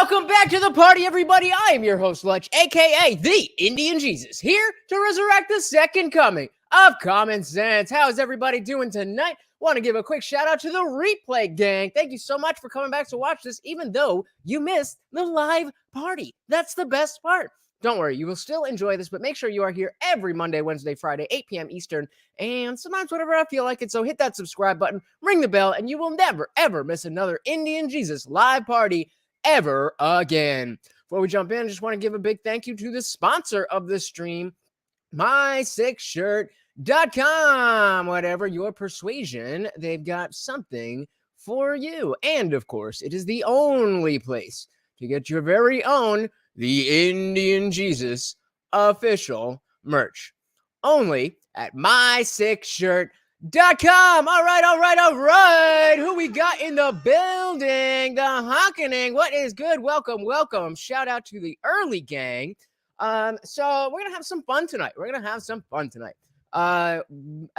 Welcome back to the party, everybody. I am your host, Lutch, aka the Indian Jesus, here to resurrect the second coming of common sense. How is everybody doing tonight? Want to give a quick shout out to the replay gang. Thank you so much for coming back to watch this, even though you missed the live party. That's the best part. Don't worry, you will still enjoy this, but make sure you are here every Monday, Wednesday, Friday, 8 p.m. Eastern, and sometimes whenever I feel like it. So hit that subscribe button, ring the bell, and you will never, ever miss another Indian Jesus live party ever again. Before we jump in, I just want to give a big thank you to the sponsor of this stream, my6shirt.com. Whatever your persuasion, they've got something for you. And of course, it is the only place to get your very own The Indian Jesus official merch. Only at my6shirt.com. All right. Who we got in the building? The honkening. What is good? Welcome. Shout out to the early gang. So we're gonna have some fun tonight. I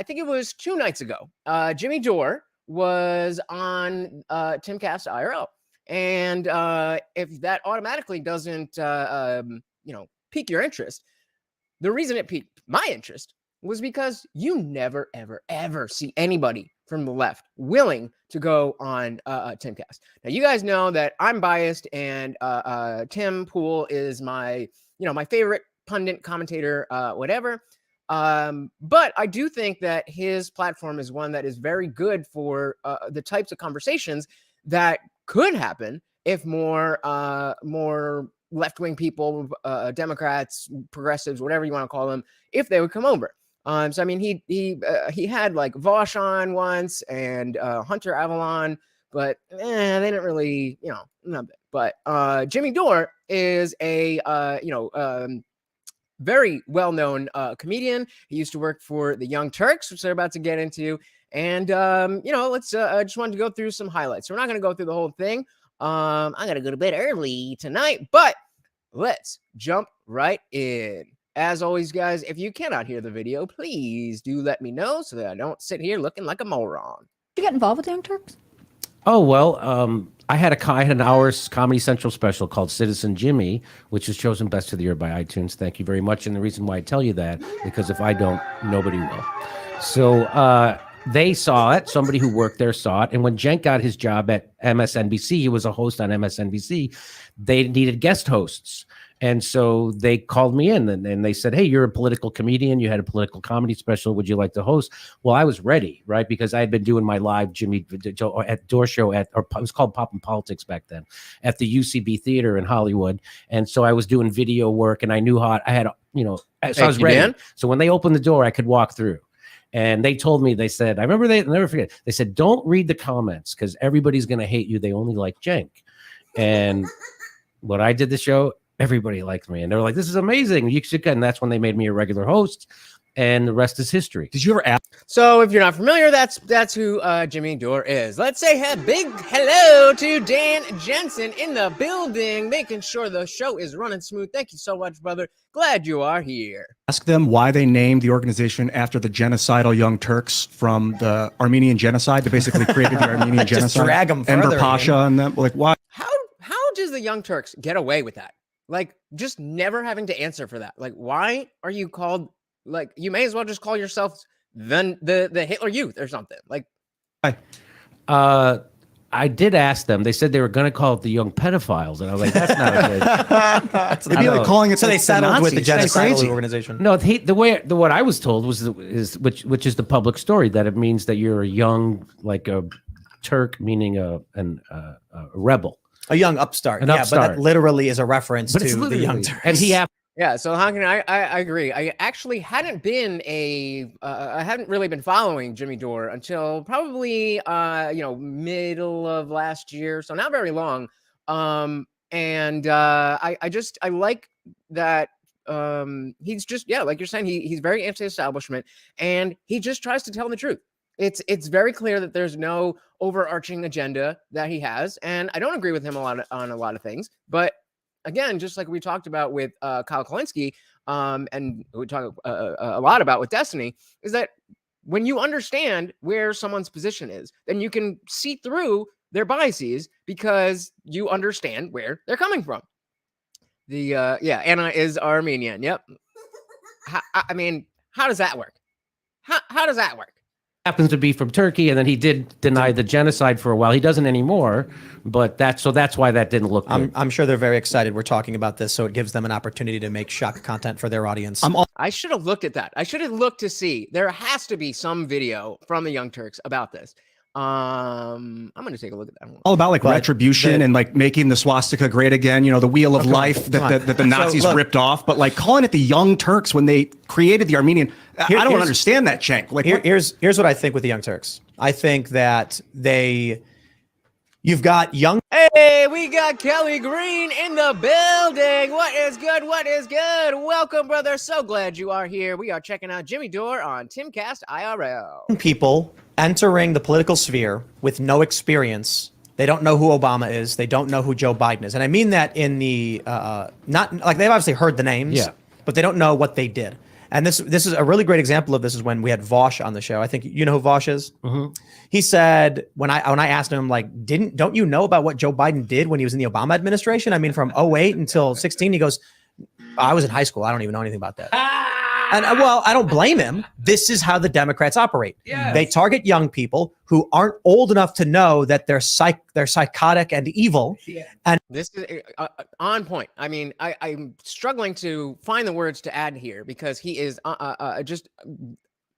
think it was 2 nights ago. Jimmy Dore was on Timcast IRL. And if that automatically doesn't pique your interest, the reason it piqued my interest was because you never, ever see anybody from the left willing to go on Timcast. Now, you guys know that I'm biased, and Tim Pool is my favorite pundit, commentator, whatever. But I do think that his platform is one that is very good for the types of conversations that could happen if more left-wing people, Democrats, progressives, whatever you want to call them, if they would come over. So I mean, he had like Vosh on once and Hunter Avalon, but they didn't really, nothing. But Jimmy Dore is a very well-known comedian. He used to work for the Young Turks, which they're about to get into. And let's I just wanted to go through some highlights. So we're not going to go through the whole thing. I got to go to bed early tonight, but let's jump right in. As always, guys, if you cannot hear the video, please do let me know so that I don't sit here looking like a moron. Did you get involved with the Young Turks? Oh, well, I had an hour's Comedy Central special called Citizen Jimmy, which was chosen Best of the Year by iTunes. Thank you very much. And the reason why I tell you that, because if I don't, nobody will. So they saw it. Somebody who worked there saw it. And when Cenk got his job at MSNBC, he was a host on MSNBC, they needed guest hosts. And so they called me in and they said, hey, you're a political comedian. You had a political comedy special. Would you like to host? Well, I was ready, right? Because I had been doing my live Jimmy Dore show it was called Pop and Politics back then, at the UCB Theater in Hollywood. And so I was doing video work and I knew how I had, so I was ready. Dan. So when they opened the door, I could walk through. And they told me, they said, I'll never forget. They said, don't read the comments because everybody's going to hate you. They only like Cenk. And when I did the show, everybody liked me, and they were like, "This is amazing. You should." And that's when they made me a regular host, and the rest is history. Did you ever ask? So, if you're not familiar, that's who Jimmy Dore is. Let's say a big hello to Dan Jensen in the building, making sure the show is running smooth. Thank you so much, brother. Glad you are here. Ask them why they named the organization after the genocidal Young Turks from the Armenian genocide. They basically created the Armenian genocide. Drag them further. Enver Pasha and them. Like, why? How does the Young Turks get away with that? Like, just never having to answer for that. Like, why are you called, like, you may as well just call yourself the Hitler Youth or something. Like, I did ask them. They said they were going to call it the Young Pedophiles, and I was like, "That's not a good." They'd be like calling it. So they settled with the genocidal organization. No, what I was told was which is the public story, that it means that you're a young, like a Turk, meaning a rebel. A young upstart. But that literally is a reference to the Young Turks. And yeah, so Honkin, I agree. I actually hadn't been I hadn't really been following Jimmy Dore until probably middle of last year, so not very long. And I like that he's just, like you're saying, he's very anti-establishment, and he just tries to tell the truth. It's very clear that there's no overarching agenda that he has, and I don't agree with him on a lot of things. But again, just like we talked about with Kyle Kalinske, and we talk a lot about with Destiny, is that when you understand where someone's position is, then you can see through their biases because you understand where they're coming from. Yeah, Anna is Armenian. Yep. I mean, how does that work? How does that work? Happens to be from Turkey, and then he did deny the genocide for a while. He doesn't anymore, but that's why that didn't look good. I'm sure they're very excited we're talking about this, so it gives them an opportunity to make shock content for their audience. I should have looked at that. I should have looked to see. There has to be some video from the Young Turks about this. I'm going to take a look at that one. All about like retribution and like making the swastika great again, you know, the wheel of life that the Nazis ripped off, but like calling it the Young Turks when they created the Armenian, I don't understand that, Cenk. Like here's what I think with the Young Turks. I think that you've got young. Hey, we got Kelly Green in the building. What is good? What is good? Welcome, brother. So glad you are here. We are checking out Jimmy Dore on Timcast IRL. People entering the political sphere with no experience. They don't know who Obama is. They don't know who Joe Biden is. And I mean that in the, not like they've obviously heard the names, but they don't know what they did. And this is a really great example of this is when we had Vosh on the show. I think you know who Vosh is. Mm-hmm. He said when I asked him like, don't you know about what Joe Biden did when he was in the Obama administration? I mean, from 2008 until 2016, he goes, I was in high school. I don't even know anything about that. And well, I don't blame him. This is how the Democrats operate. Yes. They target young people who aren't old enough to know that they're psychotic and evil. Yeah. And this is on point. I mean, I'm struggling to find the words to add here because he is just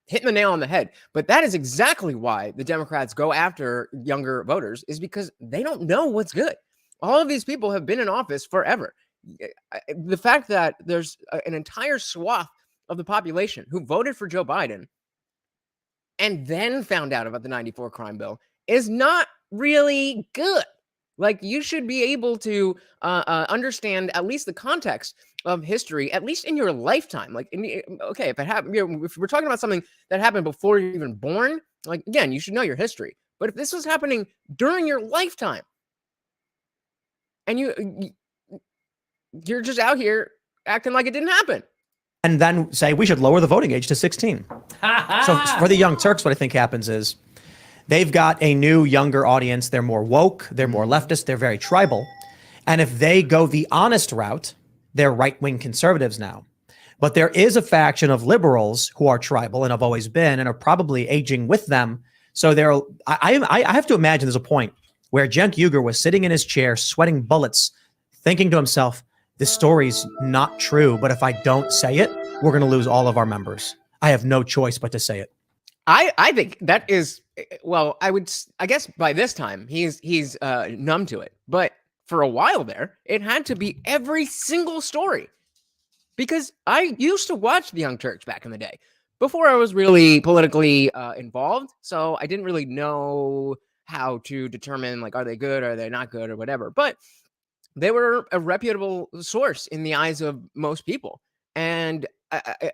hitting the nail on the head. But that is exactly why the Democrats go after younger voters, is because they don't know what's good. All of these people have been in office forever. The fact that there's an entire swath of the population who voted for Joe Biden and then found out about the 94 crime bill is not really good. Like, you should be able to understand at least the context of history, at least in your lifetime. Like, okay, if it happened, if we're talking about something that happened before you're even born, like, again, you should know your history. But if this was happening during your lifetime and you're just out here acting like it didn't happen, and then say we should lower the voting age to 16. So for the Young Turks, what I think happens is they've got a new, younger audience. They're more woke. They're more leftist. They're very tribal. And if they go the honest route, they're right-wing conservatives now. But there is a faction of liberals who are tribal and have always been and are probably aging with them. So I have to imagine there's a point where Cenk Uygur was sitting in his chair, sweating bullets, thinking to himself, this story's not true, but if I don't say it, we're going to lose all of our members. I have no choice but to say it. I think that is, well, I guess by this time he's numb to it. But for a while there, it had to be every single story, because I used to watch the Young Turks back in the day before I was really politically involved. So I didn't really know how to determine, like, are they good? Are they not good or whatever? But they were a reputable source in the eyes of most people. And, I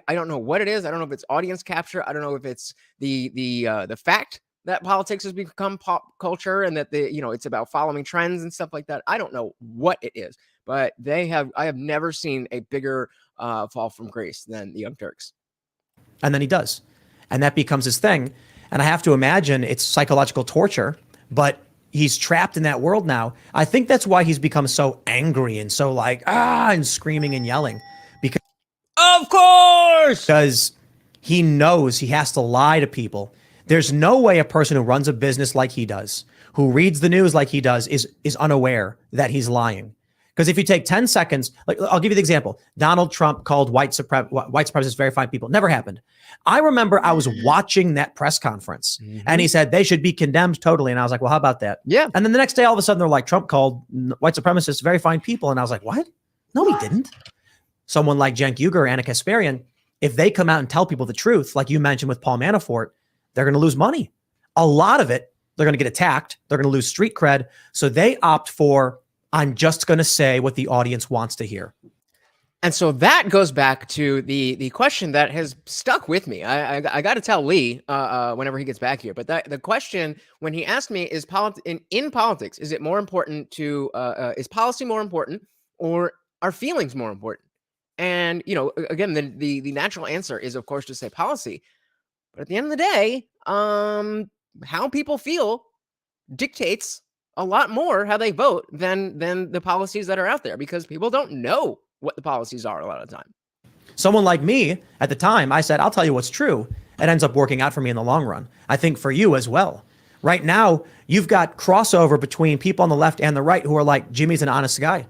don't know what it is. I don't know if it's audience capture. I don't know if it's the fact that politics has become pop culture and that it's about following trends and stuff like that. I don't know what it is, but I have never seen a bigger fall from grace than the Young Turks. And then he does. And that becomes his thing. And I have to imagine it's psychological torture, but he's trapped in that world now. I think that's why he's become so angry and so and screaming and yelling. Of course! Because he knows he has to lie to people. There's no way a person who runs a business like he does, who reads the news like he does, is unaware that he's lying. Because if you take 10 seconds, like I'll give you the example. Donald Trump called white supremacists very fine people. Never happened. I remember I was watching that press conference and he said they should be condemned totally. And I was like, well, how about that? Yeah. And then the next day, all of a sudden, they're like, Trump called white supremacists very fine people. And I was like, what? No, he didn't. Someone like Cenk Uygur, Anna Kasparian, if they come out and tell people the truth, like you mentioned with Paul Manafort, they're going to lose money. A lot of it, they're going to get attacked. They're going to lose street cred. So they opt for, I'm just going to say what the audience wants to hear. And so that goes back to the question that has stuck with me. I got to tell Lee whenever he gets back here. But the question when he asked me is in politics, is it more important to is policy more important or are feelings more important? And again, the natural answer is, of course, to say policy. But at the end of the day, how people feel dictates a lot more how they vote than the policies that are out there, because people don't know what the policies are a lot of the time. Someone like me, at the time, I said, I'll tell you what's true. It ends up working out for me in the long run. I think for you as well. Right now, you've got crossover between people on the left and the right who are like, Jimmy's an honest guy.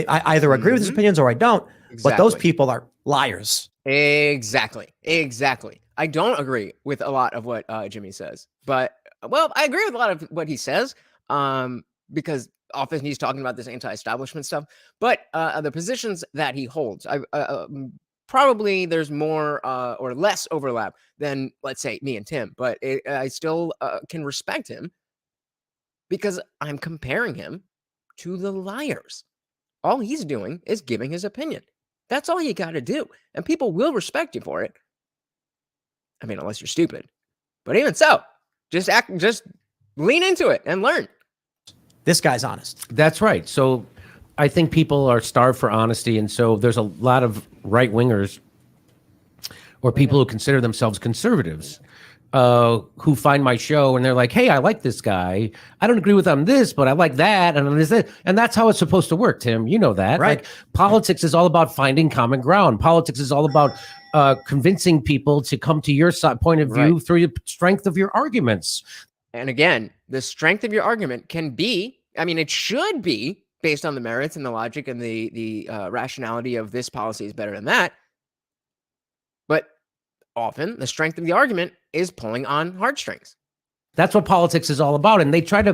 I either agree with his opinions or I don't. Exactly. But those people are liars. Exactly. I don't agree with a lot of what Jimmy says, but well, I agree with a lot of what he says, because often he's talking about this anti-establishment stuff. But the positions that he holds, probably there's more or less overlap than, let's say, me and Tim. But I still can respect him because I'm comparing him to the liars. All he's doing is giving his opinion. That's all you got to do. And people will respect you for it. I mean, unless you're stupid. But even so, just lean into it and learn. This guy's honest. That's right. So I think people are starved for honesty. And so there's a lot of right wingers or people who consider themselves conservatives who find my show and they're like, hey, I like this guy. I don't agree with him this, but I like that. And this, and that's how it's supposed to work, Tim. You know that. Right. Like, politics is all about finding common ground. Politics is all about convincing people to come to your point of view through the strength of your arguments. And again, the strength of your argument can be, I mean, it should be based on the merits and the logic and the rationality of this policy is better than that. But often the strength of the argument is pulling on heartstrings. That's what politics is all about. And they try to,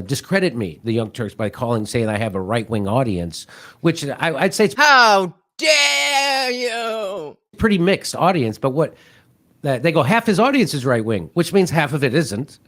discredit me, the Young Turks, by saying I have a right-wing audience, which I'd say it's how dare you? Pretty mixed audience. But they go, half his audience is right-wing, which means half of it isn't.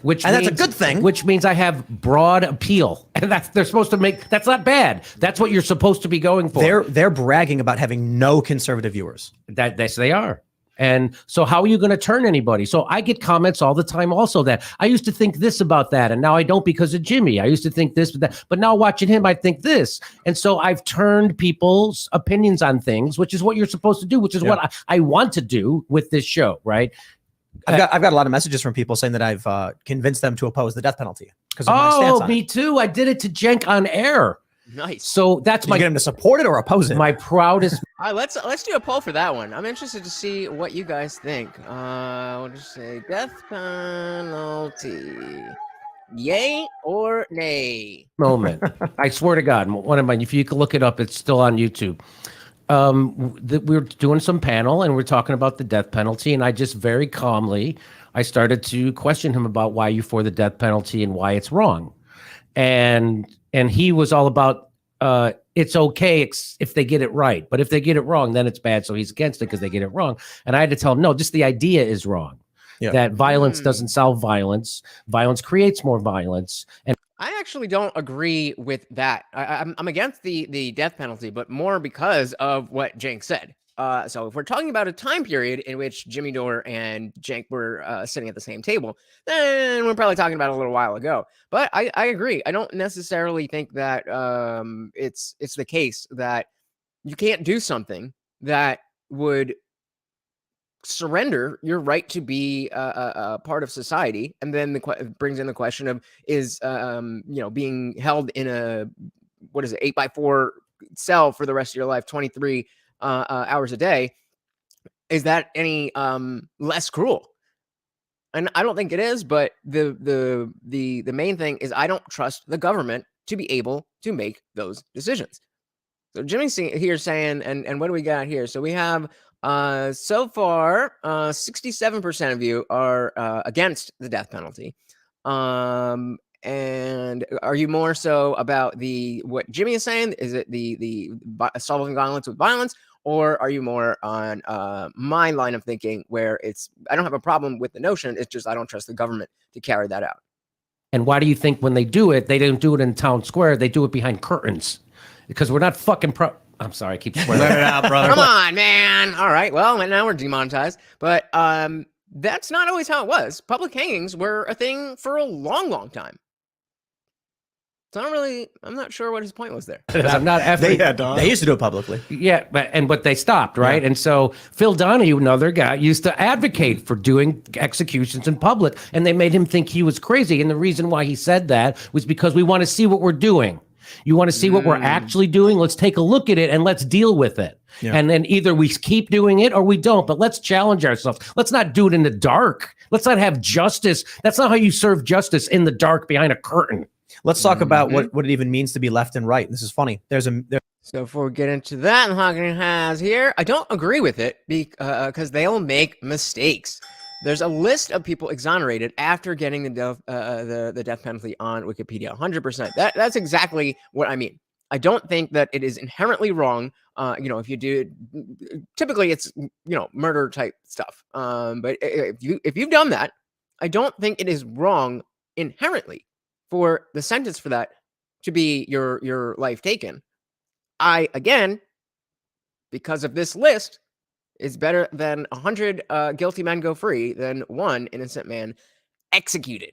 Which and means, that's a good thing. Which means I have broad appeal, and they're supposed to make. That's not bad. That's what you're supposed to be going for. They're bragging about having no conservative viewers. Yes, they are. And so how are you going to turn anybody? So I get comments all the time also that I used to think this about that, and now I don't because of Jimmy. I used to think this, but now watching him, I think this. And so I've turned people's opinions on things, which is what you're supposed to do, which is what I want to do with this show, right? I've got a lot of messages from people saying that I've convinced them to oppose the death penalty because of my stance on me it. too. I did it to Cenk on air. Nice. So that's Did you get him to support it or oppose it? My proudest. All right, let's do a poll for that one. I'm interested to see what you guys think. We'll just say death penalty, yay or nay. Moment. I swear to God, one of mine. If you can look it up, it's still on YouTube. We're doing some panel and we're talking about the death penalty, and I just very calmly I started to question him about why you for the death penalty and why it's wrong, and he was all about it's okay if they get it right, but if they get it wrong, then it's bad. So he's against it because they get it wrong, and I had to tell him no, just the idea is wrong. Yeah. That violence doesn't solve violence. Violence creates more violence, and I actually don't agree with that. I'm against the death penalty, but more because of what Cenk said. So if we're talking about a time period in which Jimmy Dore and Cenk were sitting at the same table, then we're probably talking about a little while ago. But I agree. I don't necessarily think that it's the case that you can't do something that would surrender your right to be a part of society, and then brings in the question of is being held in a 8x4 cell for the rest of your life, 23 hours a day, is that any less cruel? And I don't think it is, but the main thing is I don't trust the government to be able to make those decisions. So Jimmy's here saying, and what do we got here? So we have so far 67% of you are against the death penalty. And are you more so about what Jimmy is saying? Is it the solving violence with violence, or are you more on my line of thinking where I don't have a problem with the notion, it's just I don't trust the government to carry that out? And why do you think when they do it, they don't do it in town square, they do it behind curtains? Because we're not fucking I'm sorry, I keep swearing. Let it out, brother. Come on, man. All right, well, now we're demonetized. But that's not always how it was. Public hangings were a thing for a long, long time. So I'm not sure what his point was there. I'm not effing. They used to do it publicly. Yeah, but they stopped, right? And so Phil Donahue, another guy, used to advocate for doing executions in public, and they made him think he was crazy. And the reason why he said that was because we want to see what we're doing. You want to see what we're actually doing? Let's take a look at it and let's deal with it. Yeah. And then either we keep doing it or we don't, but let's challenge ourselves. Let's not do it in the dark. Let's not have justice. That's not how you serve justice, in the dark behind a curtain. Let's talk about what it even means to be left and right. This is funny. So before we get into that, Hawking has here, I don't agree with it because they'll make mistakes. There's a list of people exonerated after getting the death penalty on Wikipedia. 100%. That's exactly what I mean. I don't think that it is inherently wrong. If you do, typically it's murder type stuff. But if you've done that, I don't think it is wrong inherently for the sentence for that to be your life taken. Again, because of this list, is better than 100 guilty men go free than one innocent man executed.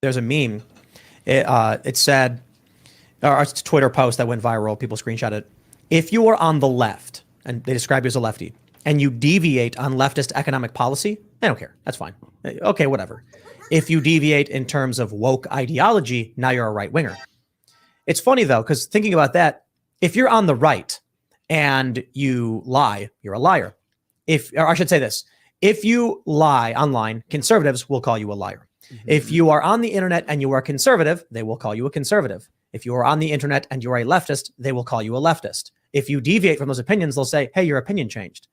There's a meme. It said, or it's a Twitter post that went viral. People screenshot it. If you are on the left, and they describe you as a lefty, and you deviate on leftist economic policy, I don't care. That's fine. Okay, whatever. If you deviate in terms of woke ideology, now you're a right winger. It's funny though, because thinking about that, if you're on the right and you lie, you're a liar. Or I should say this, if you lie online, conservatives will call you a liar. Mm-hmm. If you are on the internet and you are conservative, they will call you a conservative. If you are on the internet and you're a leftist, they will call you a leftist. If you deviate from those opinions, they'll say, hey, your opinion changed.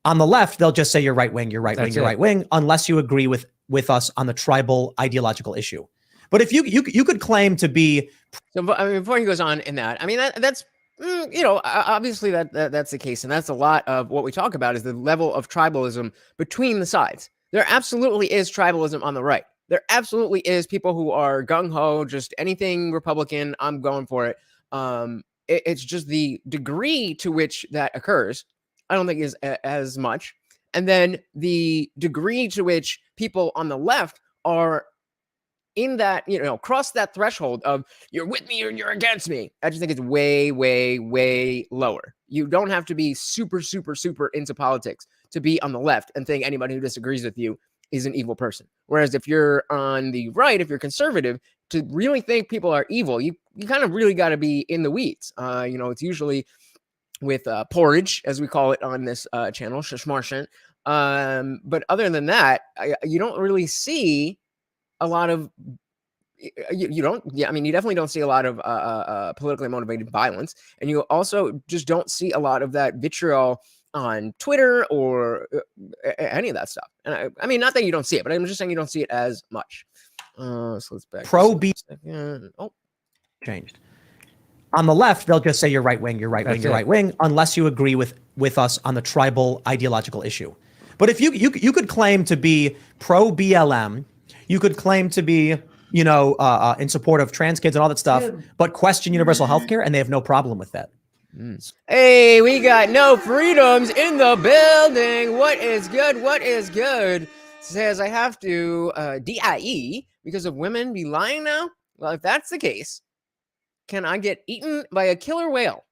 On the left, they'll just say you're right wing, you're right wing, you're right wing, unless you agree with us on the tribal ideological issue. But if you could claim to be, so before he goes on in that, that's obviously that's the case, and that's a lot of what we talk about is the level of tribalism between the sides. There absolutely is tribalism on the right. There absolutely is people who are gung ho, just anything Republican, I'm going for it. It's just the degree to which that occurs, I don't think is as much. And then the degree to which people on the left are in that, cross that threshold of you're with me or you're against me. I just think it's way, way, way lower. You don't have to be super, super, super into politics to be on the left and think anybody who disagrees with you is an evil person. Whereas if you're on the right, if you're conservative, to really think people are evil, you kind of really got to be in the weeds. It's usually with porridge, as we call it on this channel, shishmarshin. But other than that, you don't really see a lot of, you definitely don't see a lot of politically motivated violence. And you also just don't see a lot of that vitriol on Twitter or any of that stuff. And I mean, not that you don't see it, but I'm just saying you don't see it as much. So let's back. Changed. On the left, they'll just say you're right wing, you're right wing, you're right wing, unless you agree with us on the tribal ideological issue. But if you could claim to be pro BLM, you could claim to be in support of trans kids and all that stuff, but question universal health care, and they have no problem with that. Hey, we got no freedoms in the building. What is good? What is good? Says I have to DIE because of women be lying now. Well, if that's the case, can I get eaten by a killer whale?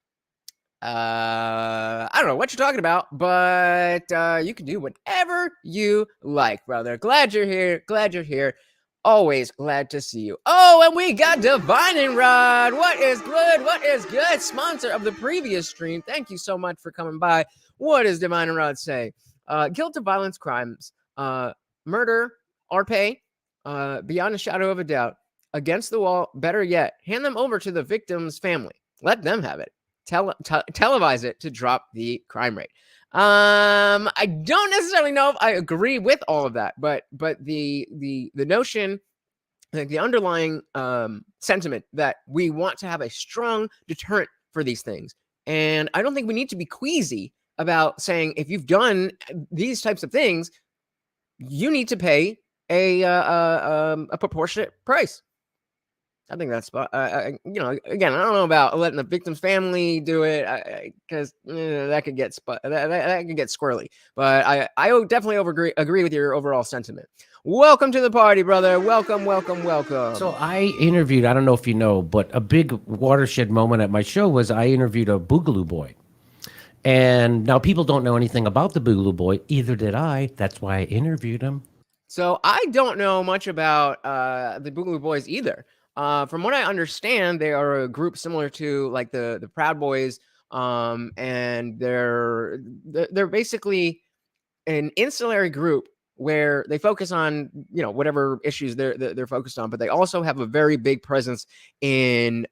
I don't know what you're talking about, but you can do whatever you like, brother. Glad you're here. Glad you're here. Always glad to see you. Oh, and we got Divine and Rod. What is good? What is good? Sponsor of the previous stream. Thank you so much for coming by. What does Divine and Rod say? Guilt of violence crimes, murder, or pay, beyond a shadow of a doubt. Against the wall, better yet, hand them over to the victim's family. Let them have it. Televise it to drop the crime rate. I don't necessarily know if I agree with all of that, but the notion, like the underlying sentiment that we want to have a strong deterrent for these things, and I don't think we need to be queasy about saying if you've done these types of things, you need to pay a proportionate price. I think that's, again, I don't know about letting the victim's family do it because that could get that could get squirrely. But I definitely agree with your overall sentiment. Welcome to the party, brother. Welcome. So I interviewed, I don't know if you know, but a big watershed moment at my show was I interviewed a Boogaloo boy. And now people don't know anything about the Boogaloo boy. Either did I. That's why I interviewed him. So I don't know much about the Boogaloo boys either. From what I understand, they are a group similar to like the Proud Boys, and they're basically an insular group where they focus on whatever issues they're focused on, but they also have a very big presence in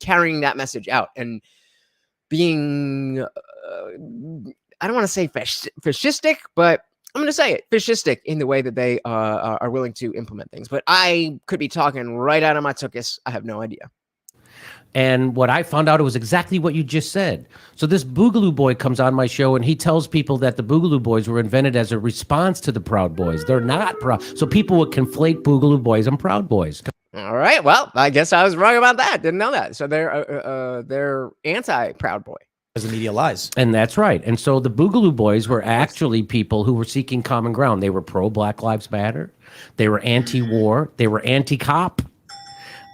carrying that message out and being I don't want to say fascistic, but I'm going to say it, fascistic in the way that they are willing to implement things. But I could be talking right out of my tuchus. I have no idea. And what I found out, it was exactly what you just said. So this Boogaloo boy comes on my show and he tells people that the Boogaloo boys were invented as a response to the Proud Boys. They're not proud. So people would conflate Boogaloo boys and Proud Boys. All right. Well, I guess I was wrong about that. Didn't know that. So they're anti-Proud Boy. As the media lies. And that's right. And so the Boogaloo boys were actually people who were seeking common ground. They were pro-Black Lives Matter. They were anti-war. They were anti-cop.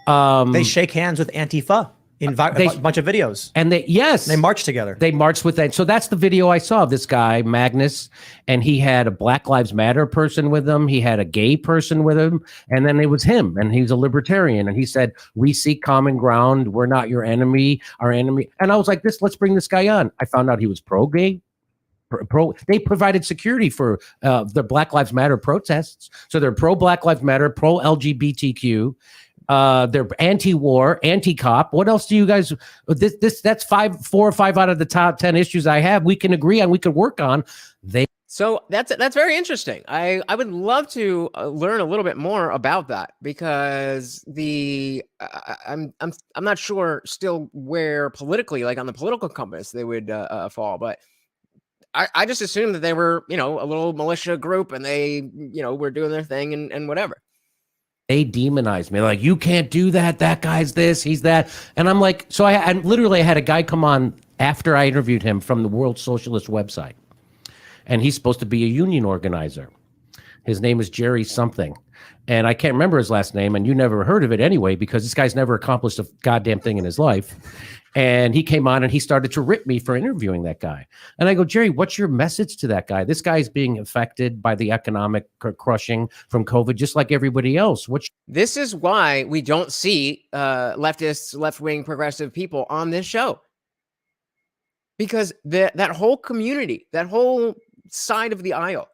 They shake hands with Antifa in a bunch of videos. And they march together. They marched with that. So that's the video I saw of this guy, Magnus, and he had a Black Lives Matter person with him. He had a gay person with him. And then it was him, and he's a libertarian. And he said, we seek common ground. We're not your enemy, our enemy. And I was like, let's bring this guy on. I found out he was pro-gay. They provided security for the Black Lives Matter protests. So they're pro-Black Lives Matter, pro-LGBTQ. They're anti-war, anti-cop. What else do you guys? That's 4 or 5 out of the top 10 issues I have. We can agree on. We could work on. So that's very interesting. I would love to learn a little bit more about that because I'm not sure still where politically, like on the political compass, they would fall, but. I just assumed that they were, a little militia group and they, were doing their thing and whatever. They demonized me. Like, you can't do that. That guy's this, he's that. And I'm like, so I had a guy come on after I interviewed him from the World Socialist website. And he's supposed to be a union organizer. His name is Jerry something. And I can't remember his last name. And you never heard of it anyway, because this guy's never accomplished a goddamn thing in his life. And he came on and he started to rip me for interviewing that guy. And I go, Jerry, what's your message to that guy? This guy's being affected by the economic crushing from COVID, just like everybody else. This is why we don't see leftists, left-wing progressive people on this show. Because that whole community, that whole side of the aisle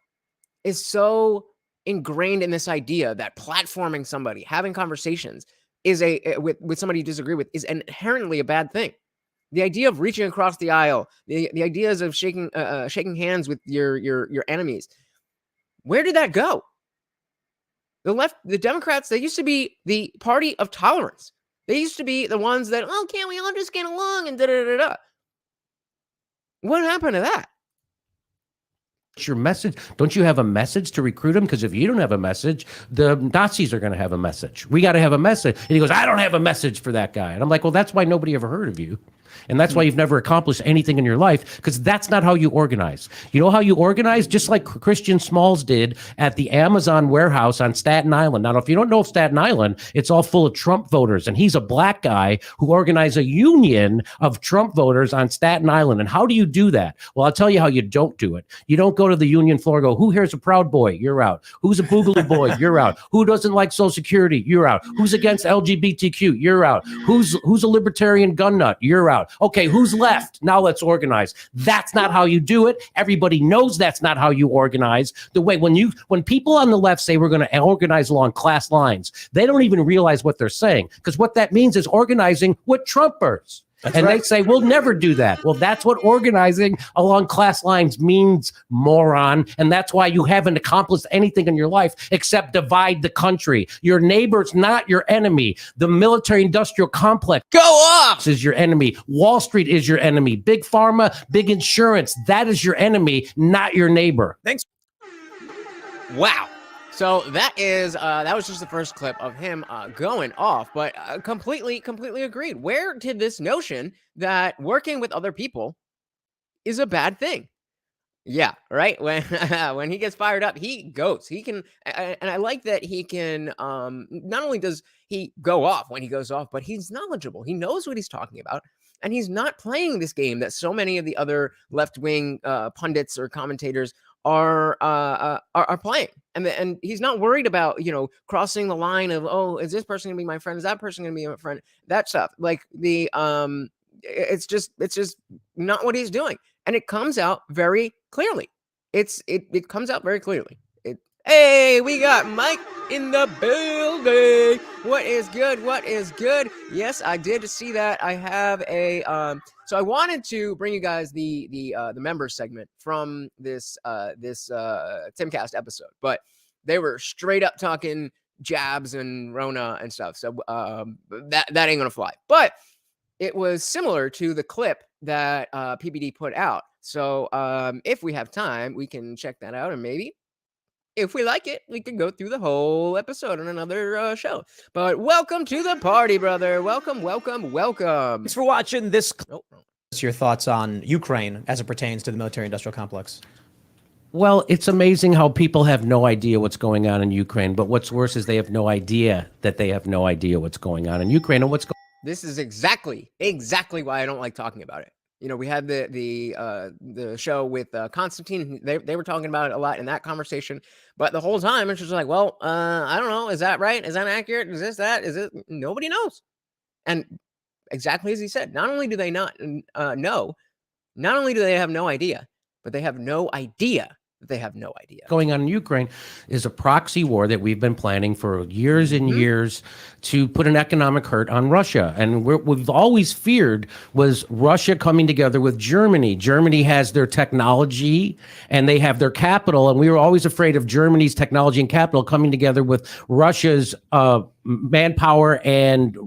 is so ingrained in this idea that platforming somebody, having conversations is with somebody you disagree with is inherently a bad thing. The idea of reaching across the aisle, the ideas of shaking hands with your enemies, where did that go? The Democrats, they used to be the party of tolerance. They used to be the ones that, can't we all just get along and da-da-da-da. What happened to that? Your message? Don't you have a message to recruit them? Because if you don't have a message, the Nazis are going to have a message. We got to have a message. And he goes, I don't have a message for that guy. And I'm like, well, that's why nobody ever heard of you. And that's why you've never accomplished anything in your life, because that's not how you organize. You know how you organize? Just like Christian Smalls did at the Amazon warehouse on Staten Island. Now, if you don't know Staten Island, it's all full of Trump voters. And he's a black guy who organized a union of Trump voters on Staten Island. And how do you do that? Well, I'll tell you how you don't do it. You don't go to the union floor and go, who here's a Proud Boy? You're out. Who's a Boogaloo boy? You're out. Who doesn't like Social Security? You're out. Who's against LGBTQ? You're out. Who's a libertarian gun nut? You're out. Okay, who's left? Now let's organize. That's not how you do it. Everybody knows that's not how you organize. The way when people on the left say we're going to organize along class lines, they don't even realize what they're saying, because what that means is organizing with Trumpers. They say, we'll never do that. Well, that's what organizing along class lines means, moron. And that's why you haven't accomplished anything in your life except divide the country. Your neighbor's not your enemy. The military-industrial complex is your enemy. Wall Street is your enemy. Big pharma, big insurance, that is your enemy, not your neighbor. Thanks. Wow. So that was just the first clip of him going off, but completely agreed. Where did this notion that working with other people is a bad thing? Yeah, right. When when he gets fired up, he goes. He can, and I like that he can. Not only does he go off when he goes off, but he's knowledgeable. He knows what he's talking about, and he's not playing this game that so many of the other left wing pundits or commentators are playing. And he's not worried about crossing the line of, oh, is this person gonna be my friend? Is that person gonna be my friend? That stuff. Like it's just not what he's doing. And it comes out very clearly. It comes out very clearly. Hey, we got Mike in the building. What is good? What is good? Yes, I did see that. I have a so I wanted to bring you guys the members segment from this Timcast episode, but they were straight up talking jabs and Rona and stuff. So that ain't gonna fly. But it was similar to the clip that PBD put out. So if we have time, we can check that out, and maybe if we like it, we can go through the whole episode on another show. But welcome to the party, brother. Welcome. Thanks for watching this. What's your thoughts on Ukraine as it pertains to the military-industrial complex? Well, it's amazing how people have no idea what's going on in Ukraine. But what's worse is they have no idea that they have no idea what's going on in Ukraine and what's going. This is exactly why I don't like talking about it. We had the show with Constantine. They were talking about it a lot in that conversation, but the whole time it's just like, well, I don't know. Is that right? Is that accurate? Is this that? Is it? Nobody knows. And exactly as he said, not only do they not know, not only do they have no idea, but they have no idea that they have no idea. Going on in Ukraine is a proxy war that we've been planning for years and years to put an economic hurt on Russia. And what we've always feared was Russia coming together with Germany. Germany has their technology and they have their capital. And we were always afraid of Germany's technology and capital coming together with Russia's manpower and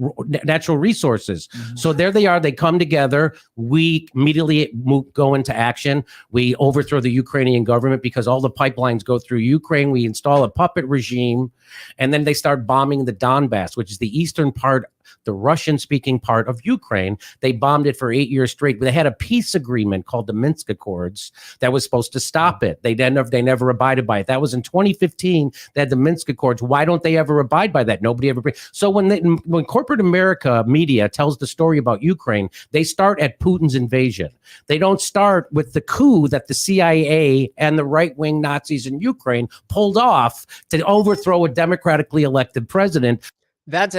natural resources. So there they are. They come together. We immediately go into action. We overthrow the Ukrainian government because all the pipelines go through Ukraine. We install a puppet regime, and then they start bombing the Donbass, which is the eastern part, the Russian-speaking part of Ukraine. They bombed it for 8 years straight. They had a peace agreement called the Minsk Accords that was supposed to stop it. They never abided by it. That was in 2015. They had the Minsk Accords. Why don't they ever abide by that? Nobody ever. So when corporate America media tells the story about Ukraine, they start at Putin's invasion. They don't start with the coup that the CIA and the right-wing Nazis in Ukraine pulled off to overthrow a democratically elected president. That's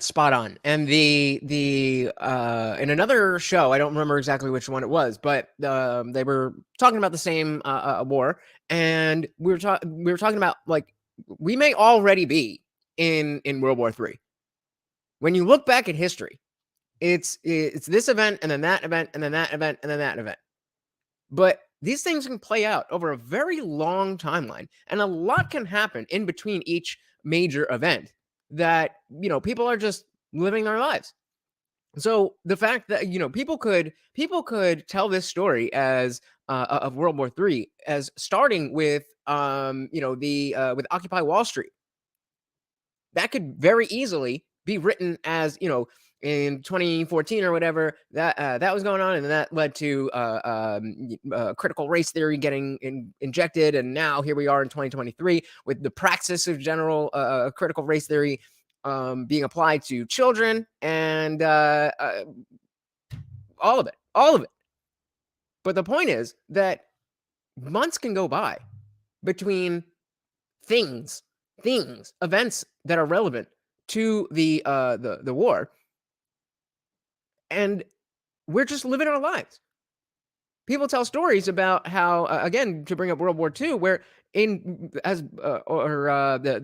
spot on. And the in another show, I don't remember exactly which one it was, but they were talking about the same war, and we were talking about, like, we may already be in World War III. When you look back at history, it's this event and then that event and then that event and then that event. But these things can play out over a very long timeline, and a lot can happen in between each major event that, people are just living their lives. So the fact that, people could tell this story as of World War III as starting with with Occupy Wall Street. That could very easily be written as, in 2014 or whatever, that was going on, and that led to critical race theory getting injected, and now here we are in 2023 with the praxis of general critical race theory being applied to children, and all of it. But the point is that months can go by between events that are relevant to the war. And we're just living our lives. People tell stories about how, again, to bring up World War II, where the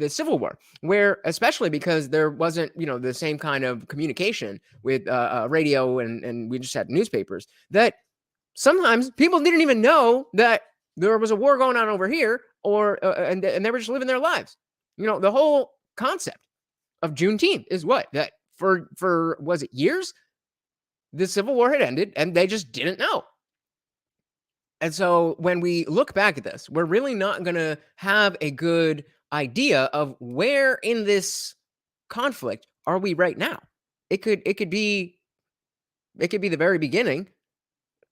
Civil War, where, especially because there wasn't, the same kind of communication with radio and we just had newspapers, that sometimes people didn't even know that there was a war going on over here, and they were just living their lives. The whole concept of Juneteenth is that for was it years? The Civil War had ended and they just didn't know. And so when we look back at this, we're really not going to have a good idea of where in this conflict are we right now. It could be the very beginning.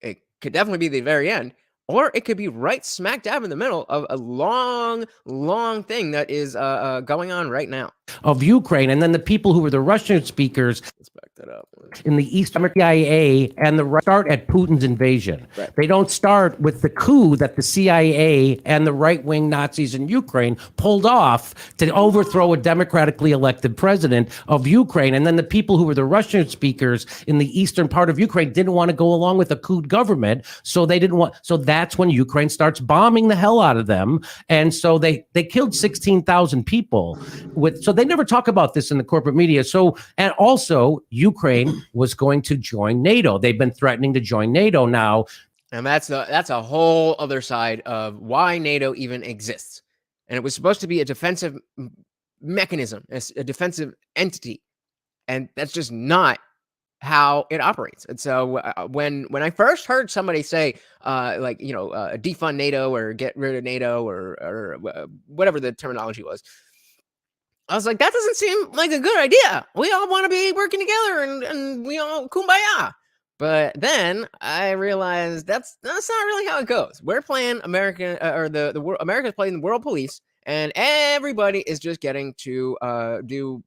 It could definitely be the very end, or it could be right smack dab in the middle of a long, long thing that is going on right now. Of Ukraine, and then the people who were the Russian speakers Let's back that up. in the Eastern CIA and the start at Putin's invasion. Right. They don't start with the coup that the CIA and the right-wing Nazis in Ukraine pulled off to overthrow a democratically elected president of Ukraine. And then the people who were the Russian speakers in the eastern part of Ukraine didn't want to go along with a coup government, so they didn't want. So that's when Ukraine starts bombing the hell out of them, and so they killed 16,000 people. So they never talk about this in the corporate media. So, and also Ukraine was going to join NATO. They've been threatening to join NATO now. And that's a whole other side of why NATO even exists. And it was supposed to be a defensive mechanism, a defensive entity. And that's just not how it operates. And so when I first heard somebody say defund NATO or get rid of NATO or whatever the terminology was, I was like, that doesn't seem like a good idea. We all want to be working together and we all kumbaya. But then I realized that's not really how it goes. We're playing American, or the world. America's playing the world police, and everybody is just getting to do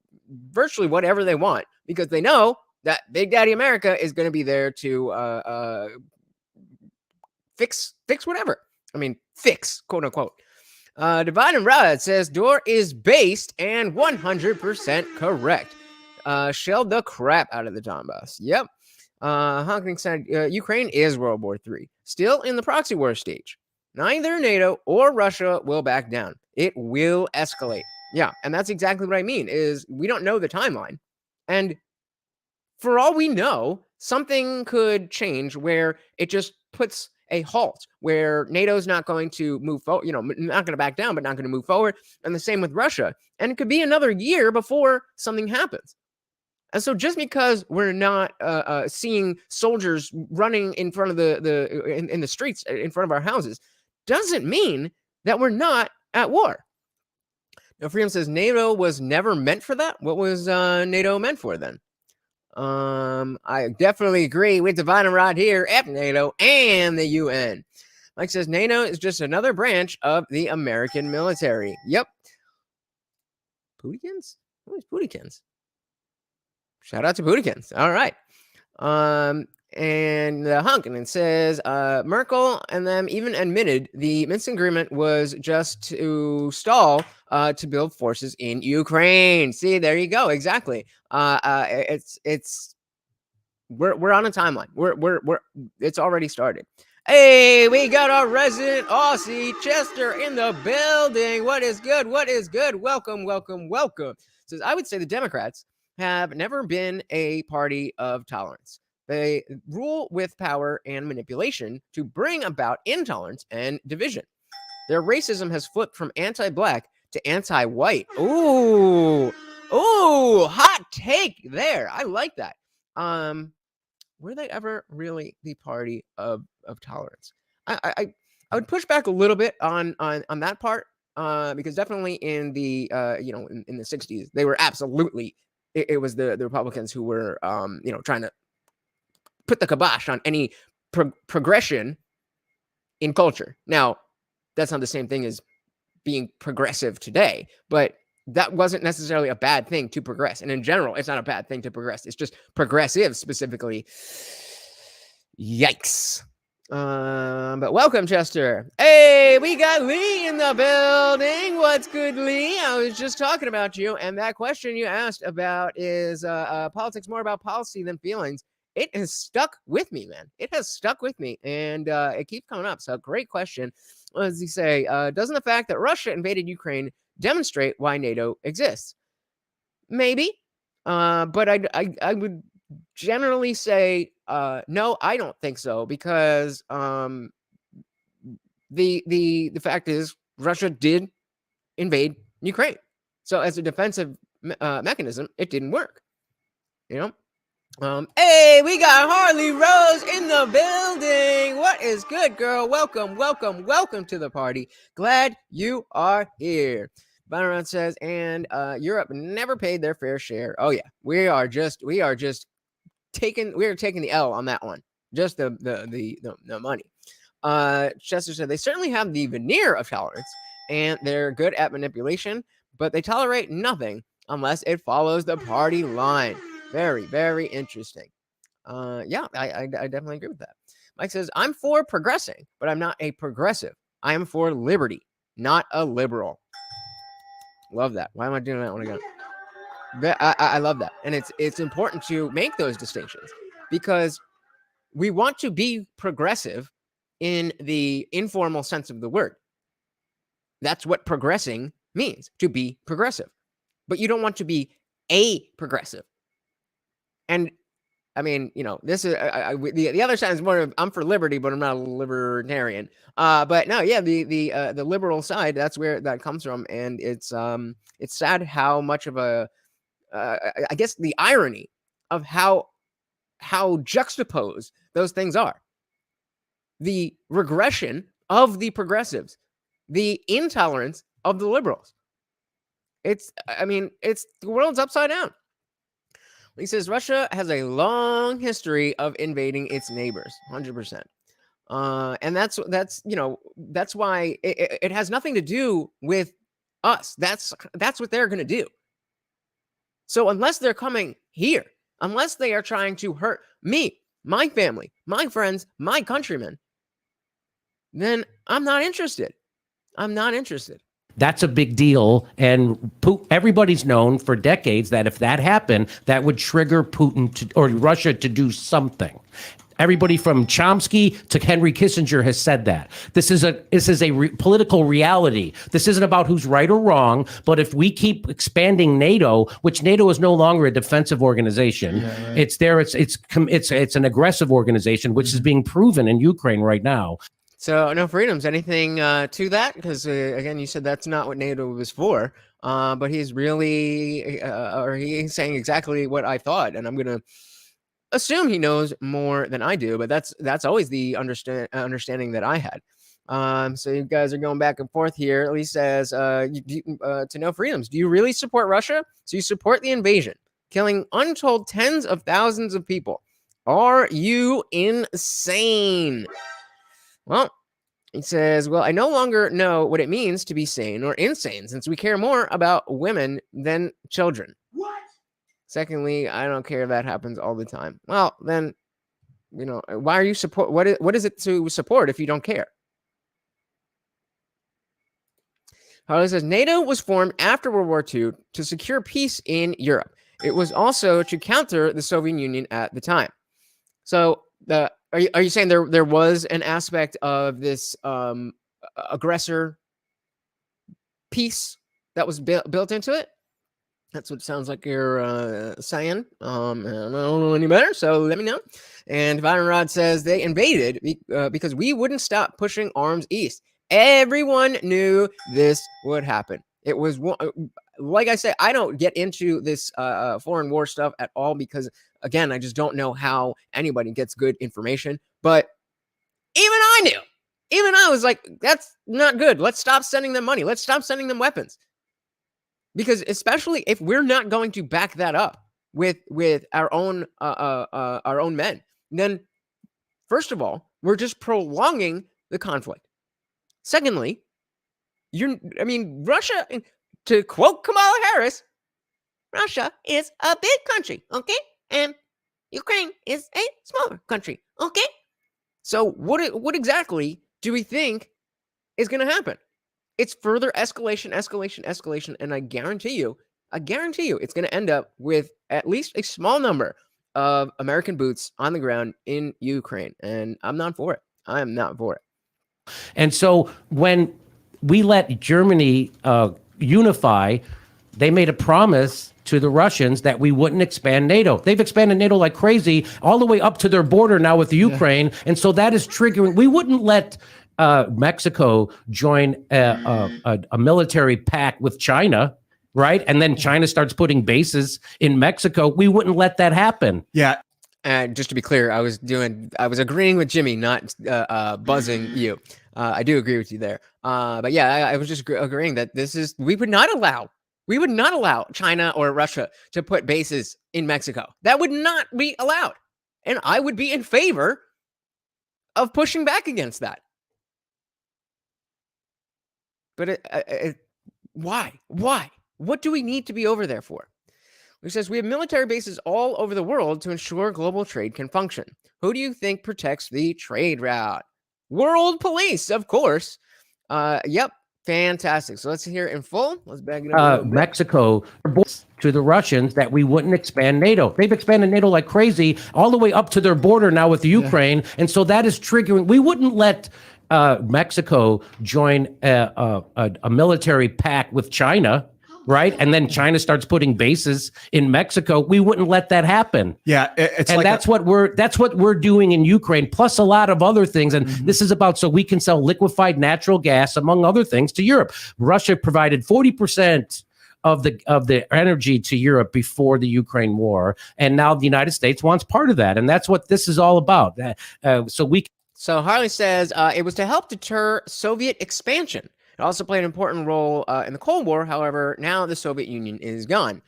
virtually whatever they want because they know that Big Daddy America is going to be there to fix whatever. I mean, fix, quote unquote. Divide and Rod says Dore is based and 100% correct. Shelled the crap out of the Donbass. Yep. Honking said Ukraine is World War III, still in the proxy war stage. Neither NATO or Russia will back down. It will escalate. Yeah, and that's exactly what I mean, is we don't know the timeline. And for all we know, something could change where it just puts a halt, where NATO's not going to move forward, not going to back down, but not going to move forward. And the same with Russia. And it could be another year before something happens. And so just because we're not seeing soldiers running in front of in the streets in front of our houses doesn't mean that we're not at war. Now, Freedom says NATO was never meant for that. What was NATO meant for then? I definitely agree with Divine and Rod here at NATO and the UN. Mike says NATO is just another branch of the American military. Yep. Pootikins? Who is Pootikins? Shout out to Pootikins. All right. And the Hunkin says Merkel and them even admitted the Minsk agreement was just to stall to build forces in Ukraine. See, there you go. Exactly. It's we're on a timeline. We're it's already started. Hey, we got our resident Aussie Chester in the building. What is good? What is good? Welcome, welcome, welcome. Says I would say the Democrats have never been a party of tolerance. They rule with power and manipulation to bring about intolerance and division. Their racism has flipped from anti-black to anti-white. Ooh, hot take there. I like that. Were they ever really the party of tolerance? I would push back a little bit on that part because definitely in the in the 60s they were absolutely it was the Republicans who were trying to put the kibosh on any progression in culture. Now, that's not the same thing as being progressive today, but that wasn't necessarily a bad thing to progress. And in general, it's not a bad thing to progress. It's just progressive specifically. Yikes. But welcome, Chester. Hey, we got Lee in the building. What's good, Lee? I was just talking about you, and that question you asked about is politics more about policy than feelings. It has stuck with me, man. It has stuck with me, and it keeps coming up. So, great question. What does he say? Doesn't the fact that Russia invaded Ukraine demonstrate why NATO exists? Maybe, but I would generally say no. I don't think so because the fact is Russia did invade Ukraine. So, as a defensive mechanism, it didn't work. Hey, we got Harley Rose in the building. What is good, girl? Welcome, welcome, welcome to the party. Glad you are here. Byron says, and Europe never paid their fair share. Oh yeah, we are taking the L on that one. Just the money. Chester said they certainly have the veneer of tolerance, and they're good at manipulation, but they tolerate nothing unless it follows the party line. Very, very interesting. Yeah, I definitely agree with that. Mike says, I'm for progressing, but I'm not a progressive. I am for liberty, not a liberal. Love that. Why am I doing that one again? I love that. And it's important to make those distinctions because we want to be progressive in the informal sense of the word. That's what progressing means, to be progressive. But you don't want to be a progressive. And I mean, this is the other side is more of I'm for liberty, but I'm not a libertarian. But no, yeah, the liberal side, that's where that comes from, and it's sad how much of a I guess the irony of how juxtaposed those things are. The regression of the progressives, the intolerance of the liberals. It's the world's upside down. He says Russia has a long history of invading its neighbors, 100%. And that's why it has nothing to do with us. That's what they're going to do. So unless they're coming here, unless they are trying to hurt me, my family, my friends, my countrymen, then I'm not interested. I'm not interested. That's a big deal. And everybody's known for decades that if that happened, that would trigger Putin or Russia to do something. Everybody from Chomsky to Henry Kissinger has said that. This is a political reality. This isn't about who's right or wrong, but if we keep expanding NATO, which NATO is no longer a defensive organization, it's an aggressive organization, which is being proven in Ukraine right now. So no freedoms. Anything to that? Because again, you said that's not what NATO was for. But he's really, or he's saying exactly what I thought, and I'm gonna assume he knows more than I do. But that's always the understanding that I had. So you guys are going back and forth here. Lee says, to no freedoms. Do you really support Russia? So you support the invasion, killing untold tens of thousands of people. Are you insane? Well, he says, well, I no longer know what it means to be sane or insane since we care more about women than children. What? Secondly, I don't care if that happens all the time. Well, then, why are you support? What is it to support if you don't care? Harley says, NATO was formed after World War II to secure peace in Europe. It was also to counter the Soviet Union at the time. So Are you saying there was an aspect of this aggressor piece that was built into it? That's what it sounds like you're saying. I don't know any better, so let me know. And Byron Rod says they invaded because we wouldn't stop pushing arms east. Everyone knew this would happen. It was, like I said, I don't get into this foreign war stuff at all because, again, I just don't know how anybody gets good information. But even I knew. Even I was like, that's not good. Let's stop sending them money. Let's stop sending them weapons. Because especially if we're not going to back that up with our own men, then first of all, we're just prolonging the conflict. Secondly, Russia, to quote Kamala Harris, Russia is a big country, okay? And Ukraine is a smaller country, okay? So what exactly do we think is going to happen? It's further escalation, and I guarantee you, it's going to end up with at least a small number of American boots on the ground in Ukraine, and I'm not for it. I am not for it. And so when we let Germany unify, they made a promise to the Russians that we wouldn't expand NATO. They've expanded NATO like crazy, all the way up to their border now with the Ukraine. And so that is triggering. We wouldn't let Mexico join a military pact with China, right? And then China starts putting bases in Mexico. We wouldn't let that happen. Yeah. And just to be clear, I was agreeing with Jimmy, not buzzing you. I do agree with you there. But yeah, I was just agreeing that we would not allow China or Russia to put bases in Mexico. That would not be allowed. And I would be in favor of pushing back against that. But why? Why? What do we need to be over there for? He says, we have military bases all over the world to ensure global trade can function. Who do you think protects the trade route? World police, of course. Yep. Fantastic. So let's hear it in full. Let's back it up. Mexico to the Russians that we wouldn't expand NATO. They've expanded NATO like crazy, all the way up to their border now with Ukraine. Yeah. And so that is triggering. We wouldn't let Mexico join a military pact with China, right? And then China starts putting bases in Mexico. We wouldn't let that happen. Yeah, and like that's what we're doing in Ukraine, plus a lot of other things. And this is about so we can sell liquefied natural gas, among other things, to Europe. Russia provided 40% of the energy to Europe before the Ukraine war, and now the United States wants part of that, and that's what this is all about. So Harley says it was to help deter Soviet expansion. It also played an important role in the Cold War. However, now the Soviet Union is gone.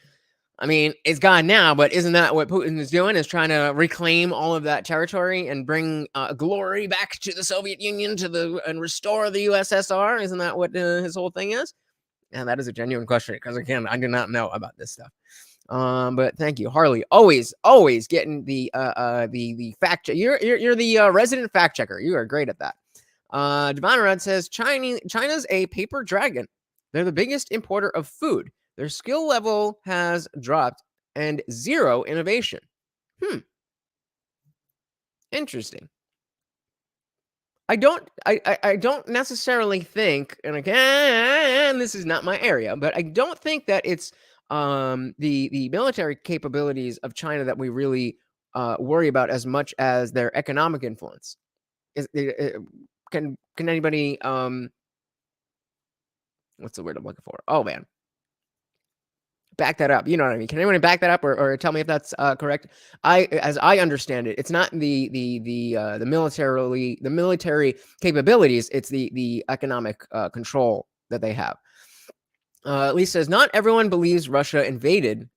I mean, it's gone now, but isn't that what Putin is doing? Is trying to reclaim all of that territory and bring glory back to the Soviet Union and restore the USSR? Isn't that what his whole thing is? And that is a genuine question because, again, I do not know about this stuff. But thank you, Harley. Always getting the fact check. You're the resident fact checker. You are great at that. Divine Red says China's a paper dragon. They're the biggest importer of food. Their skill level has dropped and zero innovation. Interesting. I don't necessarily think, and again, this is not my area, but I don't think that it's the military capabilities of China that we really worry about as much as their economic influence. Can anybody what's the word I'm looking for? Oh man, back that up. You know what I mean? Can anyone back that up or tell me if that's correct? As I understand it, it's not the military capabilities. It's the economic control that they have. Lee says not everyone believes Russia invaded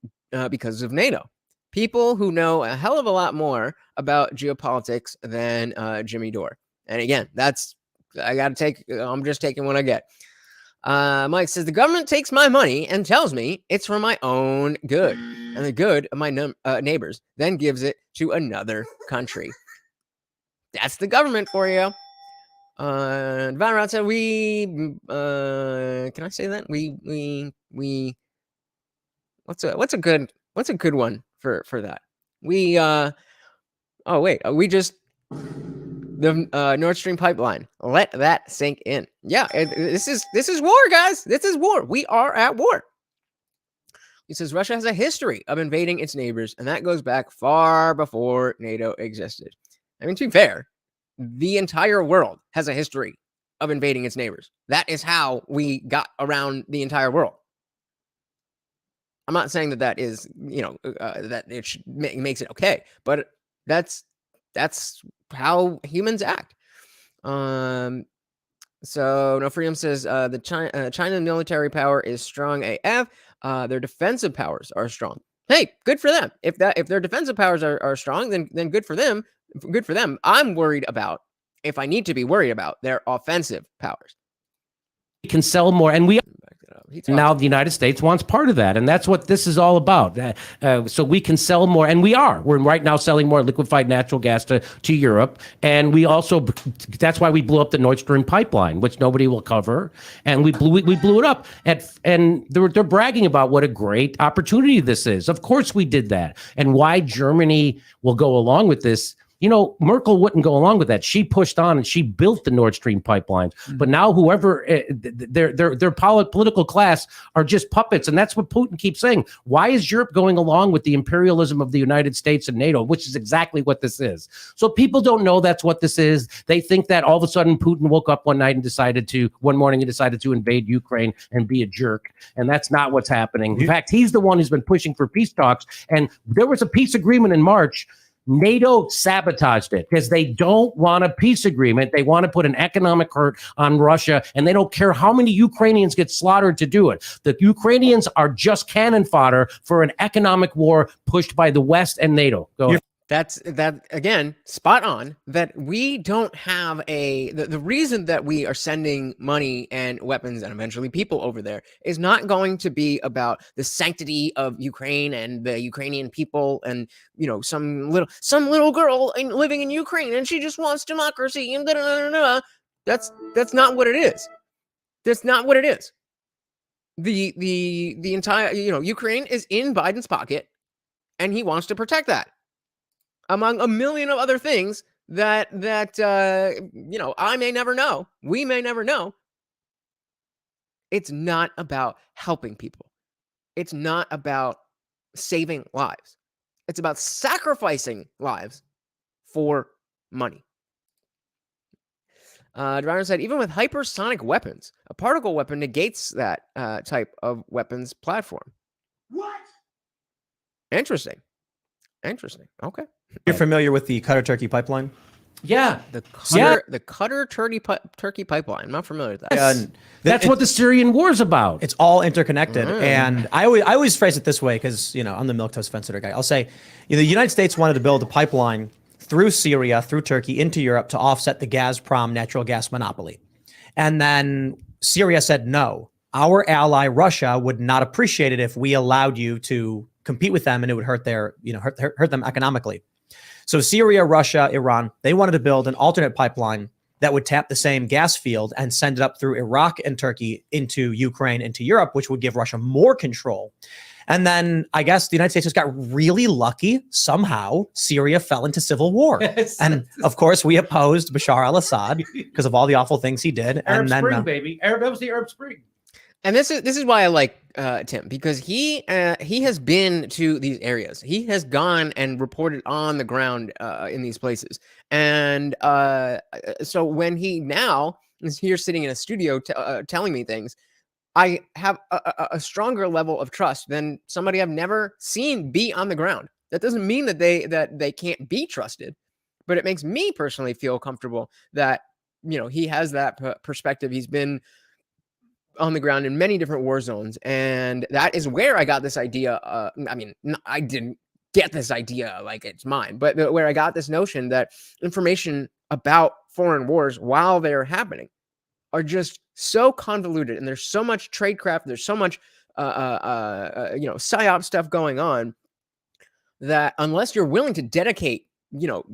because of NATO. People who know a hell of a lot more about geopolitics than Jimmy Dore. And again, I'm just taking what I get. Mike says, the government takes my money and tells me it's for my own good and the good of my neighbors, then gives it to another country. That's the government for you. Van Rad said, can I say that? What's a good one for that? The Nord Stream pipeline. Let that sink in. Yeah, this is war, guys. This is war. We are at war. He says Russia has a history of invading its neighbors, and that goes back far before NATO existed. I mean, to be fair, the entire world has a history of invading its neighbors. That is how we got around the entire world. I'm not saying that is, that it makes it okay, but that's how humans act. So No Freedom says the China military power is strong AF. Their defensive powers are strong. Hey, good for them. If their defensive powers are strong, then good for them. Good for them. I'm worried about, if I need to be worried about, their offensive powers. We can sell more, and now the United States wants part of that, and that's what this is all about. So we can sell more, and we're right now selling more liquefied natural gas to Europe, and that's why we blew up the Nord Stream pipeline, which nobody will cover, and we blew it up, and they're bragging about what a great opportunity this is. Of course we did that, and why Germany will go along with this. Merkel wouldn't go along with that. She pushed on and she built the Nord Stream pipelines. Mm-hmm. But now whoever their political class are just puppets. And that's what Putin keeps saying. Why is Europe going along with the imperialism of the United States and NATO, which is exactly what this is? So people don't know that's what this is. They think that all of a sudden Putin woke up one morning and decided to invade Ukraine and be a jerk. And that's not what's happening. In fact, he's the one who's been pushing for peace talks. And there was a peace agreement in March NATO sabotaged it because they don't want a peace agreement. They want to put an economic hurt on Russia, and they don't care how many Ukrainians get slaughtered to do it. The Ukrainians are just cannon fodder for an economic war pushed by the West and NATO. Go ahead. That again, spot on, that we don't have the reason that we are sending money and weapons and eventually people over there is not going to be about the sanctity of Ukraine and the Ukrainian people and, you know, some little girl living in Ukraine and she just wants democracy and That's not what it is. That's not what it is. The entire, you know, Ukraine is in Biden's pocket and he wants to protect that, among a million of other things that you know, I may never know. We may never know. It's not about helping people. It's not about saving lives. It's about sacrificing lives for money. Driver said, even with hypersonic weapons, a particle weapon negates that type of weapons platform. What? Interesting. Okay. You're familiar with the Qatar-Turkey pipeline? Yeah. The Qatar-Turkey pipeline. I'm not familiar with that. That's what the Syrian war is about. It's all interconnected. And I always phrase it this way because, you know, I'm the milquetoast fence sitter guy. I'll say, you know, the United States wanted to build a pipeline through Syria, through Turkey, into Europe to offset the Gazprom natural gas monopoly. And then Syria said, no, our ally Russia would not appreciate it if we allowed you to compete with them and it would hurt their, you know, hurt them economically. So Syria, Russia, Iran, they wanted to build an alternate pipeline that would tap the same gas field and send it up through Iraq and Turkey into Ukraine, into Europe, which would give Russia more control. And then I guess the United States just got really lucky. Somehow Syria fell into civil war. Yes. And of course we opposed Bashar al-Assad because of all the awful things he did. Arab and then, Spring, baby. That was the Arab Spring. And this is why I like Tim, because he has been to these areas. He has gone and reported on the ground in these places. And so when he now is here sitting in a studio telling me things, I have a stronger level of trust than somebody I've never seen be on the ground. That doesn't mean that they can't be trusted, but it makes me personally feel comfortable that, you know, he has that perspective. He's been on the ground in many different war zones, and that is where I got this idea. I mean, I didn't get this idea like it's mine, but where I got this notion that information about foreign wars while they're happening are just so convoluted, and there's so much tradecraft, there's so much you know, psyop stuff going on, that unless you're willing to dedicate, you know,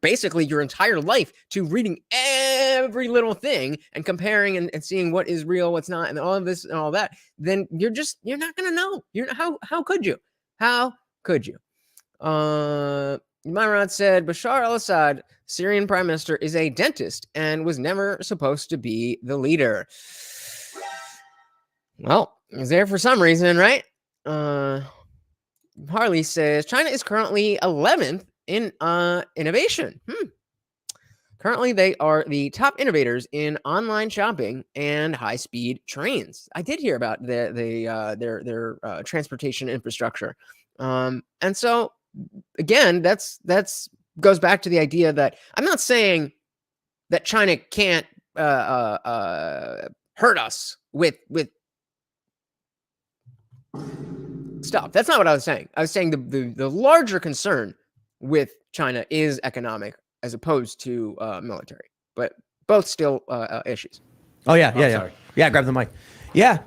basically your entire life to reading every little thing and comparing and seeing what is real, what's not, and all of this and all that, then you're not gonna know. How could you? How could you? Myron said, Bashar al-Assad, Syrian prime minister, is a dentist and was never supposed to be the leader. Well, he's there for some reason, right? Harley says, China is currently 11th in innovation. Currently, they are the top innovators in online shopping and high-speed trains. I did hear about their transportation infrastructure, and so again, that's goes back to the idea that I'm not saying that China can't hurt us with stuff. That's not what I was saying. I was saying the larger concern with China is economic as opposed to military, but both still issues. Oh yeah. Grab the mic. Yeah.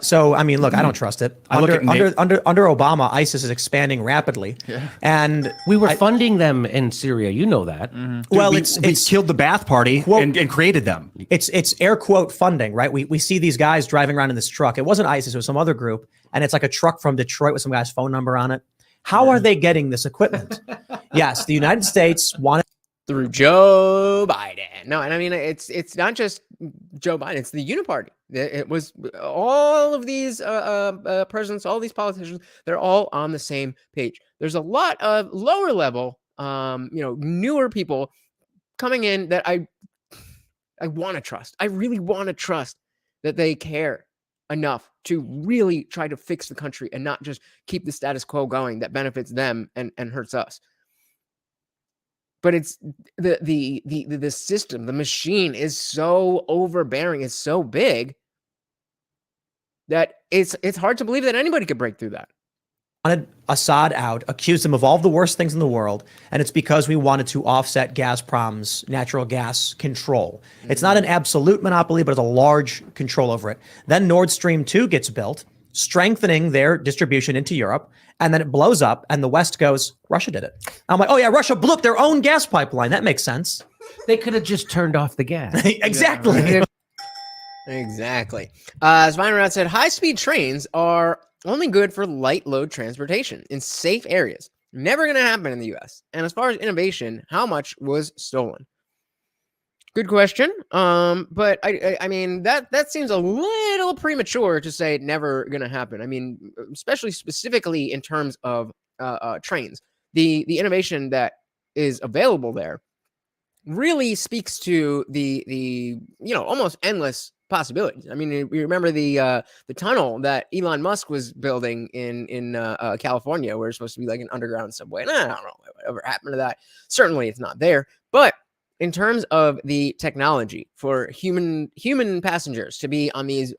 So I mean, look, I don't trust it. Under Obama, ISIS is expanding rapidly, and we were funding them in Syria. You know that. Dude, well, we killed the Ba'ath Party and created them. It's air quote funding, right? We see these guys driving around in this truck. It wasn't ISIS; it was some other group, and it's like a truck from Detroit with some guy's phone number on it. How are they getting this equipment? Yes, the United States wanted through Joe Biden. No, and I mean it's not just Joe Biden; it's the Uniparty. It was all of these presidents, all these politicians. They're all on the same page. There's a lot of lower level, you know, newer people coming in that I want to trust. I really want to trust that they care enough to really try to fix the country and not just keep the status quo going that benefits them and hurts us. but it's the system, the machine is so overbearing, it's so big that it's hard to believe that anybody could break through that. Wanted Assad out, accused him of all the worst things in the world, and it's because we wanted to offset Gazprom's natural gas control. It's not an absolute monopoly, but it's a large control over it. Then Nord Stream 2 gets built, strengthening their distribution into Europe, and then it blows up, and the West goes, Russia did it. I'm like, oh yeah, Russia blew up their own gas pipeline. That makes sense. They could have just turned off the gas. Exactly. Yeah. Exactly. Spider-Man said, high-speed trains are only good for light load transportation in safe areas. Never going to happen in the U.S. And as far as innovation, how much was stolen? Good question. But I mean, that seems a little premature to say never going to happen. I mean, especially specifically in terms of trains. The innovation that is available there really speaks to the almost endless possibilities. I mean, we remember the tunnel that Elon Musk was building in California, where it's supposed to be like an underground subway. And I don't know whatever happened to that. Certainly, it's not there. But in terms of the technology for human passengers to be on these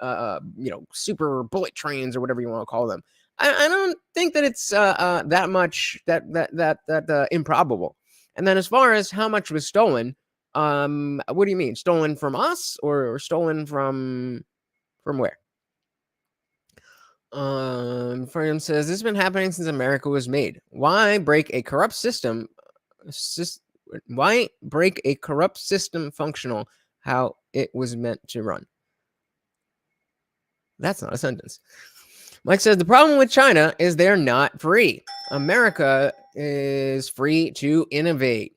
super bullet trains or whatever you want to call them, I don't think that it's that much that improbable. And then as far as how much was stolen, what do you mean? Stolen from us or stolen from where? Freedom says, this has been happening since America was made. Why break a corrupt system? Why break a corrupt system functional how it was meant to run? That's not a sentence. Mike says, the problem with China is they're not free. America is free to innovate.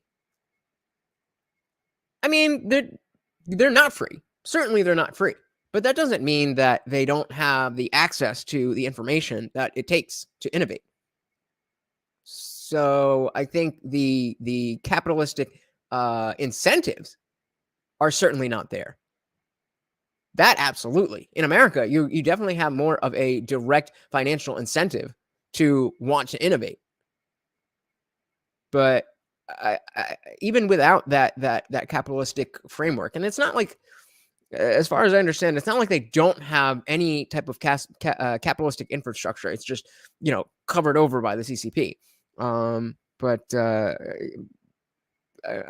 I mean, they're not free. Certainly they're not free. But that doesn't mean that they don't have the access to the information that it takes to innovate. So I think the capitalistic incentives are certainly not there. That absolutely. In America, you definitely have more of a direct financial incentive to want to innovate. But even without that capitalistic framework, and it's not like, as far as I understand, it's not like they don't have any type of capitalistic infrastructure. It's just covered over by the CCP. But I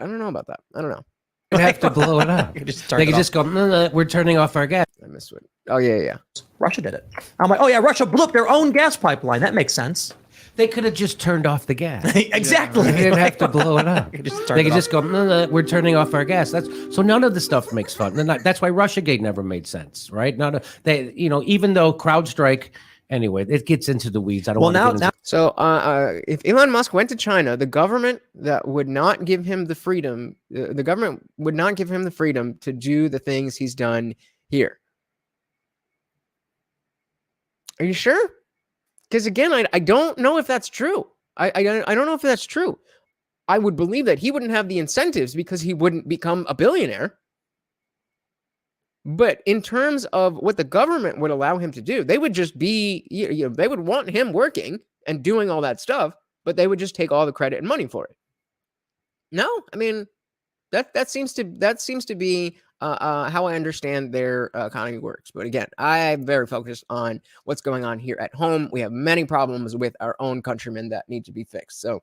don't know about that. I don't know. You have to blow it up. They can just go, no, we're turning off our gas. I missed it. Oh, yeah. Russia did it. I'm like, oh yeah, Russia blew up their own gas pipeline. That makes sense. They could have just turned off the gas. Exactly. They didn't have to blow it up. They could just go, no, we're turning off our gas. So none of the stuff makes fun. That's why Russiagate never made sense, right? Even though CrowdStrike, anyway, it gets into the weeds. I don't want to get into. So if Elon Musk went to China, the government that would not give him the freedom, the government would not give him the freedom to do the things he's done here. Are you sure? Because again, I don't know if that's true. I don't know if that's true. I would believe that he wouldn't have the incentives because he wouldn't become a billionaire. But in terms of what the government would allow him to do, they would just be, they would want him working and doing all that stuff, but they would just take all the credit and money for it. No, I mean, that seems to be how I understand their economy works. But again, I'm very focused on what's going on here at home. We have many problems with our own countrymen that need to be fixed. So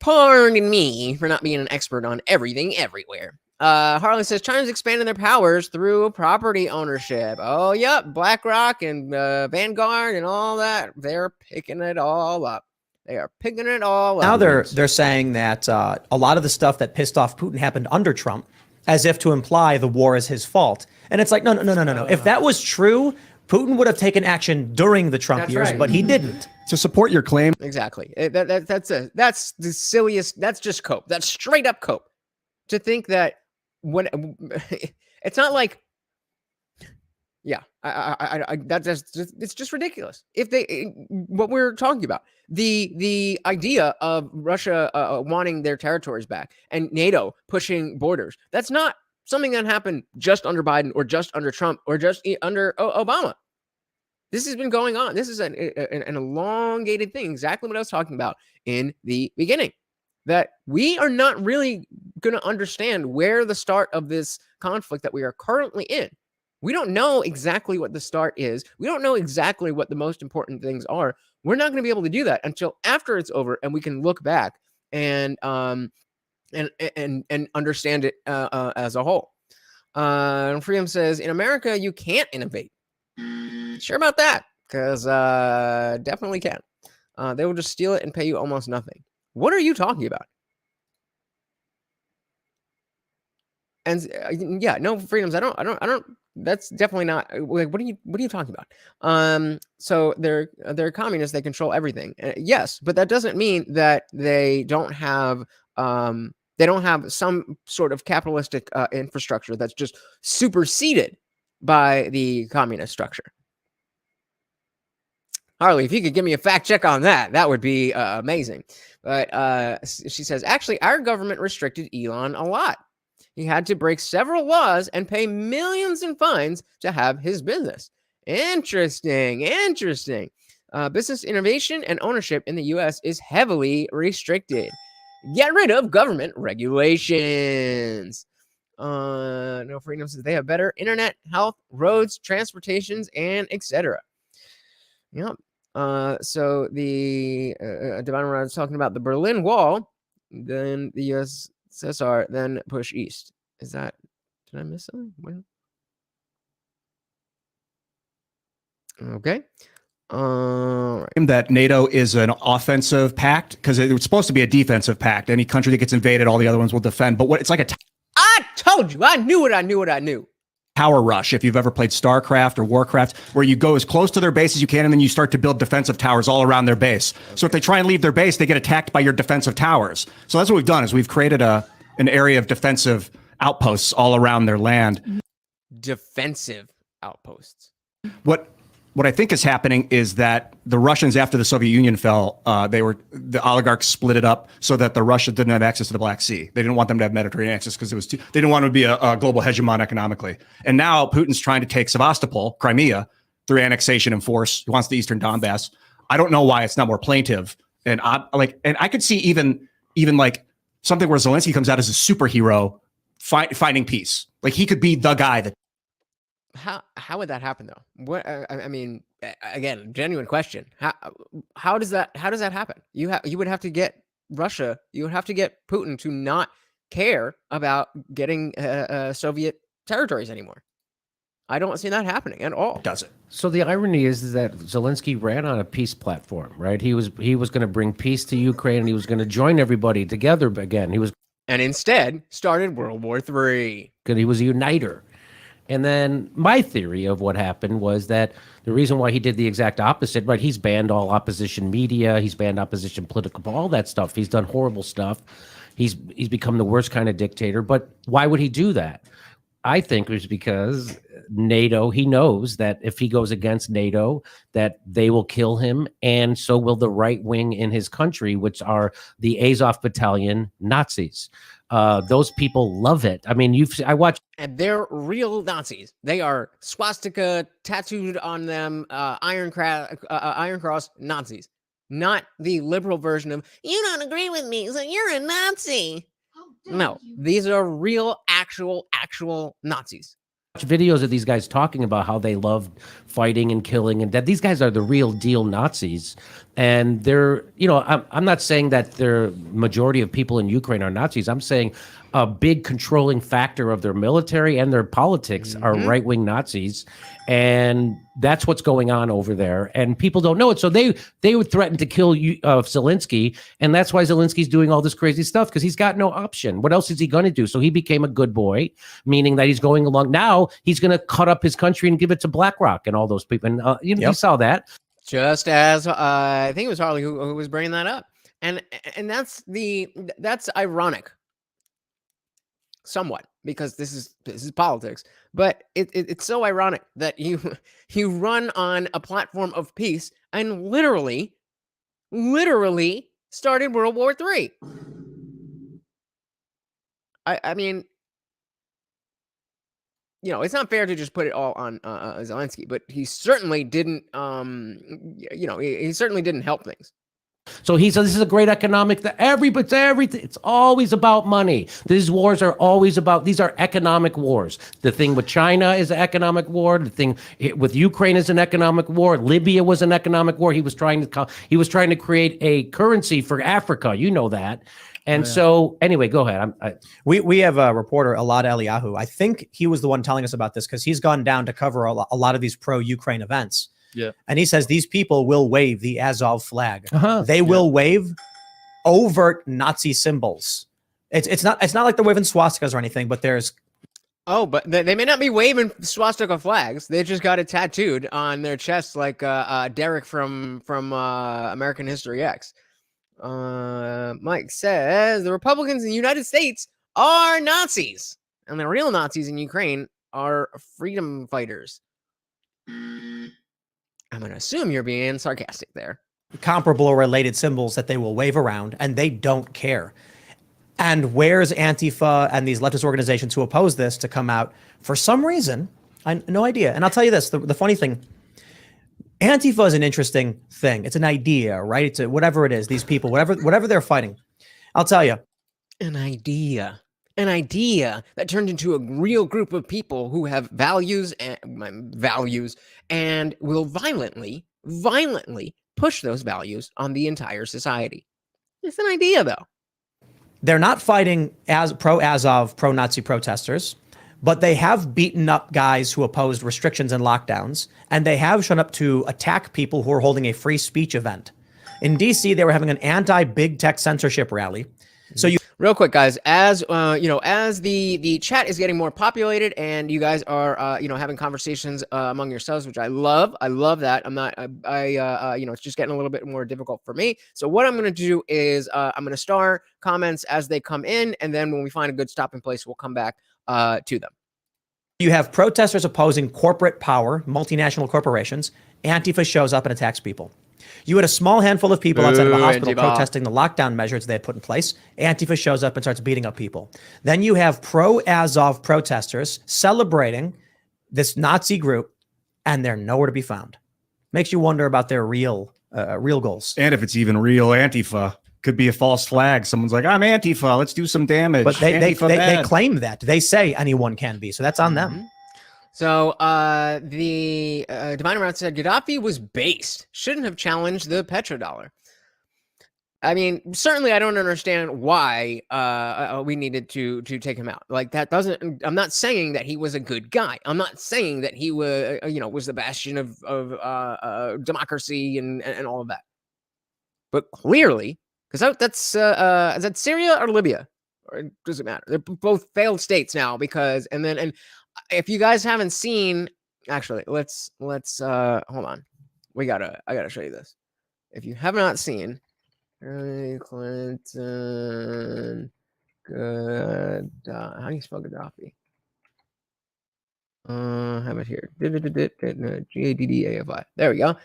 pardon me for not being an expert on everything everywhere. Harley says China's expanding their powers through property ownership. Oh, yep. BlackRock and Vanguard and all that. They're picking it all up. They are picking it all up. Now they're saying that a lot of the stuff that pissed off Putin happened under Trump, as if to imply the war is his fault. And it's like, no. If that was true, Putin would have taken action during the Trump years, but he didn't. To support your claim. Exactly. That's the silliest. That's just cope. That's straight up cope. To think that when it's not like, yeah, it's just ridiculous. If what we're talking about, the idea of Russia wanting their territories back and NATO pushing borders, that's not something that happened just under Biden or just under Trump or just under Obama. This has been going on. This is an elongated thing. Exactly what I was talking about in the beginning. that we are not really going to understand where the start of this conflict that we are currently in. We don't know exactly what the start is. We don't know exactly what the most important things are. We're not going to be able to do that until after it's over, and we can look back and understand it as a whole. Freedom says, in America, you can't innovate. Sure about that, because definitely can. They will just steal it and pay you almost nothing. What are you talking about? And yeah, no freedoms. I don't. That's definitely not. Like, what are you talking about? So they're communists. They control everything. Yes, but that doesn't mean that they don't have some sort of capitalistic infrastructure that's just superseded by the communist structure. Harley, if you could give me a fact check on that, that would be amazing. But she says, actually, our government restricted Elon a lot. He had to break several laws and pay millions in fines to have his business. Interesting. Business innovation and ownership in the U.S. is heavily restricted. Get rid of government regulations. No freedom says they have better internet, health, roads, transportations, and etc. Yep. So the Divine Rod is talking about the Berlin Wall, then the USSR, then push east. Is that? Did I miss something? What? Okay. That NATO is an offensive pact because it was supposed to be a defensive pact. Any country that gets invaded, all the other ones will defend. But it's like a I told you. I knew what I knew. Power rush, if you've ever played StarCraft or Warcraft, where you go as close to their base as you can, and then you start to build defensive towers all around their base. Okay. So if they try and leave their base, they get attacked by your defensive towers. So that's what we've done, is we've created an area of defensive outposts all around their land. Defensive outposts. What I think is happening is that the Russians, after the Soviet Union fell, the oligarchs split it up so that the Russians didn't have access to the Black Sea. They didn't want them to have Mediterranean access because they didn't want to be a global hegemon economically. And now Putin's trying to take Sevastopol, Crimea, through annexation and force. He wants the Eastern Donbass. I don't know why it's not more plaintive. And I could see even like something where Zelenskyy comes out as a superhero finding peace. Like he could be the guy that. How would that happen though? What I mean, again, genuine question. How does that happen? You would have to get Russia. You would have to get Putin to not care about getting Soviet territories anymore. I don't see that happening at all. Does it? So the irony is that Zelenskyy ran on a peace platform, right? He was going to bring peace to Ukraine, and he was going to join everybody together again. And instead started World War III. He was a uniter. And then my theory of what happened was that the reason why he did the exact opposite, right? He's banned all opposition media. He's banned opposition political, all that stuff. He's done horrible stuff. He's become the worst kind of dictator. But why would he do that? I think it was because NATO, he knows that if he goes against NATO, that they will kill him. And so will the right wing in his country, which are the Azov Battalion Nazis. Those people love it. I mean, I watch. And they're real Nazis. They are swastika tattooed on them, Iron Cross Nazis. Not the liberal version of, you don't agree with me, so you're a Nazi. No, these are real, actual Nazis. Videos of these guys talking about how they love fighting and killing, and that these guys are the real deal Nazis. And they're, I'm not saying that the majority of people in Ukraine are Nazis. I'm saying a big controlling factor of their military and their politics are right-wing Nazis. And that's what's going on over there. And people don't know it. So they would threaten to kill Zelenskyy. And that's why Zelensky's doing all this crazy stuff, because he's got no option. What else is he going to do? So he became a good boy, meaning that he's going along. Now he's going to cut up his country and give it to BlackRock and all those people. And you saw that. Just as I think it was Harley who was bringing that up. And that's ironic. Somewhat, because this is politics, but it's so ironic that you run on a platform of peace and literally started World War III. I mean, it's not fair to just put it all on Zelenskyy, but he certainly didn't he certainly didn't help things. So he says this is a great economic that everything. It's always about money. These wars are always about, these are economic wars. The thing with China is an economic war. The thing with Ukraine is an economic war. Libya was an economic war. He was trying to create a currency for Africa. You know that. And so anyway, go ahead. We have a reporter, Alad Eliyahu. I think he was the one telling us about this because he's gone down to cover a lot of these pro-Ukraine events. Yeah. And he says these people will wave the Azov flag. They will wave overt Nazi symbols. It's not like they're waving swastikas or anything, but there's but they may not be waving swastika flags. They just got it tattooed on their chest like Derek from American History X. Mike says the Republicans in the United States are Nazis, and the real Nazis in Ukraine are freedom fighters. I'm going to assume you're being sarcastic there. comparable or related symbols that they will wave around, and they don't care. And where's Antifa and these leftist organizations who oppose this to come out? For some reason, no idea. And I'll tell you this, the funny thing, Antifa is an interesting thing. It's an idea, right? It's whatever it is, these people, whatever they're fighting. I'll tell you. An idea that turned into a real group of people who have values and will violently push those values on the entire society. It's an idea, though. They're not fighting as pro-Azov, pro-Nazi protesters, but they have beaten up guys who opposed restrictions and lockdowns, and they have shown up to attack people who are holding a free speech event. In DC, they were having an anti-big tech censorship rally. So real quick, guys, as as the chat is getting more populated and you guys are having conversations among yourselves, which I love. I love that. It's just getting a little bit more difficult for me. So what I'm going to do is I'm going to star comments as they come in, and then when we find a good stopping place, we'll come back to them. You have protesters opposing corporate power, multinational corporations. Antifa shows up and attacks people. You had a small handful of people outside of a hospital protesting the lockdown measures they had put in place. Antifa shows up and starts beating up people. Then you have pro-Azov protesters celebrating this Nazi group, and they're nowhere to be found. Makes you wonder about their real goals. And if it's even real Antifa, could be a false flag. Someone's like, I'm Antifa, let's do some damage. But they claim that. They say anyone can be, so that's on them. So the Divine Route said Gaddafi was based, shouldn't have challenged the petrodollar. I mean, certainly I don't understand why we needed to take him out. Like, that doesn't, I'm not saying that he was a good guy. I'm not saying that he was, was the bastion of democracy and all of that. But clearly, because that's, is that Syria or Libya? Or it doesn't matter. They're both failed states now because, and if you guys haven't seen, actually, let's hold on. I gotta show you this. If you have not seen Hillary Clinton, how do you spell Gaddafi? I have it here. Gaddafi. There we go.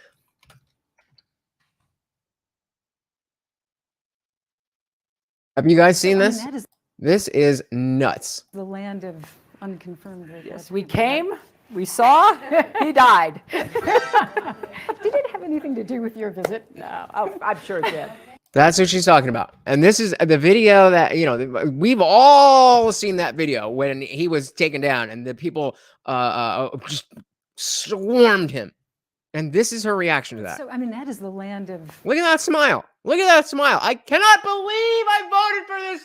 Have you guys seen this? This is nuts. The land of unconfirmed. Yes, we came, we saw, he died. Did it have anything to do with your visit? No, I'm sure it did. That's what she's talking about. And this is the video that, we've all seen that video when he was taken down and the people just swarmed him. And this is her reaction to that. So, I mean, that is the land of... Look at that smile. Look at that smile. I cannot believe I voted for this.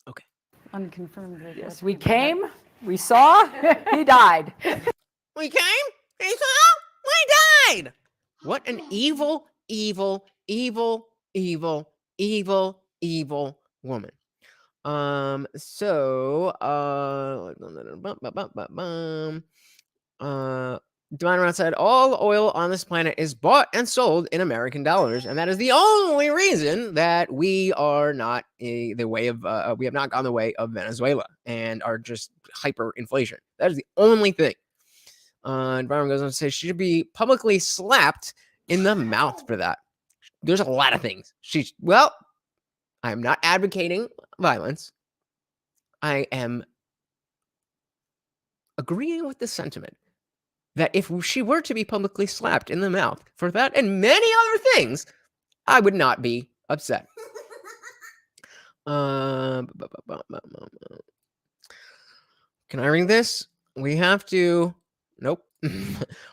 Okay. Unconfirmed. Yes, we came, we saw, he died. We came, we saw, we died. What an evil, evil, evil, evil, evil, evil woman. Divine Round said all oil on this planet is bought and sold in American dollars, and that is the only reason that we are not we have not gone the way of Venezuela and are just hyperinflation. That is the only thing. Divine Round goes on to say she should be publicly slapped in the mouth for that. There's a lot of things. I'm not advocating violence. I am agreeing with the sentiment that if she were to be publicly slapped in the mouth for that and many other things, I would not be upset. Can I read this? We have to. Nope.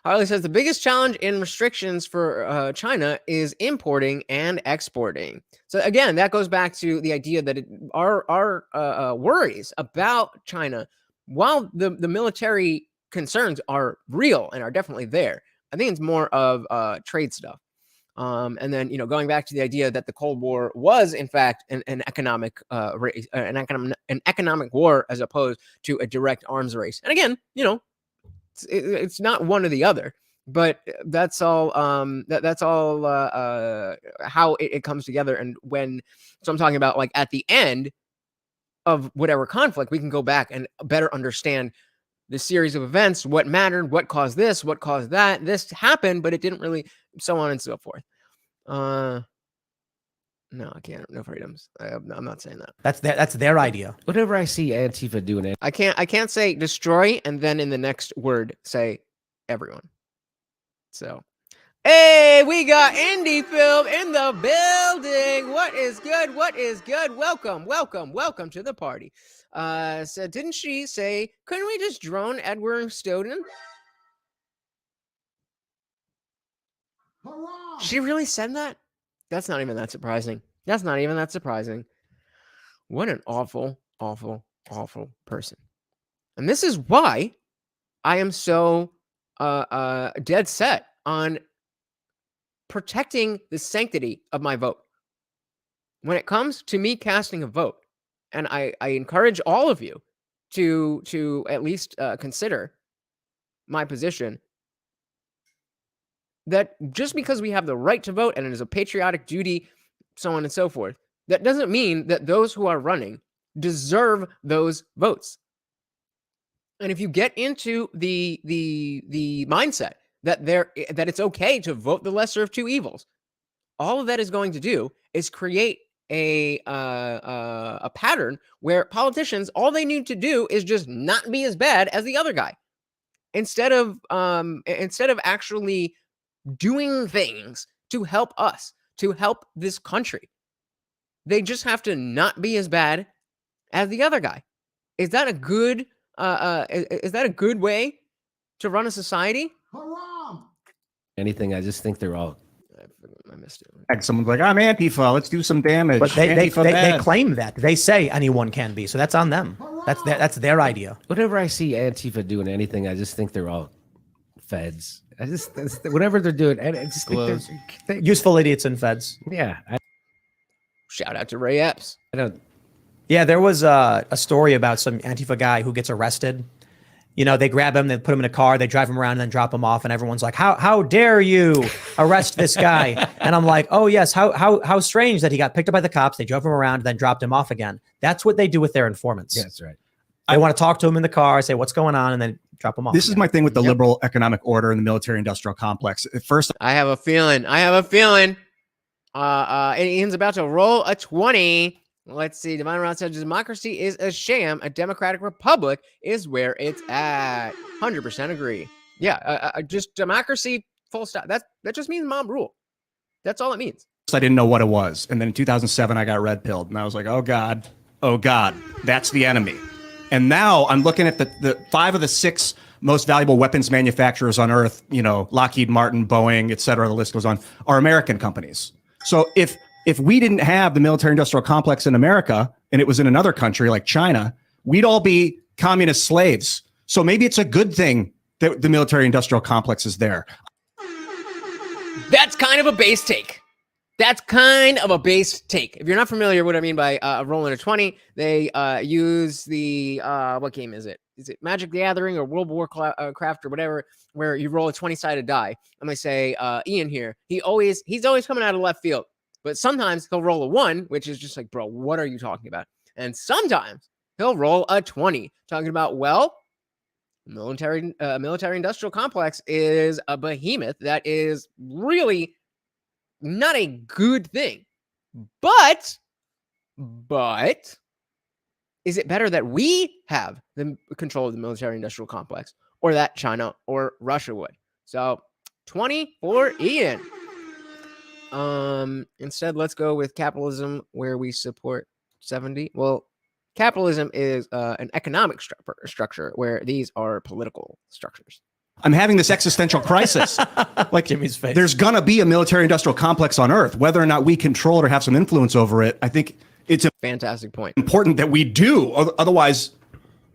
Harley says the biggest challenge in restrictions for China is importing and exporting. So again, that goes back to the idea that our worries about China, while the military concerns are real and are definitely there, I think it's more of trade stuff. And then, going back to the idea that the Cold War was, in fact, an economic an economic war as opposed to a direct arms race. And again, it's not one or the other, but that's all. That's all how it comes together. And so I'm talking about like at the end of whatever conflict, we can go back and better understand the series of events, what mattered, what caused this, what caused that. This happened, but it didn't really, so on and so forth. No, I can't. No freedoms. I'm not saying that. That's their idea. Whenever I see Antifa doing it, I can't say destroy and then in the next word say everyone. So, hey, we got indie film in the building. What is good? What is good? Welcome to the party. So didn't she say, couldn't we just drone Edward Snowden? She really said that? That's not even that surprising. What an awful, awful, awful person. And this is why I am so dead set on protecting the sanctity of my vote. When it comes to me casting a vote, and I encourage all of you to at least consider my position, that just because we have the right to vote and it is a patriotic duty, so on and so forth, that doesn't mean that those who are running deserve those votes. And if you get into the mindset that it's okay to vote the lesser of two evils, all of that is going to do is create a pattern where politicians, all they need to do is just not be as bad as the other guy, instead of actually doing things to help us, to help this country. They just have to not be as bad as the other guy. Is that a good way to run a society? anything, I just think they're all. I missed it. Like someone's like, I'm Antifa. Let's do some damage. But they Antifa claim that. They say anyone can be. So that's on them. That's their idea. Whenever I see Antifa doing anything, I just think they're all feds. Whatever they're doing, I just think they're Useful idiots and feds. Yeah. Shout out to Ray Epps. I don't. Yeah, there was a story about some Antifa guy who gets arrested. You know, they grab him, they put him in a car, they drive him around and then drop him off. And everyone's like, how dare you arrest this guy? And I'm like, oh, yes. How strange that he got picked up by the cops. They drove him around and then dropped him off again. That's what they do with their informants. Yeah, that's right. I want to talk to him in the car, say, what's going on? And then drop him off. This is my thing with the liberal economic order and the military industrial complex. At first, I have a feeling. Ian's about to roll a 20. Let's see. Divine Rod says democracy is a sham. A democratic republic is where it's at. 100% agree. Yeah, just democracy, full stop. That just means mob rule. That's all it means. I didn't know what it was. And then in 2007, I got red pilled. And I was like, oh, God, that's the enemy. And now I'm looking at the 5 of the 6 most valuable weapons manufacturers on earth, you know, Lockheed Martin, Boeing, et cetera, the list goes on, are American companies. So if we didn't have the military industrial complex in America and it was in another country like China, we'd all be communist slaves. So maybe it's a good thing that the military industrial complex is there. That's kind of a base take. If you're not familiar with what I mean by rolling a 20, they use the, what game is it? Is it Magic the Gathering or World of Warcraft or whatever, where you roll a 20-sided die? I'm going to say Ian here. He's always coming out of left field. But sometimes he'll roll a 1, which is just like, bro, what are you talking about? And sometimes he'll roll a 20, talking about, well, military industrial complex is a behemoth that is really not a good thing. But is it better that we have the control of the military industrial complex? or that China or Russia would. So 20 for Ian. Instead, let's go with capitalism, where we support 70. Well, capitalism is an economic structure where these are political structures. I'm having this existential crisis. Like, Jimmy's face. There's gonna be a military-industrial complex on Earth. Whether or not we control it or have some influence over it, I think it's Fantastic point. important that we do. Otherwise,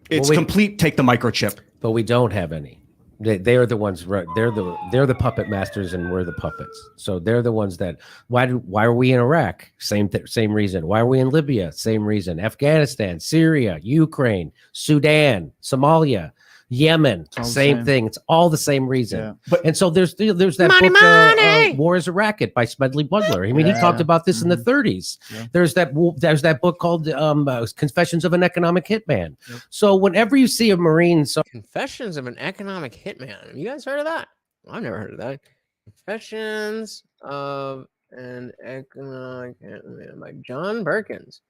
it's complete take the microchip. But we don't have any. They are the ones. They're the puppet masters, and we're the puppets. So they're the ones that. Why are we in Iraq? Same reason. Why are we in Libya? Same reason. Afghanistan, Syria, Ukraine, Sudan, Somalia, Yemen, same thing. It's all the same reason. Yeah. And so there's that book, War is a Racket by Smedley Butler. I mean, he talked about this in the 30s. Yeah. There's that book called Confessions of an Economic Hitman. Yep. So whenever you see a Marine, Confessions of an Economic Hitman. You guys heard of that? Well, I've never heard of that. Confessions of an Economic Hitman by John Perkins.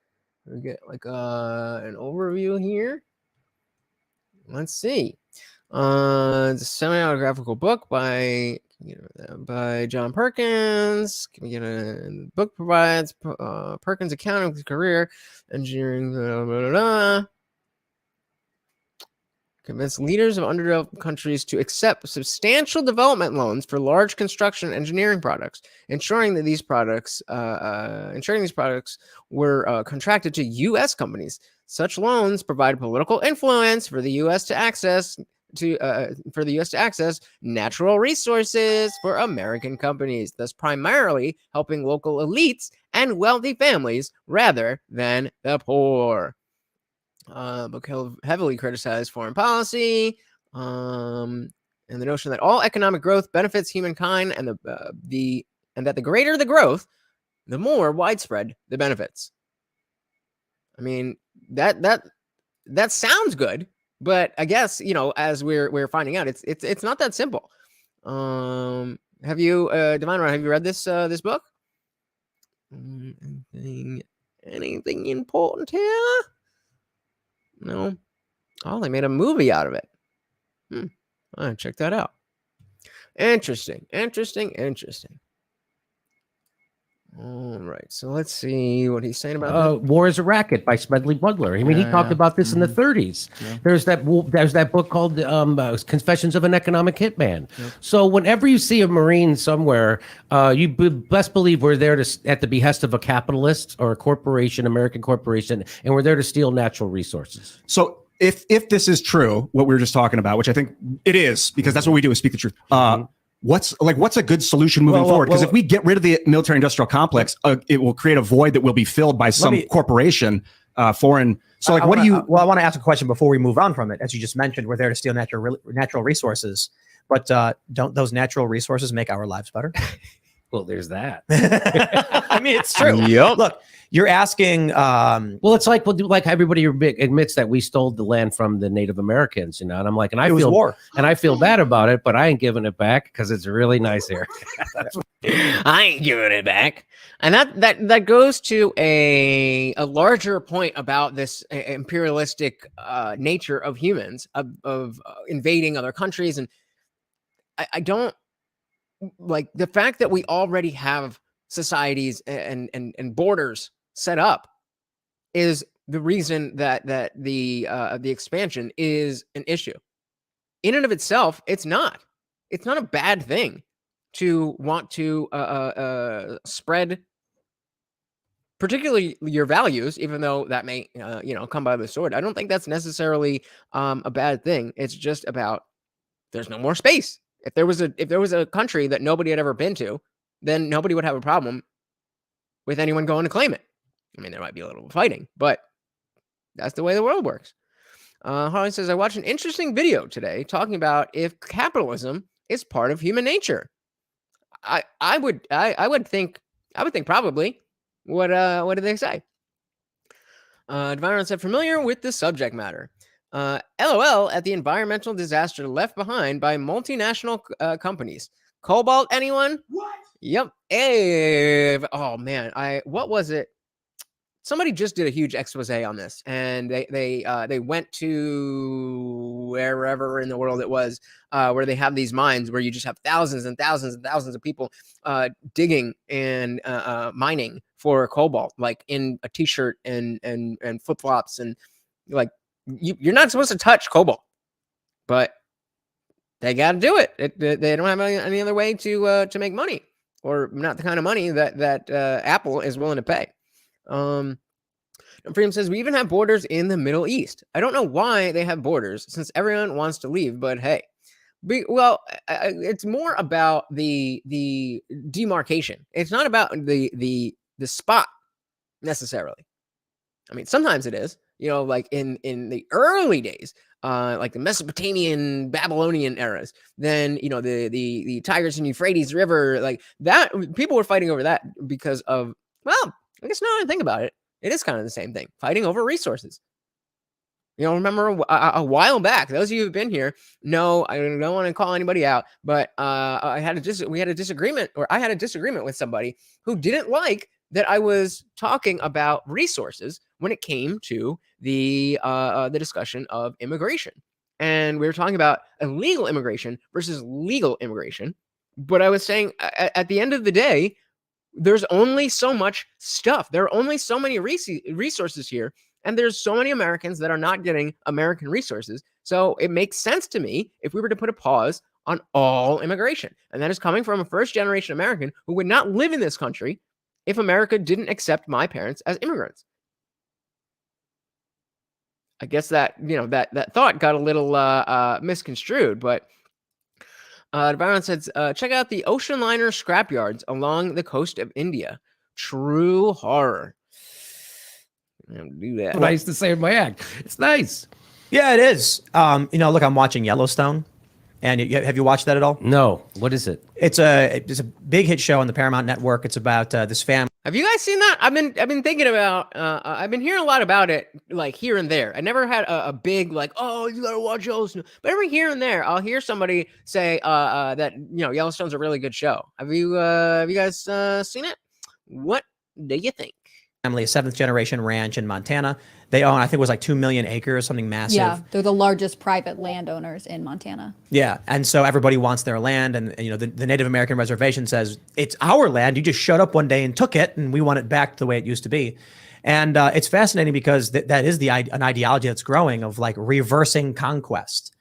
We get like an overview here. Let's see. It's a semi-autographical book by John Perkins. Can we get a book provides Perkins' account of his career, engineering, convince leaders of underdeveloped countries to accept substantial development loans for large construction and engineering products, ensuring these products were contracted to U.S. companies. Such loans provide political influence for the U.S. to access natural resources for American companies, thus primarily helping local elites and wealthy families rather than the poor. Book heavily criticized foreign policy, and the notion that all economic growth benefits humankind, and that the greater the growth, the more widespread the benefits. I mean, that sounds good, but I guess, as we're finding out, it's not that simple. Have you, Divine Rod, have you read this book? Anything important here? No. Oh, they made a movie out of it. All right, check that out. Interesting. All right, so let's see what he's saying about War is a Racket by Smedley Butler. I mean, he talked about this in the 30s. Yeah. There's that book called Confessions of an Economic Hitman. Yeah. So whenever you see a Marine somewhere, you best believe we're there at the behest of a capitalist or a corporation, American corporation, and we're there to steal natural resources. So if this is true, what we were just talking about, which I think it is, because that's what we do is speak the truth. What's a good solution moving forward? Because if we get rid of the military-industrial complex, it will create a void that will be filled by some corporation, foreign. So, what do you? Well, I want to ask a question before we move on from it. As you just mentioned, we're there to steal natural resources, but don't those natural resources make our lives better? Well, there's that. I mean, it's true. Yep. Look, you're asking. Well, it's like everybody admits that we stole the land from the Native Americans, and I'm like, I feel bad about it, but I ain't giving it back because it's really nice here. I ain't giving it back, and that goes to a larger point about this imperialistic nature of humans of invading other countries, and I don't. Like the fact that we already have societies and borders set up is the reason that the expansion is an issue. In and of itself, it's not a bad thing to want to spread, particularly your values, even though that may come by the sword. I don't think that's necessarily a bad thing. It's just about there's no more space. If there was a country that nobody had ever been to, then nobody would have a problem with anyone going to claim it. I mean, there might be a little fighting, but that's the way the world works. Harley says, I watched an interesting video today talking about if capitalism is part of human nature. I would think probably. What did they say? Environment said, familiar with the subject matter. LOL at the environmental disaster left behind by multinational companies. Cobalt, anyone? What? Yep. Oh man, what was it? somebody just did a huge expose on this, and they went to wherever in the world it was, where they have these mines where you just have thousands and thousands and thousands of people digging and mining for cobalt, like in a t-shirt and flip flops, and like you're not supposed to touch cobalt, but they got to do it. They don't have any other way to make money, or not the kind of money that Apple is willing to pay. Freedom says, we even have borders in the Middle East. I don't know why they have borders, since everyone wants to leave, but hey. It's more about the demarcation. It's not about the spot necessarily. I mean, sometimes it is, like in the early days, like the Mesopotamian, Babylonian eras, then, the Tigris and Euphrates River, like that, people were fighting over that because of, well, I guess now that I think about it, it is kind of the same thing, fighting over resources. Remember a while back, those of you who've been here know, I don't want to call anybody out, but I had a disagreement with somebody who didn't like that I was talking about resources when it came to the discussion of immigration. And we were talking about illegal immigration versus legal immigration. But I was saying, at the end of the day, there's only so much stuff. There are only so many resources here. And there's so many Americans that are not getting American resources. So it makes sense to me if we were to put a pause on all immigration. And that is coming from a first-generation American who would not live in this country if America didn't accept my parents as immigrants. I guess that, that thought got a little misconstrued, but Byron says, check out the ocean liner scrapyards along the coast of India. True horror. Do that. Nice to say in my act. It's nice. Yeah, it is. Look, I'm watching Yellowstone, and have you watched that at all? No. What is it? It's a big hit show on the Paramount Network. It's about this family. Have you guys seen that? I've been thinking about. I've been hearing a lot about it, like here and there. I never had a big like, oh, you gotta watch Yellowstone. But every here and there, I'll hear somebody say that Yellowstone's a really good show. Have you guys seen it? What do you think? Family, a 7th generation ranch in Montana. They own, I think it was like 2 million acres, something massive. Yeah, they're the largest private landowners in Montana. Yeah, and so everybody wants their land, and the Native American reservation says, it's our land, you just showed up one day and took it, and we want it back to the way it used to be. And it's fascinating because that is an ideology that's growing of like reversing conquest.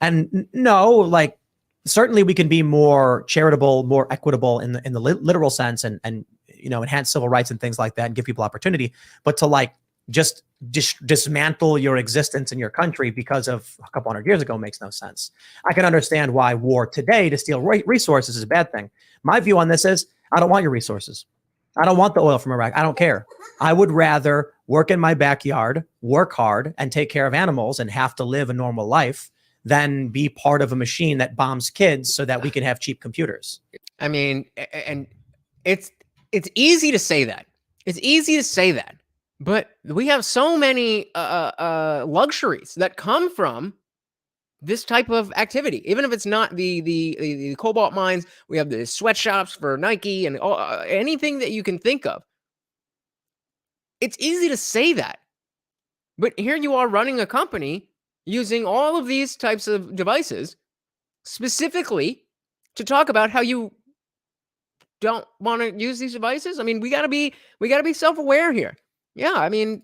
And no, like certainly we can be more charitable, more equitable in the literal sense, and enhance civil rights and things like that and give people opportunity, but to like just dismantle your existence in your country because of a couple hundred years ago makes no sense. I can understand why war today to steal resources is a bad thing. My view on this is I don't want your resources. I don't want the oil from Iraq. I don't care. I would rather work in my backyard, work hard, and take care of animals and have to live a normal life than be part of a machine that bombs kids so that we can have cheap computers. I mean, and it's easy to say that. It's easy to say that. But we have so many luxuries that come from this type of activity. Even if it's not the cobalt mines, we have the sweatshops for Nike and anything that you can think of. It's easy to say that. But here you are running a company using all of these types of devices specifically to talk about how you don't want to use these devices. I mean, we gotta be self-aware here. Yeah, I mean,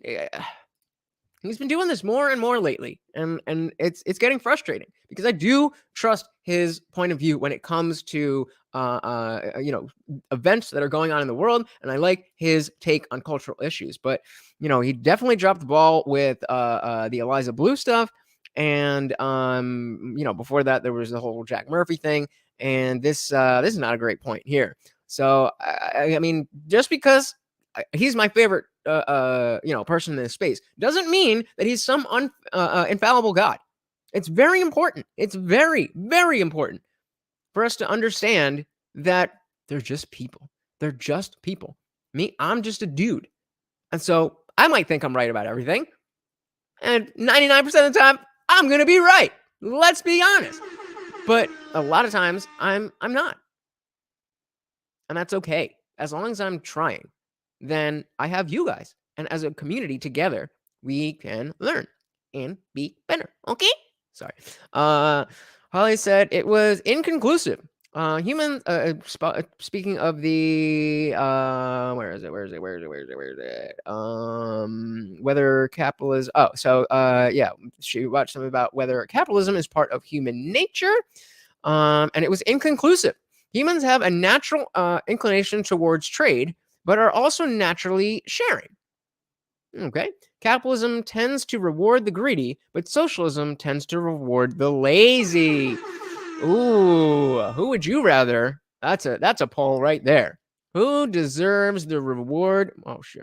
he's been doing this more and more lately, and it's getting frustrating because I do trust his point of view when it comes to events that are going on in the world, and I like his take on cultural issues. But he definitely dropped the ball with the Eliza Blue stuff, and before that there was the whole Jack Murphy thing, and this is not a great point here. So I mean, just because he's my favorite person in this space doesn't mean that he's some infallible God. It's very important. It's very, very important for us to understand that they're just people. They're just people. Me, I'm just a dude. And so I might think I'm right about everything. And 99% of the time, I'm going to be right. Let's be honest. But a lot of times I'm not. And that's okay. As long as I'm trying, then I have you guys. And as a community together, we can learn and be better. Okay? Sorry. Holly said it was inconclusive. Humans, speaking of the, where is it? Whether capitalism, yeah, she watched something about whether capitalism is part of human nature. And it was inconclusive. Humans have a natural inclination towards trade, but are also naturally sharing. Okay. Capitalism tends to reward the greedy, but socialism tends to reward the lazy. Ooh, who would you rather? That's a poll right there. Who deserves the reward? Oh, shit.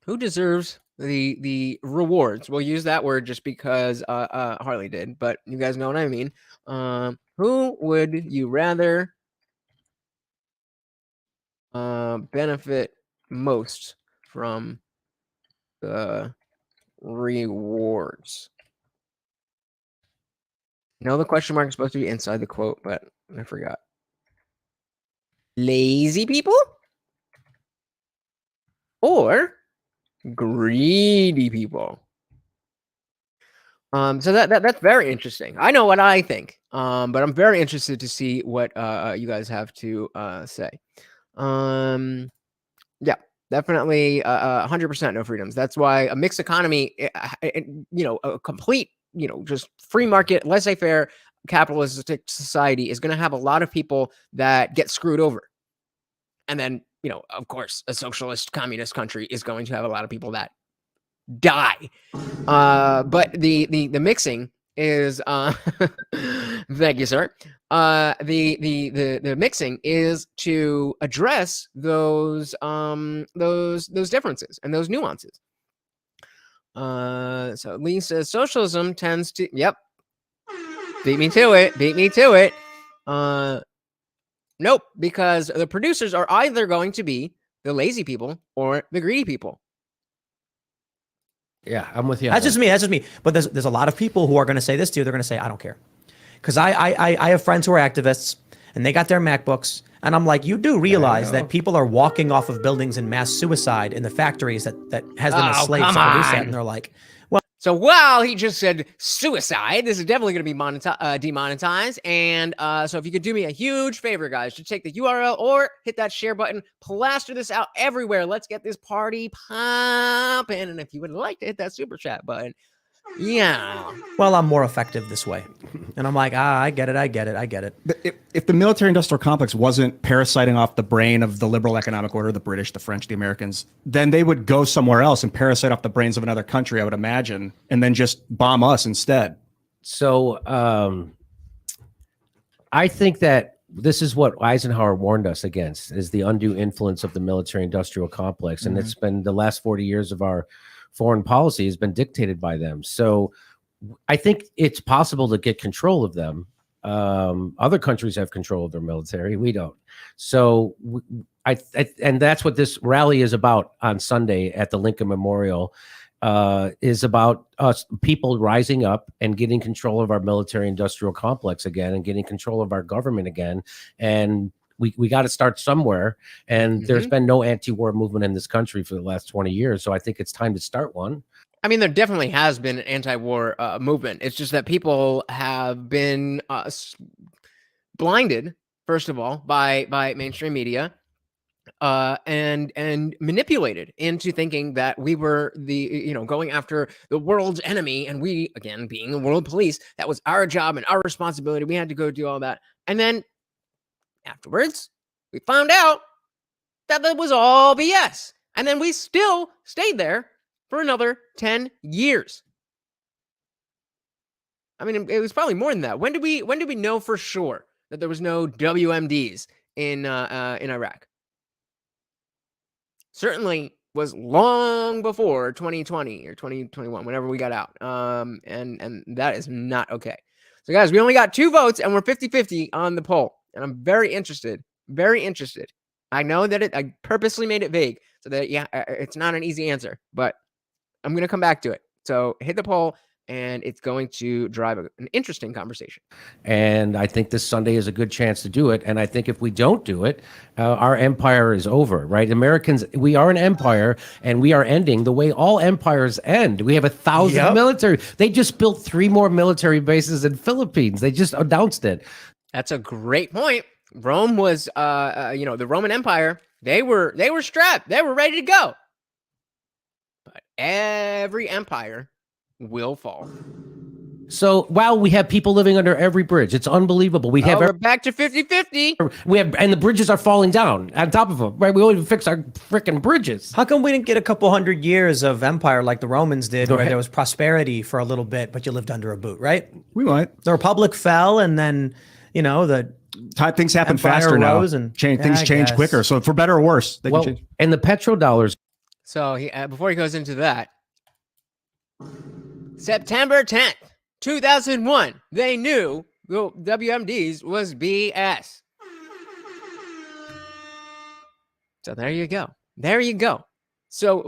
Who deserves the rewards? We'll use that word just because Harley did, but you guys know what I mean. Who would you rather benefit most from the rewards? No, the question mark is supposed to be inside the quote, but I forgot. Lazy people or greedy people? So that's very interesting. I know what I think, but I'm very interested to see what you guys have to say. Yeah, definitely 100% no freedoms. That's why a mixed economy, a complete, just free market, laissez-faire capitalistic society is going to have a lot of people that get screwed over. And then, of course, a socialist communist country is going to have a lot of people that die. But the mixing is thank you, sir. The mixing is to address those differences and those nuances. So Lee says socialism tends to, yep, beat me to it. Nope, because the producers are either going to be the lazy people or the greedy people. Yeah, I'm with you. That's just me. But there's a lot of people who are going to say this to you. They're going to say, I don't care. Because I have friends who are activists and they got their MacBooks. And I'm like, you do realize that people are walking off of buildings in mass suicide in the factories that has them as slaves to produce that. And they're like, well. So while he just said suicide, this is definitely going to be demonetized. And so if you could do me a huge favor, guys, to take the URL or hit that share button, plaster this out everywhere. Let's get this party popping. And if you would like to hit that super chat button, yeah. Well, I'm more effective this way. And I'm like, I get it. If the military-industrial complex wasn't parasiting off the brain of the liberal economic order, the British, the French, the Americans, then they would go somewhere else and parasite off the brains of another country, I would imagine, and then just bomb us instead. So I think that this is what Eisenhower warned us against, is the undue influence of the military-industrial complex. And it's been the last 40 years of our foreign policy has been dictated by them. So I think it's possible to get control of them. Other countries have control of their military. We don't. So and that's what this rally is about on Sunday at the Lincoln Memorial, is about us people rising up and getting control of our military industrial complex again and getting control of our government again. And we got to start somewhere, and there's been no anti-war movement in this country for the last 20 years. So I think it's time to start one. I mean, there definitely has been an anti-war movement. It's just that people have been blinded, first of all, by mainstream media, and manipulated into thinking that we were going after the world's enemy, and we, again, being the world police, that was our job and our responsibility. We had to go do all that, and then afterwards, we found out that was all BS. And then we still stayed there for another 10 years. I mean, it was probably more than that. When did we know for sure that there was no WMDs in Iraq? Certainly was long before 2020 or 2021, whenever we got out. And that is not okay. So guys, we only got 2 votes and we're 50-50 on the poll. And I'm very interested. I know that I purposely made it vague so that, it's not an easy answer, but I'm going to come back to it. So hit the poll, and it's going to drive an interesting conversation. And I think this Sunday is a good chance to do it. And I think if we don't do it, our empire is over, right? Americans, we are an empire, and we are ending the way all empires end. We have 1,000 military. They just built 3 more military bases in Philippines. They just announced it. That's a great point. Rome was, the Roman Empire. They were strapped. They were ready to go. But every empire will fall. So, wow, we have people living under every bridge. It's unbelievable. We're back to 50-50. And the bridges are falling down on top of them, right? We won't even fix our freaking bridges. How come we didn't get a couple hundred years of empire like the Romans did, where there was prosperity for a little bit, but you lived under a boot, right? We might. The Republic fell, and then, the things happen empire faster now. rose and Things change quicker. So for better or worse, they can change. And the petrodollars. So before he goes into that, September 10th, 2001, they knew the WMDs was BS. So there you go. There you go. So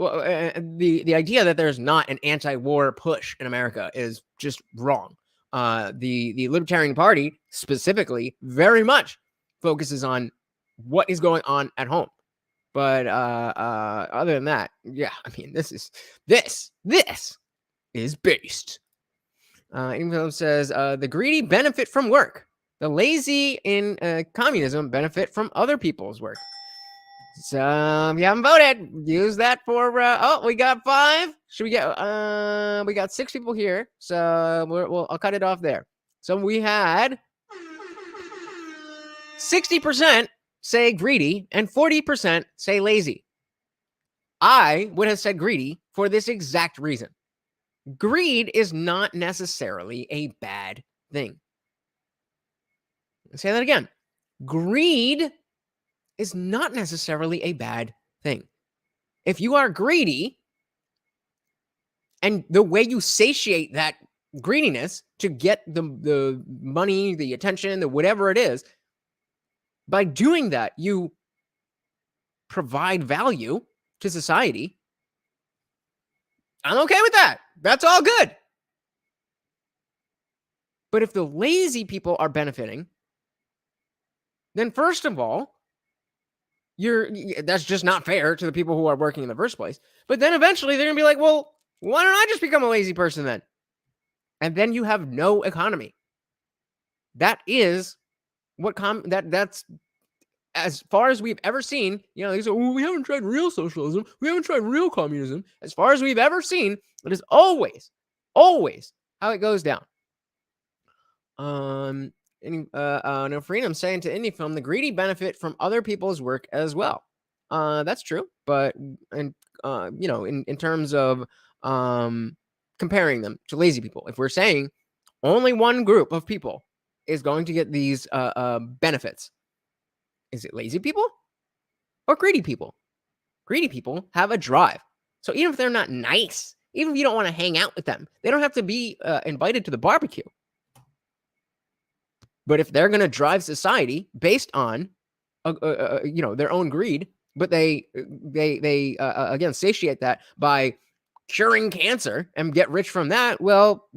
the idea that there's not an anti-war push in America is just wrong. The Libertarian Party specifically very much focuses on what is going on at home. But other than that, yeah, I mean, this is based. Income says the greedy benefit from work. The lazy in communism benefit from other people's work. So if you haven't voted, use that for. We got 5. Should we get? We got 6 people here, so I'll cut it off there. So we had 60% say greedy and 40% say lazy. I would have said greedy for this exact reason. Greed is not necessarily a bad thing. I'll say that again. Greed is not necessarily a bad thing. If you are greedy, and the way you satiate that greediness to get the money, the attention, the whatever it is, by doing that, you provide value to society. I'm okay with that. That's all good. But if the lazy people are benefiting, then first of all, that's just not fair to the people who are working in the first place. But then eventually they're going to be like, well, why don't I just become a lazy person then? And then you have no economy. That is what that's as far as we've ever seen. They say, we haven't tried real socialism. We haven't tried real communism. As far as we've ever seen, it is always how it goes down. No freedom saying to indie film, the greedy benefit from other people's work as well. That's true, but in terms of comparing them to lazy people, if we're saying only one group of people is going to get these benefits, is it lazy people or greedy people? Greedy people have a drive. So even if they're not nice, even if you don't want to hang out with them, they don't have to be invited to the barbecue. But if they're going to drive society based on, their own greed, but they again satiate that by curing cancer and get rich from that, well,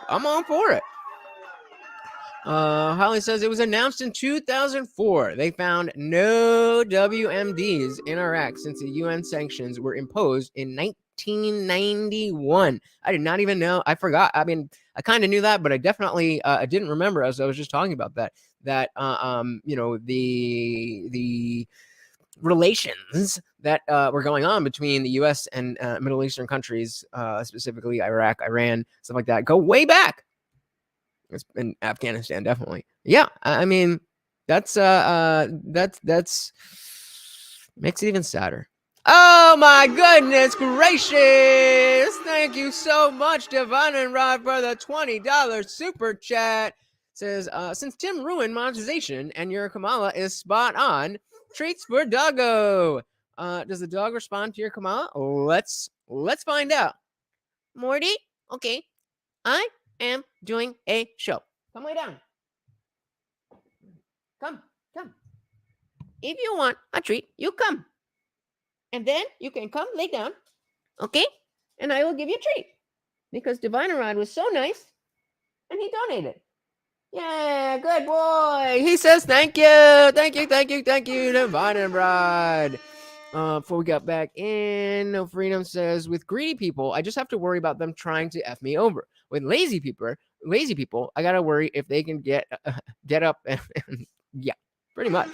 I'm all for it. Holly says it was announced in 2004. They found no WMDs in Iraq since the UN sanctions were imposed in 1991. I did not even know. I forgot. I mean, I kind of knew that, but I definitely I didn't remember, as I was just talking about that the relations that were going on between the U.S. and Middle Eastern countries, specifically Iraq, Iran, stuff like that, go way back. It's in Afghanistan, definitely. Yeah, I mean, that's makes it even sadder. Oh my goodness gracious! Thank you so much, Devon and Rod, for the $20 super chat. Says, since Tim ruined monetization and your Kamala is spot on, treats for doggo. Does the dog respond to your Kamala? Let's find out. Morty, okay, I am doing a show. Come lay down. Come. If you want a treat, you come. And then you can come lay down, okay? And I will give you a treat. because Divine Rod was so nice and he donated. Yeah, good boy. He says thank you, Divine Rod. Before we got back in, No Freedom says, with greedy people, I just have to worry about them trying to F me over. With lazy people, I gotta worry if they can get up and yeah, pretty much.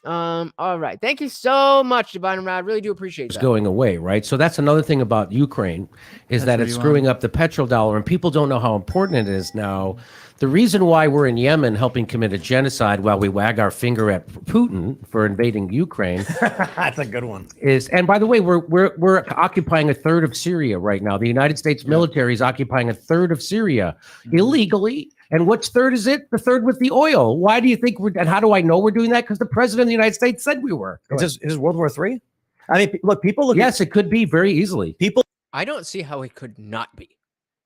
All right. Thank you so much, Divine and Rod. Really do appreciate that. It's going away, right? So that's another thing about Ukraine is that it's screwing up the petrodollar, and people don't know how important it is now. The reason why we're in Yemen helping commit a genocide while we wag our finger at Putin for invading Ukraine That's a good one. is, and by the way, we're occupying a third of Syria right now. The United States military is occupying a third of Syria illegally. And which third is it? The third with the oil. Why do you think and how do I know we're doing that? Because the president of the United States said we were. Is this World War III? I mean, look, people look. Yes, it could be very easily. People I don't see how it could not be.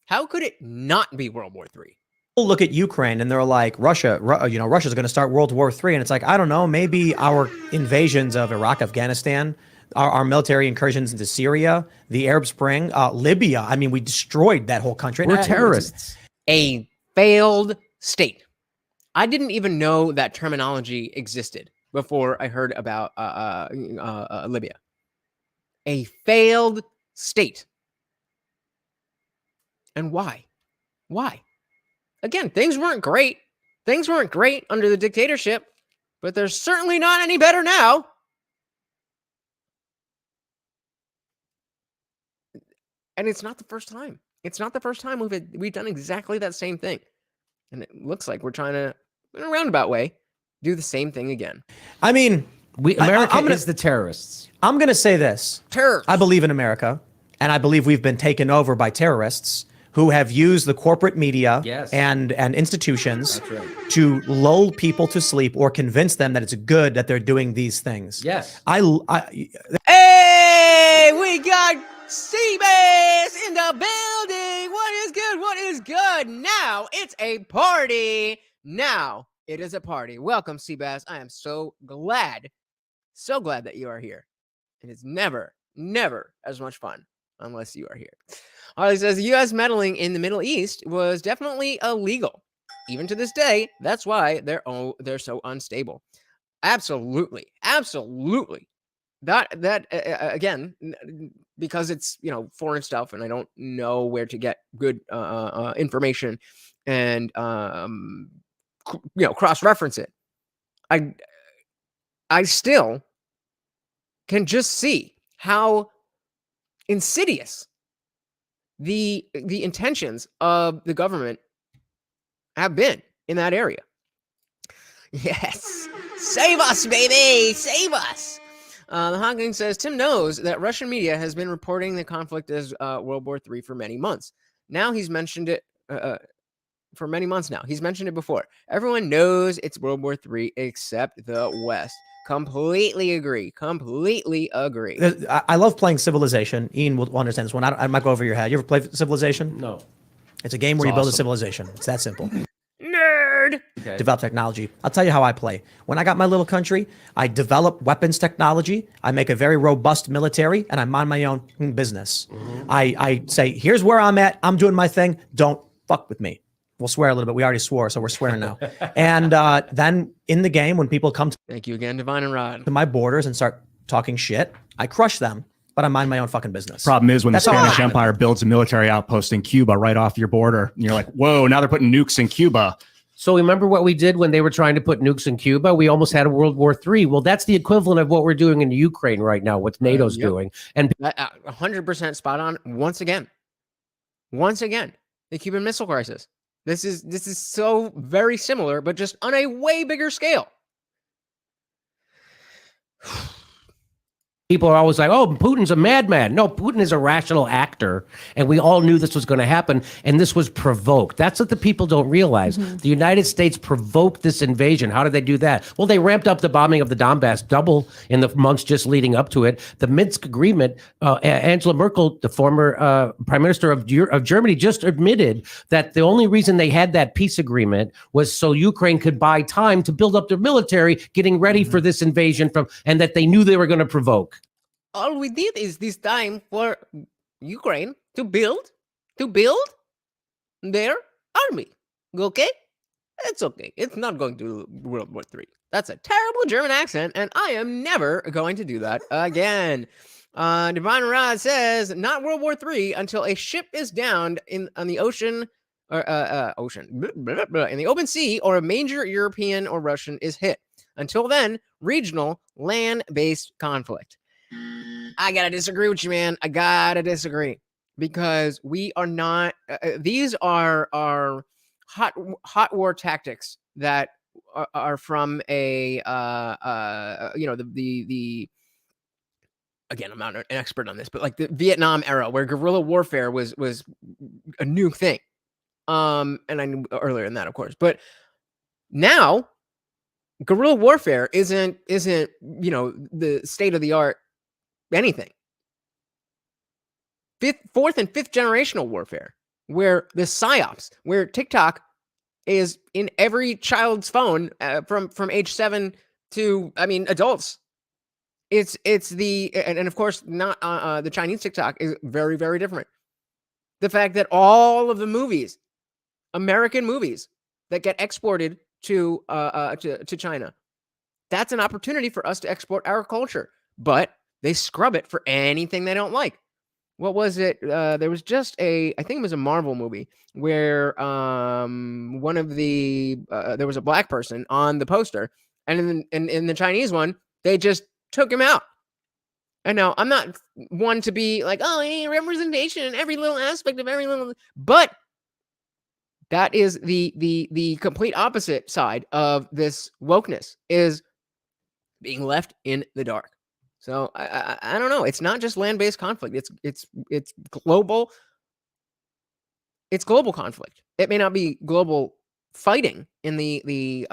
How could it not be World War III? look at Ukraine and they're like, Russia's going to start World War III, and it's like, I don't know, maybe our invasions of Iraq, Afghanistan, our military incursions into Syria, the Arab Spring, Libya. I mean, we destroyed that whole country. We're terrorists. A failed state. I didn't even know that terminology existed before I heard about Libya. A failed state. And why? Why? Again, things weren't great. Things weren't great under the dictatorship, but they're certainly not any better now. And it's not the first time. It's not the first time we've done exactly that same thing. And it looks like we're trying to, in a roundabout way, do the same thing again. I mean, America is the terrorists. I'm going to say this. Terrorists. I believe in America, and I believe we've been taken over by terrorists who have used the corporate media and institutions to lull people to sleep or convince them that it's good that they're doing these things. Yes. Hey, we got Seabass in the building. What is good? What is good? Now it's a party. Now it is a party. Welcome, Seabass. I am so glad that you are here. It is never as much fun unless you are here. Harley says the U.S. meddling in the Middle East was definitely illegal. Even to this day, that's why they're so unstable. Absolutely. That again, because it's foreign stuff, and I don't know where to get good information and cross-reference it. I still can just see how insidious the intentions of the government have been in that area. Yes. Save us, baby. Save us. The Hawking says, Tim knows that Russian media has been reporting the conflict as World War III for many months. Now he's mentioned it for many months now. He's mentioned it before. Everyone knows it's World War III except the West. Completely agree. I love playing Civilization. Ian will understand this one. I might go over your head. You ever play Civilization? No. It's a game where you build a civilization. It's that simple. Nerd. Okay. Develop technology. I'll tell you how I play. When I got my little country, I develop weapons technology. I make a very robust military, and I mind my own business. Mm-hmm. I say, here's where I'm at. I'm doing my thing. Don't fuck with me. We'll swear a little bit. We already swore, so we're swearing now. And then in the game, when people come thank you again, Divine and Rod, to my borders and start talking shit, I crush them, but I mind my own fucking business. Problem is when the Spanish Empire builds a military outpost in Cuba right off your border, and you're like, whoa, now they're putting nukes in Cuba. So remember what we did when they were trying to put nukes in Cuba? We almost had a World War III. Well, that's the equivalent of what we're doing in Ukraine right now, what NATO's doing. And 100% spot on once again. The Cuban Missile Crisis. This is so very similar, but just on a way bigger scale. people are always like, oh, Putin's a madman. No, Putin is a rational actor. And we all knew this was going to happen. And this was provoked. That's what the people don't realize. Mm-hmm. The United States provoked this invasion. How did they do that? Well, they ramped up the bombing of the Donbass double in the months just leading up to it. The Minsk agreement, Angela Merkel, the former prime minister of Germany, just admitted that the only reason they had that peace agreement was so Ukraine could buy time to build up their military, getting ready for this invasion and that they knew they were going to provoke. All we did is this time for Ukraine to build their army. Okay? It's okay. It's not going to World War III. That's a terrible German accent, and I am never going to do that again. Divine Rod says, not World War III until a ship is downed on the ocean, or in the open sea, or a major European or Russian is hit. Until then, regional land-based conflict. I gotta disagree with you, man. I gotta disagree because we are not. These are hot war tactics that are from a the again, I'm not an expert on this, but like the Vietnam era where guerrilla warfare was a new thing. And I knew earlier than that, of course, but now guerrilla warfare isn't the state of the art anything. Fourth and fifth generational warfare, where the psyops, where TikTok is in every child's phone from age 7 to adults. It's the and of course not the Chinese TikTok is very, very different. The fact that all of the movies, American movies that get exported to China, that's an opportunity for us to export our culture, but they scrub it for anything they don't like. What was it? There was just I think it was a Marvel movie where one of the there was a black person on the poster, and in the Chinese one, they just took him out. And now I'm not one to be like, oh, hey, representation in every little aspect of every little, but that is the complete opposite side of this wokeness, is being left in the dark. So I don't know. It's not just land-based conflict. It's global. It's global conflict. It may not be global fighting in the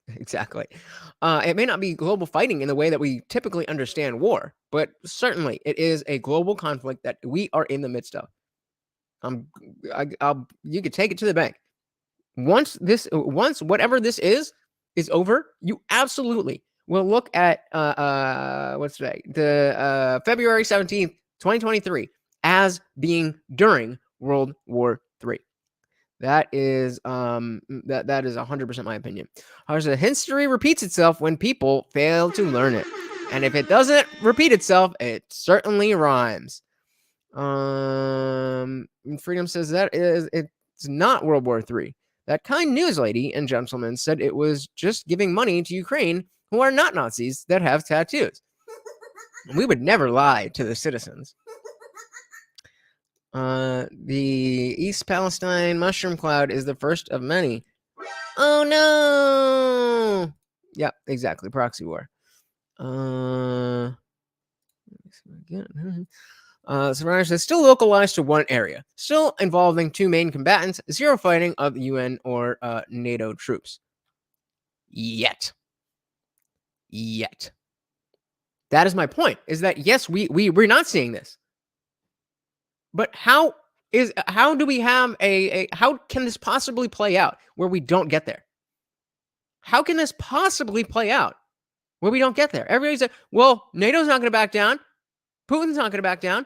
exactly. It may not be global fighting in the way that we typically understand war, but certainly it is a global conflict that we are in the midst of. You could take it to the bank. Once whatever this is over, you absolutely will look at what's today, the February 17th, 2023, as being during World War III. That is that is 100% my opinion. However, history repeats itself when people fail to learn it, and if it doesn't repeat itself, it certainly rhymes. Freedom says it's not World War III. That kind news lady and gentleman said it was just giving money to Ukraine, who are not Nazis, that have tattoos. We would never lie to the citizens. The East Palestine mushroom cloud is the first of many. Oh no! Yeah, exactly. Proxy war. Survivors is still localized to one area, still involving two main combatants, zero fighting of UN or NATO troops. Yet. That is my point, is that yes, we're not seeing this. But how do we have how can this possibly play out where we don't get there? How can this possibly play out where we don't get there? Everybody said, well, NATO's not going to back down. Putin's not going to back down.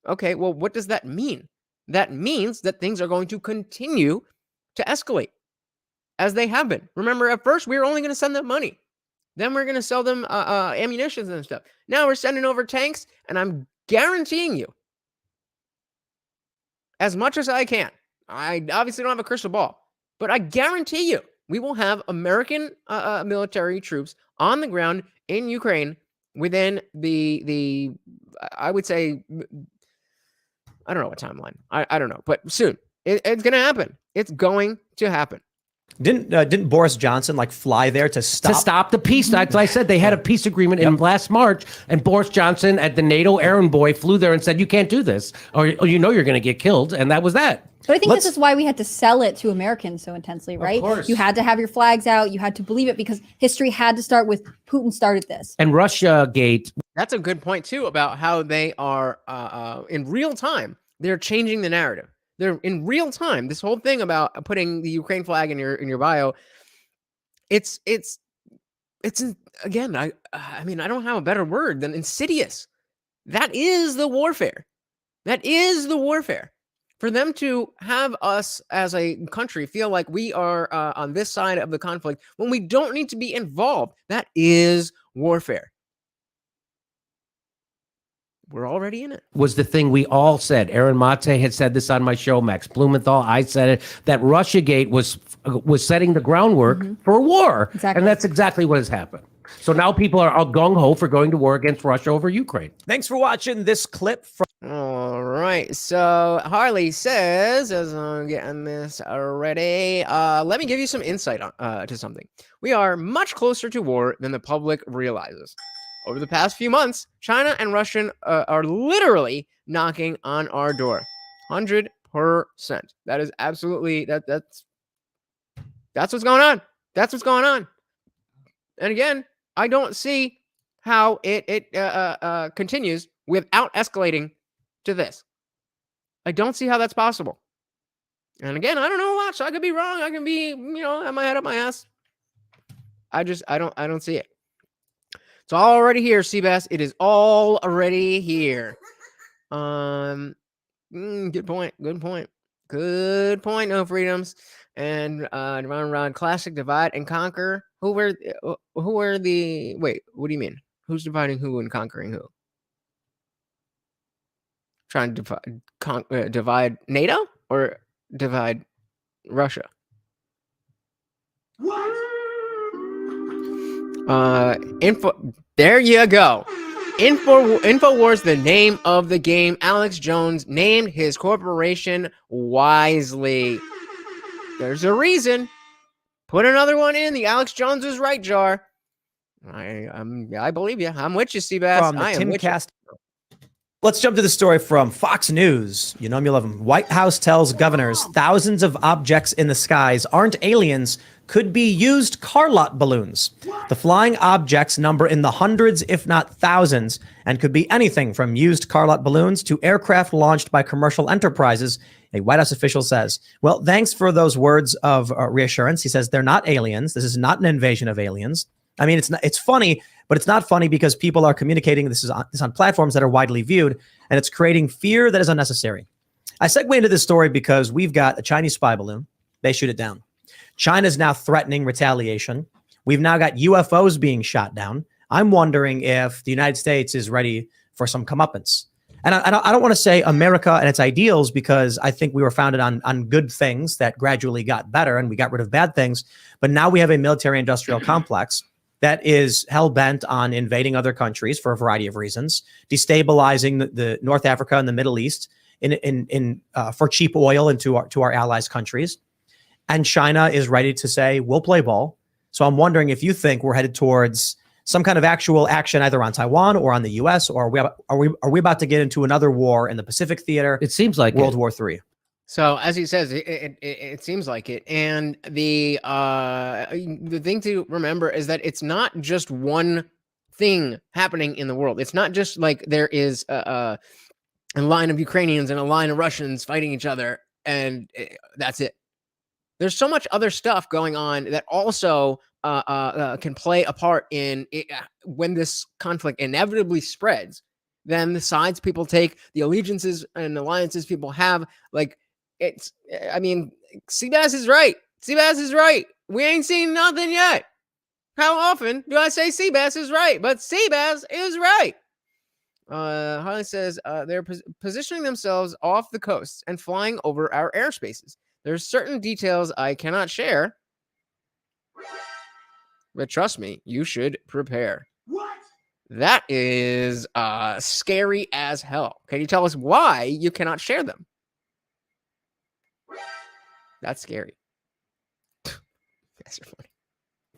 Okay, well, what does that mean? That means that things are going to continue to escalate as they have been. Remember, at first, we were only going to send them money. Then we're going to sell them ammunition and stuff. Now we're sending over tanks, and I'm guaranteeing you, as much as I can, I obviously don't have a crystal ball, but I guarantee you we will have American military troops on the ground in Ukraine within the I would say, I don't know what timeline. I don't know, but soon. It's going to happen. It's going to happen. Didn't Boris Johnson fly there to stop the peace? That's I said they had a peace agreement in last March, and Boris Johnson, at the NATO errand boy, flew there and said, "You can't do this, or you're going to get killed," and that was that. But I think this is why we had to sell it to Americans so intensely, right? Of course. You had to have your flags out. You had to believe it because history had to start with Putin started this. And Russia Gate. That's a good point too about how they are in real time. They're changing the narrative. They're in real time. This whole thing about putting the Ukraine flag in your bio, it's again. I mean, I don't have a better word than insidious. That is the warfare. That is the warfare. For them to have us as a country feel like we are on this side of the conflict when we don't need to be involved, that is warfare. We're already in it. Was the thing we all said. Aaron Mate had said this on my show. Max Blumenthal, I said it, that Russiagate was setting the groundwork for war. Exactly. And that's exactly what has happened. So now people are all gung-ho for going to war against Russia over Ukraine. Thanks for watching this clip from All right. So Harley says, as I'm getting this already, let me give you some insight to something. We are much closer to war than the public realizes. Over the past few months, China and Russia are literally knocking on our door. 100%. That is absolutely that's what's going on. That's what's going on. And again, I don't see how it continues without escalating to this. I don't see how that's possible. And again, I don't know a lot, so I could be wrong. I can be, have my head up my ass. I don't see it. It's already here, Seabass. It is already here. Good point. Good point. No freedoms. And Divine Rod Classic, divide and conquer. Who are the? Wait, what do you mean? Who's dividing who and conquering who? Trying to divide NATO or divide Russia? Info. There you go. Infowars, the name of the game. Alex Jones named his corporation wisely. There's a reason. Put another one in the Alex Jones is right jar. I believe you. I'm with you, Seabass. from the Timcast. Let's jump to the story from Fox News. You know him, you love him. White House tells governors thousands of objects in the skies aren't aliens, could be used car lot balloons. The flying objects number in the hundreds, if not thousands, and could be anything from used car lot balloons to aircraft launched by commercial enterprises, a White House official says. Well, thanks for those words of reassurance. He says they're not aliens. This is not an invasion of aliens. I mean, it's funny, but it's not funny because people are communicating this on platforms that are widely viewed, and it's creating fear that is unnecessary. I segue into this story because we've got a Chinese spy balloon. They shoot it down. China's now threatening retaliation. We've now got UFOs being shot down. I'm wondering if the United States is ready for some comeuppance. And I don't want to say America and its ideals because I think we were founded on good things that gradually got better and we got rid of bad things. But now we have a military-industrial complex that is hell-bent on invading other countries for a variety of reasons, destabilizing the North Africa and the Middle East for cheap oil into our allies' countries. And China is ready to say, we'll play ball. So I'm wondering if you think we're headed towards some kind of actual action either on Taiwan or on the U.S., or are we about to get into another war in the Pacific theater? It seems like World War III. So as he says, it seems like it. And the thing to remember is that it's not just one thing happening in the world. It's not just like there is a line of Ukrainians and a line of Russians fighting each other, and that's it. There's so much other stuff going on that also can play a part in it, when this conflict inevitably spreads. Then the sides people take, the allegiances and alliances people have, like it's. I mean, Seabass is right. Seabass is right. We ain't seen nothing yet. How often do I say Seabass is right? But Seabass is right. Harley says they're positioning themselves off the coasts and flying over our airspaces. There's certain details I cannot share, but trust me, you should prepare. What? That is scary as hell. Can you tell us why you cannot share them? That's scary. That's funny.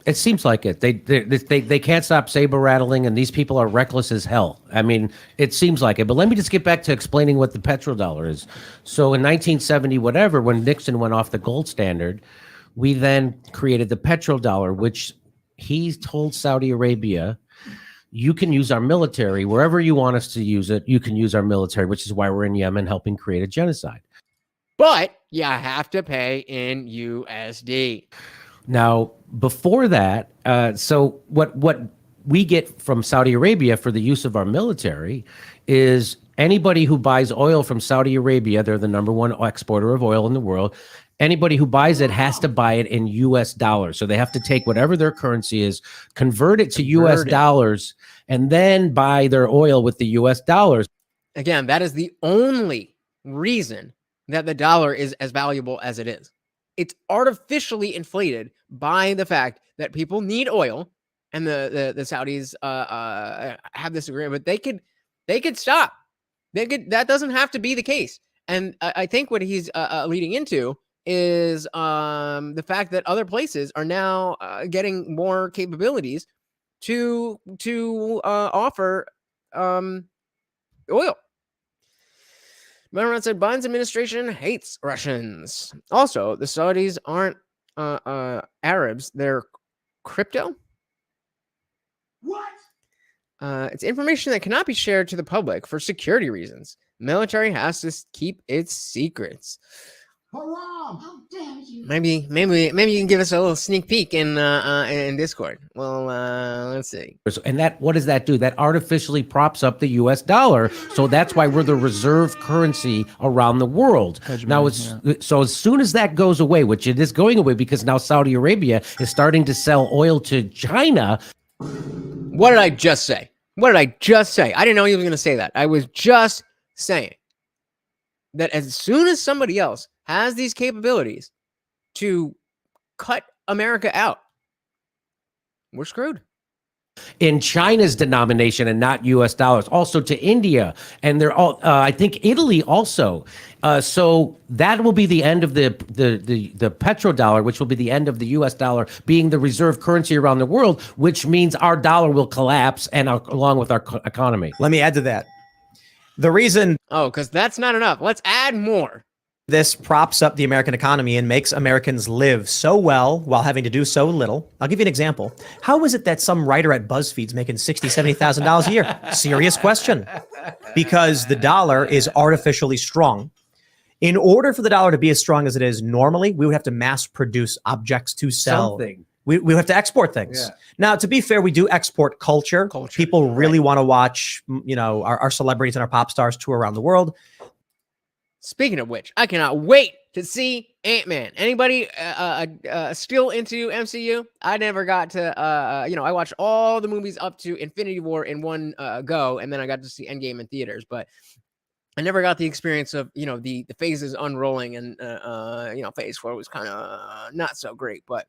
It seems like it. They can't stop saber rattling, and these people are reckless as hell. I mean, it seems like it. But let me just get back to explaining what the petrodollar is. So in 1970, whatever, when Nixon went off the gold standard, we then created the petrodollar, which he told Saudi Arabia, you can use our military wherever you want us to use it. You can use our military, which is why we're in Yemen helping create a genocide. But you have to pay in USD. Now, before that, so what we get from Saudi Arabia for the use of our military is Anybody who buys oil from Saudi Arabia, they're the #1 exporter of oil in the world. Anybody who buys it has to buy it in US dollars. So they have to take whatever their currency is, convert it to US dollars, and then buy their oil with the US dollars. Again, that is the only reason that the dollar is as valuable as it is. It's artificially inflated by the fact that people need oil, and the Saudis have this agreement. But they could stop. That doesn't have to be the case. And I think what he's leading into is the fact that other places are now getting more capabilities to offer oil. Remember, I said Biden's administration hates Russians. Also, the Saudis aren't Arabs; they're crypto. What? It's information that cannot be shared to the public for security reasons. Military has to keep its secrets. Haram! How dare you? Maybe you can give us a little sneak peek in Discord. Well, let's see. And what does that do? That artificially props up the US dollar. So that's why we're the reserve currency around the world. Now, so as soon as that goes away, which it is going away because now Saudi Arabia is starting to sell oil to China. What did I just say? What did I just say? I didn't know he was going to say that. I was just saying that as soon as somebody else has these capabilities to cut America out, we're screwed. In China's denomination and not US dollars, also to India. And they're all, I think Italy also. So that will be the end of the petrodollar, which will be the end of the US dollar being the reserve currency around the world, which means our dollar will collapse and along with our economy. Let me add to that. The reason because that's not enough. Let's add more. This props up the American economy and makes Americans live so well while having to do so little. I'll give you an example. How is it that some writer at BuzzFeed's making $60,000, $70,000 a year? Serious question. Because the dollar is artificially strong. In order for the dollar to be as strong as it is normally, we would have to mass produce objects to sell. Something. We have to export things. Yeah. Now, to be fair, we do export culture. People really want to watch, our celebrities and our pop stars tour around the world. Speaking of which, I cannot wait to see Ant-Man. Anybody still into MCU? I never got to, I watched all the movies up to Infinity War in one go, and then I got to see Endgame in theaters. But I never got the experience of, the phases unrolling, and, Phase 4 was kind of not so great. But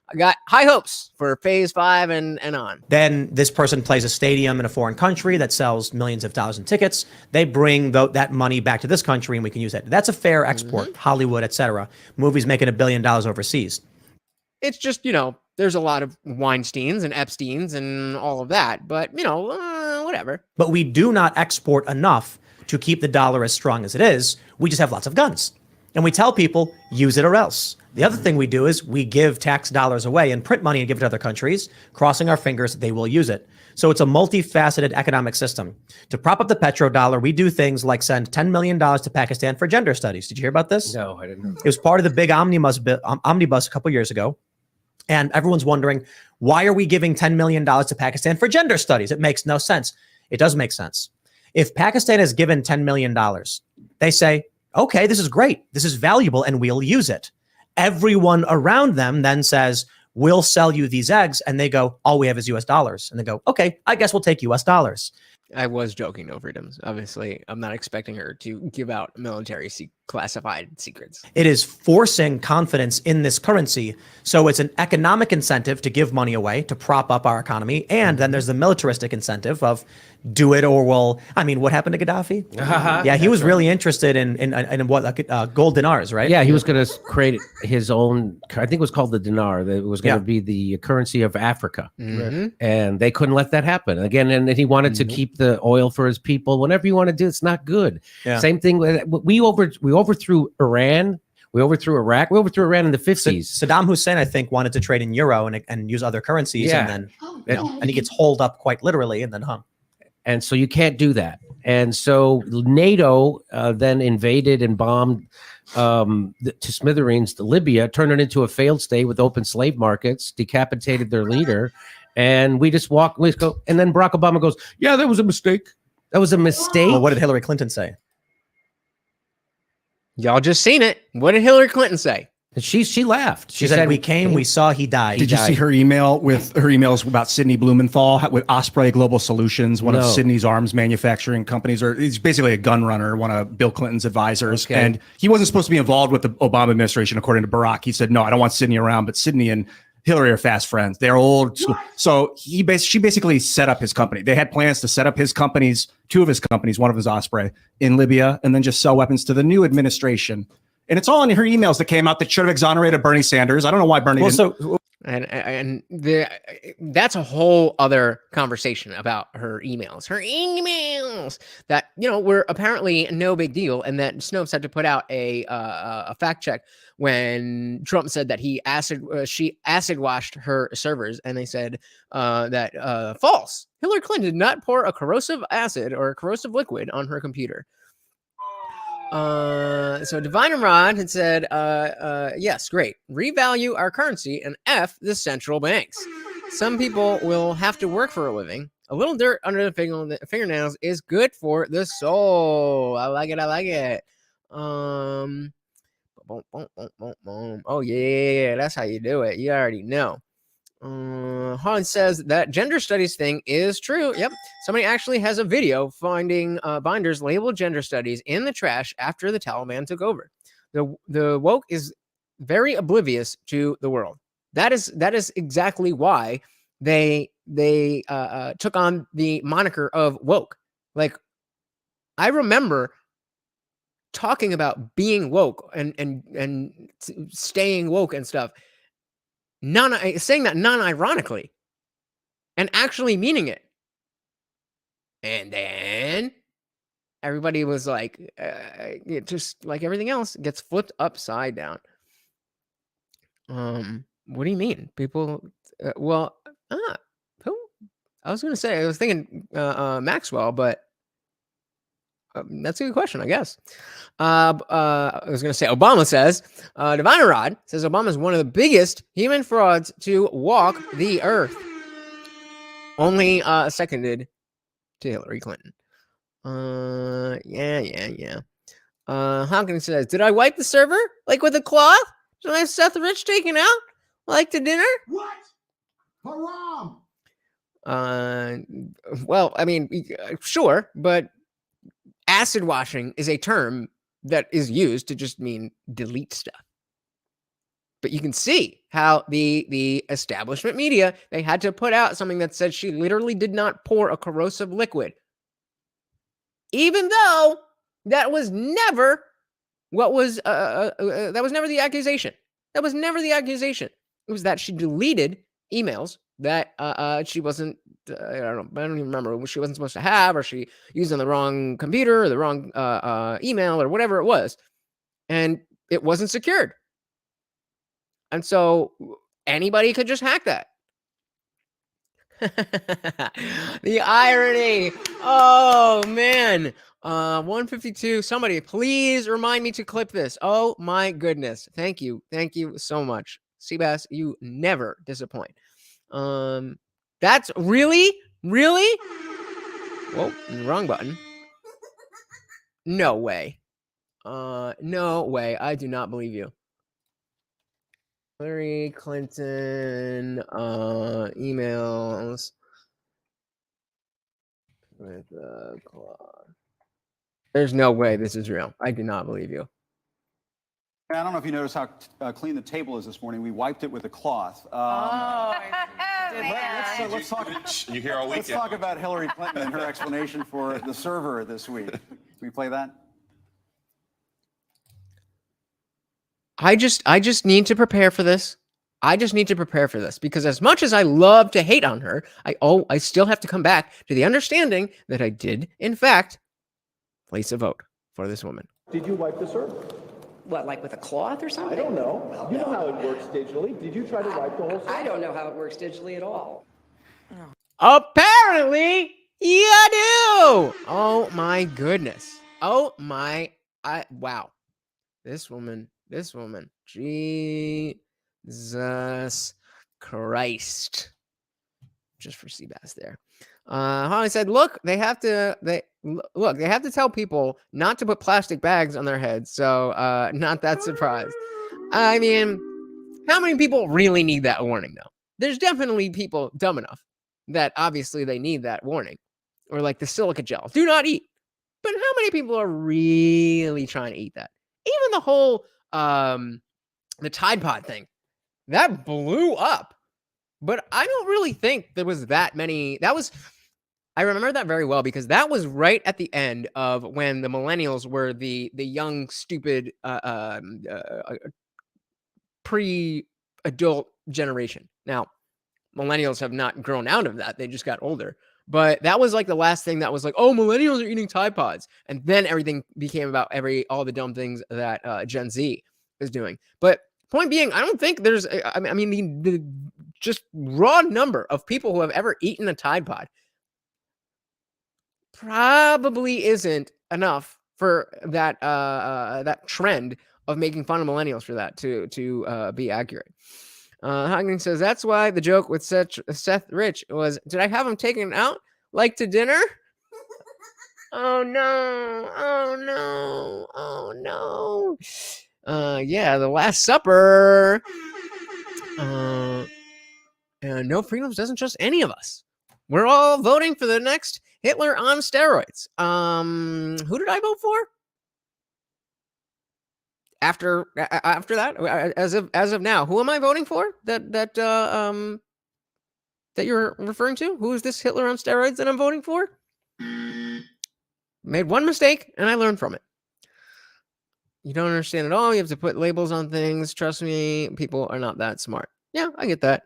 I got high hopes for Phase 5 and on. Then this person plays a stadium in a foreign country that sells millions of dollars in tickets. They bring that money back to this country and we can use that. That's a fair export, Hollywood, etc. Movies making $1 billion overseas. It's just, there's a lot of Weinsteins and Epsteins and all of that, but, whatever. But we do not export enough to keep the dollar as strong as it is. We just have lots of guns. And we tell people, use it or else. The other thing we do is we give tax dollars away and print money and give it to other countries, crossing our fingers they will use it. So it's a multifaceted economic system. To prop up the petrodollar, we do things like send $10 million to Pakistan for gender studies. Did you hear about this? No, I didn't know. It was part of the big omnibus a couple years ago. And everyone's wondering, why are we giving $10 million to Pakistan for gender studies? It makes no sense. It does make sense. If Pakistan is given $10 million, they say, okay, this is great. This is valuable and we'll use it. Everyone around them then says, we'll sell you these eggs. And they go, all we have is US dollars. And they go, okay, I guess we'll take US dollars. I was joking, no freedoms. Obviously, I'm not expecting her to give out military classified secrets. It is forcing confidence in this currency. So it's an economic incentive to give money away to prop up our economy. And then there's the militaristic incentive of do it or what happened to Gaddafi? Yeah, he was really interested in what gold dinars, right? Yeah, he was going to create his own, I think it was called the dinar. That was going to be the currency of Africa. And they couldn't let that happen. Again, and he wanted to keep the oil for his people. Whatever you want to do, it's not good. Yeah. Same thing. We overthrew Iran. We overthrew Iraq. We overthrew Iran in the 50s. Saddam Hussein, I think, wanted to trade in euro and use other currencies. Yeah. And then, and he gets holed up quite literally and then hung. And so you can't do that. And so NATO then invaded and bombed to smithereens Libya, turned it into a failed state with open slave markets, decapitated their leader. And we just go. And then Barack Obama goes, yeah, that was a mistake. That was a mistake. Well, what did Hillary Clinton say? Y'all just seen it. What did Hillary Clinton say? And she laughed. She said, we came, we saw, he died. Did you see her email with her emails about Sidney Blumenthal with Osprey Global Solutions, one of Sydney's arms manufacturing companies, or he's basically a gun runner, one of Bill Clinton's advisors. Okay. And he wasn't supposed to be involved with the Obama administration, according to Barack. He said, no, I don't want Sidney around, but Sidney and Hillary are fast friends. They're old school. So she basically set up his company. They had plans to set up his companies, two of his companies, one of his Osprey, in Libya, and then just sell weapons to the new administration. And it's all in her emails that came out that should have exonerated Bernie Sanders. I don't know why Bernie didn't. And that's a whole other conversation about her emails. Her emails that, you know, were apparently no big deal, and that Snopes had to put out a fact check when Trump said that she acid washed her servers, and they said that false. Hillary Clinton did not pour a corrosive acid or a corrosive liquid on her computer. So Divine and Rod had said, yes, great. Revalue our currency and F the central banks. Some people will have to work for a living. A little dirt under the fingernails is good for the soul. I like it. I like it. Oh yeah, that's how you do it. You already know. Harlan says that gender studies thing is true. Yep. Somebody actually has a video finding binders labeled gender studies in the trash after the Taliban took over. The woke is very oblivious to the world. That is exactly why they took on the moniker of woke. Like, I remember talking about being woke and staying woke and stuff, saying that non-ironically and actually meaning it. And then everybody was like, it just like everything else gets flipped upside down. What do you mean? People, who? I was thinking Maxwell, but that's a good question, I guess. I was going to say, Obama says, Divine Rod says Obama is one of the biggest human frauds to walk the earth. Only seconded to Hillary Clinton. Yeah. Hawkins says, did I wipe the server? Like with a cloth? Did I have Seth Rich taken out? Like to dinner? What? Haram! Well, I mean, sure, but acid washing is a term that is used to just mean delete stuff. But you can see how the establishment media, they had to put out something that said she literally did not pour a corrosive liquid. Even though that was never that was never the accusation. That was never the accusation. It was that she deleted emails that she wasn't, I don't even remember what she wasn't supposed to have, or she used on the wrong computer or the wrong email or whatever it was. And it wasn't secured. And so anybody could just hack that. The irony. Oh, man. 152. Somebody, please remind me to clip this. Oh, my goodness. Thank you. Thank you so much. Seabass, you never disappoint. That's really? Whoa, wrong button. No way. No way. I do not believe you. Hillary Clinton emails with Claude. There's no way this is real. I do not believe you. I don't know if you noticed how clean the table is this morning. We wiped it with a cloth. Let's talk. You hear all weekend. Let's talk about Hillary Clinton and her explanation for the server this week. Can we play that? I just need to prepare for this. I just need to prepare for this, because as much as I love to hate on her, I still have to come back to the understanding that I did, in fact, place a vote for this woman. Did you wipe the server? What, like with a cloth or something? I don't know. You know how it works digitally. Did you try to wipe the whole server? I don't know how it works digitally at all. Apparently, you do. Oh my goodness. Oh my, wow. This woman, Jesus Christ. Just for Seabass there. Holly said, look, they have to tell people not to put plastic bags on their heads. So not that surprised. I mean, how many people really need that warning, though? There's definitely people dumb enough that obviously they need that warning. Or like the silica gel. Do not eat. But how many people are really trying to eat that? Even the whole the Tide Pod thing. That blew up. But I don't really think there was that many. I remember that very well because that was right at the end of when the millennials were the young, stupid, pre-adult generation. Now, millennials have not grown out of that. They just got older. But that was like the last thing that was like, oh, millennials are eating Tide Pods. And then everything became about all the dumb things that Gen Z is doing. But point being, I don't think there's, I mean, the just raw number of people who have ever eaten a Tide Pod probably isn't enough for that that trend of making fun of millennials for that to be accurate. Hagman says that's why the joke with Seth Rich was, did I have him taken out like to dinner? Oh no! Oh no! Oh no! Yeah, the Last Supper. And No Freedoms doesn't trust any of us. We're all voting for the next Hitler on steroids. Who did I vote for? After that, as of now, who am I voting for? That you're referring to? Who is this Hitler on steroids that I'm voting for? Made one mistake and I learned from it. You don't understand at all. You have to put labels on things. Trust me, people are not that smart. Yeah, I get that.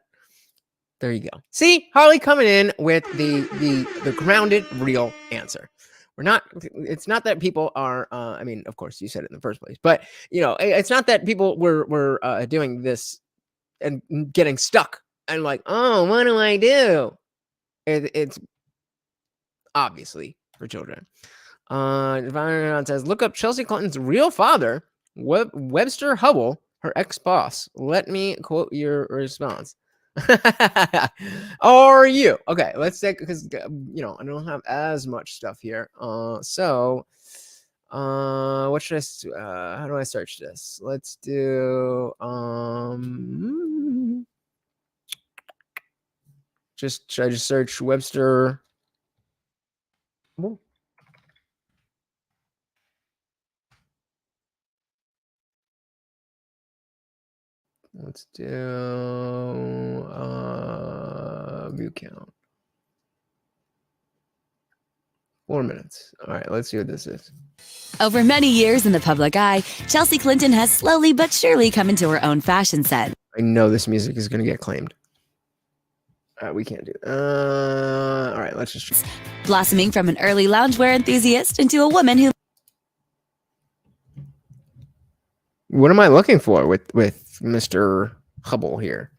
There you go. See, Harley coming in with the grounded, real answer. It's not that people are, I mean, of course you said it in the first place, but you know, it's not that people were doing this and getting stuck and like, oh, what do I do? It's obviously for children. Divine says, look up Chelsea Clinton's real father, Webster Hubble, her ex-boss. Let me quote your response. Are you okay? Let's take, because you know I don't have as much stuff here. What should I? How do I search this? Let's do should I just search Webster? Let's do view count. 4 minutes. All right, let's see what this is. Over many years in the public eye, Chelsea Clinton has slowly but surely come into her own fashion sense. I know this music is going to get claimed. We can't do it. All right, let's just... Blossoming from an early loungewear enthusiast into a woman who... What am I looking for with Mr. Hubble here?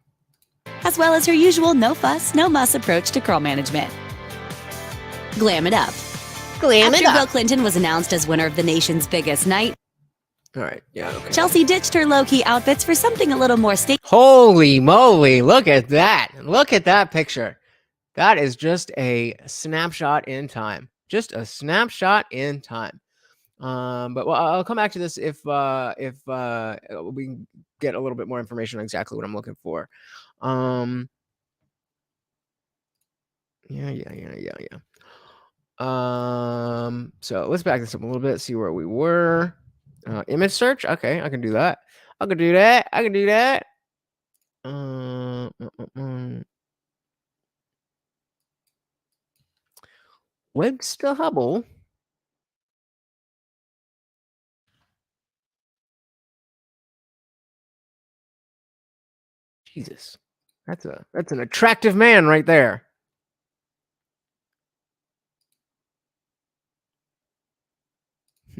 As well as her usual no fuss, no muss approach to curl management. Glam it up. After Bill Clinton was announced as winner of the nation's biggest night, all right, yeah, okay. Chelsea ditched her low-key outfits for something a little more Holy moly, look at that. Look at that picture. That is just a snapshot in time. Just a snapshot in time. But I'll come back to this if we can get a little bit more information on exactly what I'm looking for. Yeah. So let's back this up a little bit, see where we were. Image search. Okay, I can do that. I can do that. Webster Hubble. Jesus, that's an attractive man right there.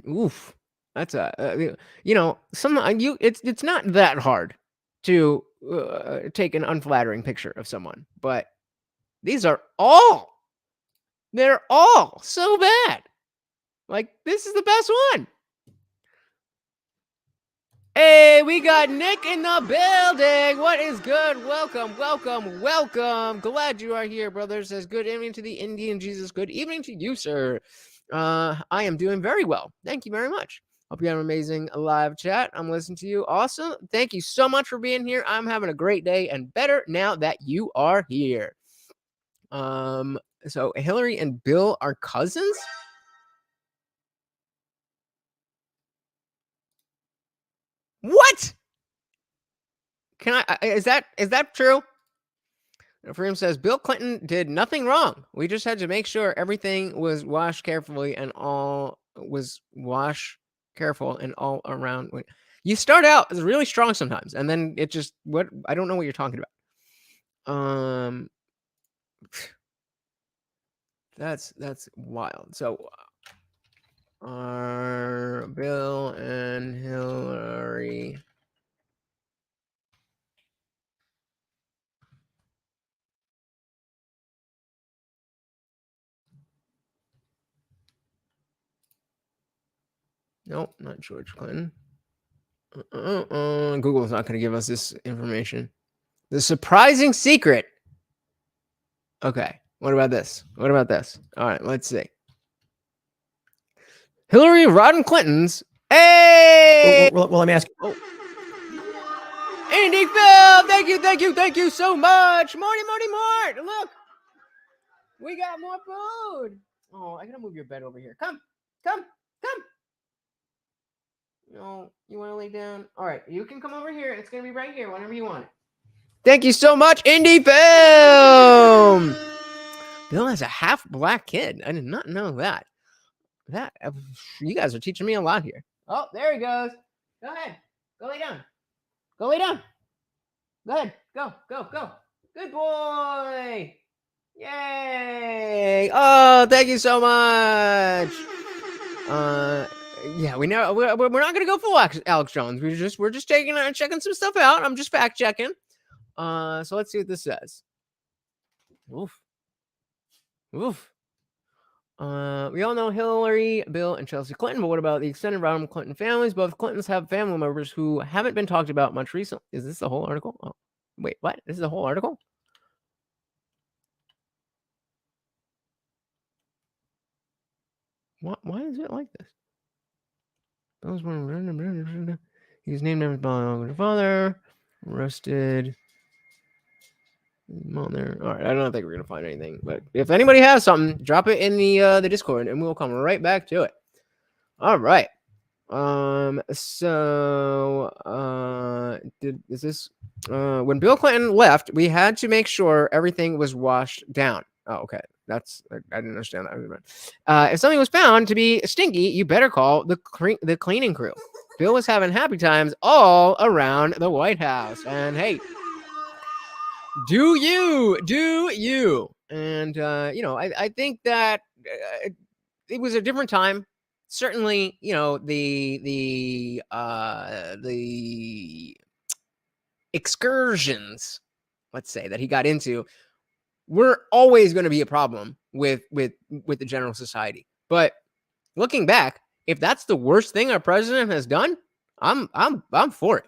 Oof, that's it's not that hard to take an unflattering picture of someone, but they're all so bad. Like, this is the best one. Hey, we got Nick in the building. What is good? Welcome, welcome, welcome. Glad you are here, brother. Says good evening to the Indian Jesus. Good evening to you, sir. I am doing very well. Thank you very much. Hope you have an amazing live chat. I'm listening to you. Awesome. Thank you so much for being here. I'm having a great day and better now that you are here. So Hillary and Bill are cousins? What? Can I? Is that true? Freedom says Bill Clinton did nothing wrong. We just had to make sure everything was washed carefully and all was washed careful and all around. You start out as really strong sometimes, and then it just what I don't know what you're talking about. That's wild. So are Bill and Hillary nope, not George Clinton. Google's not going to give us this information. The surprising secret. Okay. What about this? What about this? All right, let's see. Hillary Rodham Clinton's. Hey! Well, let me ask you. Oh. Andy Phil, thank you so much. Marty, look. We got more food. Oh, I gotta move your bed over here. Come. No, you want to lay down? All right, you can come over here. It's gonna be right here whenever you want it. Thank you so much, Indie Film. Bill has a half black kid. I did not know that. You guys are teaching me a lot here. Oh, there he goes. Go ahead. Go lay down. Go ahead. Go. Good boy. Yay. Oh, thank you so much. Yeah, we know we're not gonna go full Alex Jones. We're just checking some stuff out. I'm just fact checking. So let's see what this says. Oof. We all know Hillary, Bill, and Chelsea Clinton, but what about the extended Rodham Clinton families? Both Clintons have family members who haven't been talked about much recently. Is this the whole article? Oh, wait, what? This is the whole article? Why is it like this? He's named after his biological father. Arrested. Mother. All right, I don't think we're gonna find anything, but if anybody has something, drop it in the Discord, and we'll come right back to it. All right. When Bill Clinton left, we had to make sure everything was washed down. Oh, okay. I didn't understand that. If something was found to be stinky, you better call the cleaning crew. Bill was having happy times all around the White House, and hey, do you? And I think that it was a different time. Certainly, the excursions, let's say, that he got into were always going to be a problem with the general society. But looking back, if that's the worst thing our president has done, I'm for it.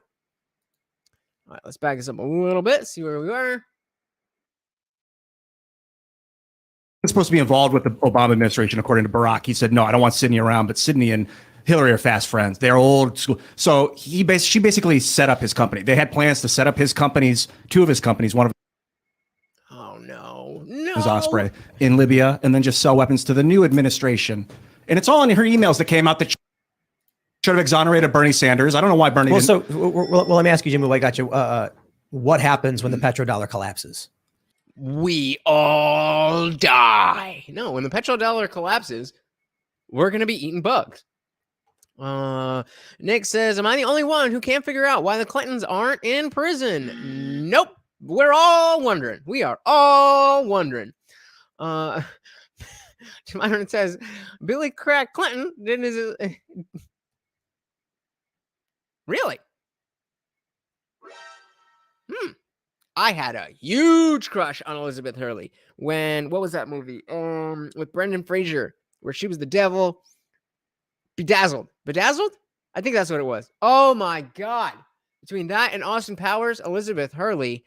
All right, let's back this up a little bit, see where we are. Supposed to be involved with the Obama administration, according to Barack. He said, no, I don't want Sidney around, but Sidney and Hillary are fast friends. They're old school. So she basically set up his company. They had plans to set up his companies, two of his companies, one of his Osprey in Libya, and then just sell weapons to the new administration. And it's all in her emails that came out that should have exonerated Bernie Sanders. I don't know why Bernie didn't. Well, let me ask you, Jimmy, I got you. What happens when the petrodollar collapses? We all die. No, when the petrodollar collapses, we're going to be eating bugs. Nick says, am I the only one who can't figure out why the Clintons aren't in prison? Nope. We're all wondering. We are all wondering. Myron says, Billy Crack Clinton did his... Really? I had a huge crush on Elizabeth Hurley when, what was that movie? With Brendan Fraser, where she was the devil. Bedazzled. Bedazzled? I think that's what it was. Oh my God. Between that and Austin Powers, Elizabeth Hurley,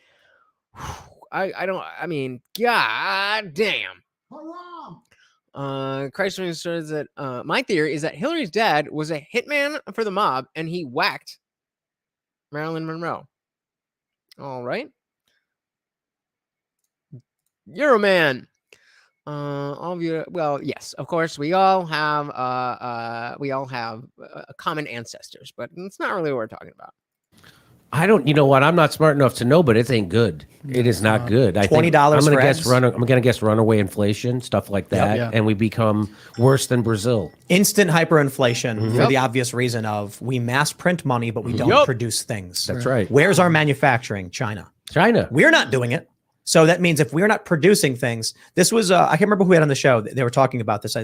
I mean, God damn. Chrysler says that my theory is that Hillary's dad was a hitman for the mob and he whacked Marilyn Monroe. All right. Euroman. All of you, well, yes, of course, we all have common ancestors, but it's not really what we're talking about. I don't, you know what? I'm not smart enough to know, but it ain't good. It is not good. I think $20 I'm for gonna guess eggs? I'm gonna guess runaway inflation, stuff like that, and we become worse than Brazil. Instant hyperinflation for the obvious reason of we mass print money, but we don't produce things. That's right. Where's our manufacturing? China. We're not doing it. So that means if we're not producing things, this was, I can't remember who we had on the show. They were talking about this.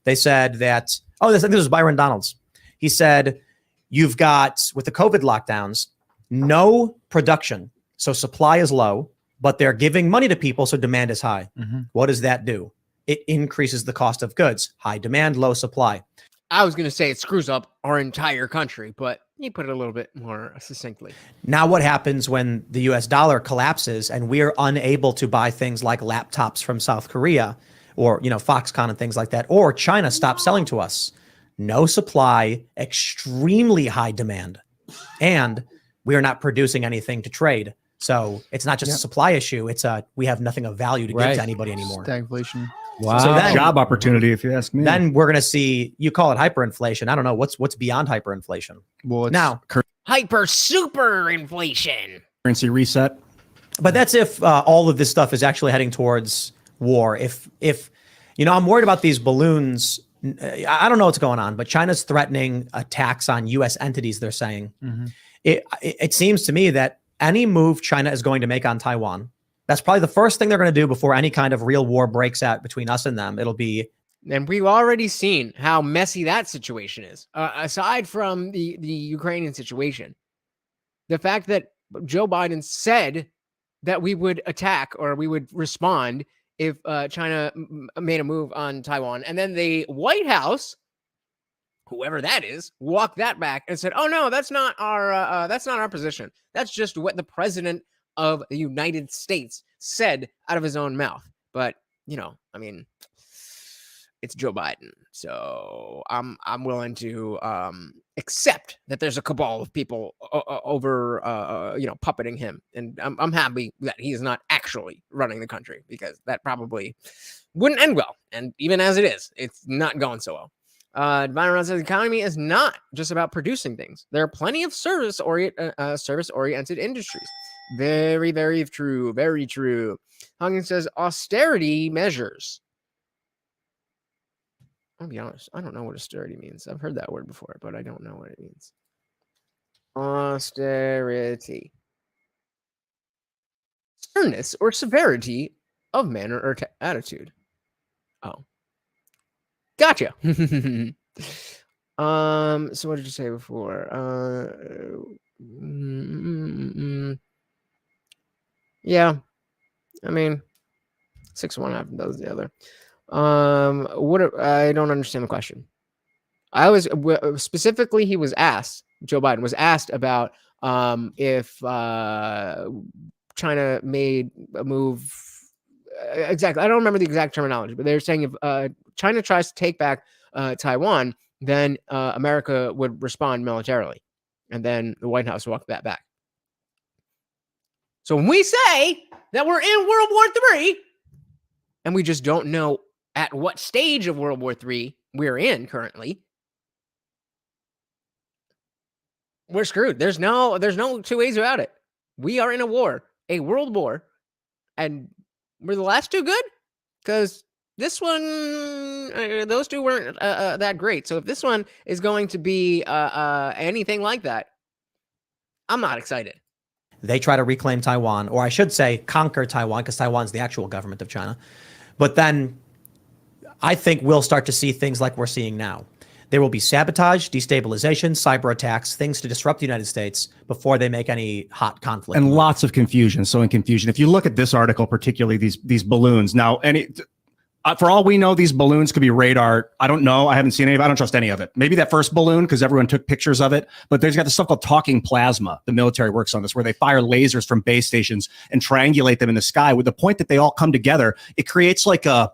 They said that, this was Byron Donalds. He said, you've got, with the COVID lockdowns, no production. So supply is low, but they're giving money to people. So demand is high. What does that do? It increases the cost of goods. High demand, low supply. I was going to say it screws up our entire country, but you put it a little bit more succinctly. Now what happens when the US dollar collapses and we're unable to buy things like laptops from South Korea or, Foxconn and things like that, or China stops selling to us? No supply, extremely high demand, and we are not producing anything to trade. So it's not just a supply issue. It's we have nothing of value to give to anybody anymore. Stagflation. Wow. So then, Job opportunity, if you ask me. Then we're going to see, you call it hyperinflation. I don't know what's beyond hyperinflation. Well, it's now hyper super inflation, currency reset. But that's if all of this stuff is actually heading towards war. If I'm worried about these balloons. I don't know what's going on, but China's threatening attacks on U.S. entities. They're saying it seems to me that any move China is going to make on Taiwan, that's probably the first thing they're going to do before any kind of real war breaks out between us and them. It'll be, and we've already seen how messy that situation is. Aside from the Ukrainian situation, the fact that Joe Biden said that we would attack or we would respond if China made a move on Taiwan, and then the White House, whoever that is, walked that back and said, "Oh no, that's not our position. That's just what the president of the United States said out of his own mouth." But I mean, it's Joe Biden, so I'm willing to accept that there's a cabal of people over puppeting him, and I'm happy that he is not actually running the country, because that probably wouldn't end well. And even as it is, it's not going so well. Byron says the economy is not just about producing things. There are plenty of service-oriented industries. Very, very true. Very true. Hungin says austerity measures. I'll be honest, I don't know what austerity means. I've heard that word before, but I don't know what it means. Austerity. Sternness or severity of manner or attitude. Oh. Gotcha. So what did you say before? Yeah. I mean, 6 one half does the other. I don't understand the question. Specifically, Joe Biden was asked about if China made a move. Exactly. I don't remember the exact terminology, but they're saying if China tries to take back Taiwan, then America would respond militarily. And then the White House walked that back. So when we say that we're in World War III, and we just don't know at what stage of World War III we're in currently, we're screwed. There's no 2 ways about it. We are in a war, a world war, and were the last 2 good? Because this one, those 2 weren't that great. So if this one is going to be anything like that, I'm not excited. They try to reclaim Taiwan, or I should say conquer Taiwan, because Taiwan's the actual government of China. But then I think we'll start to see things like we're seeing now. There will be sabotage, destabilization, cyber attacks, things to disrupt the United States before they make any hot conflict. And lots of confusion. So in confusion, if you look at this article, particularly these balloons, now For all we know, these balloons could be radar. I don't know. I haven't seen any. I don't trust any of it. Maybe that first balloon, because everyone took pictures of it. But there's got this stuff called talking plasma. The military works on this, where they fire lasers from base stations and triangulate them in the sky. With the point that they all come together, it creates like a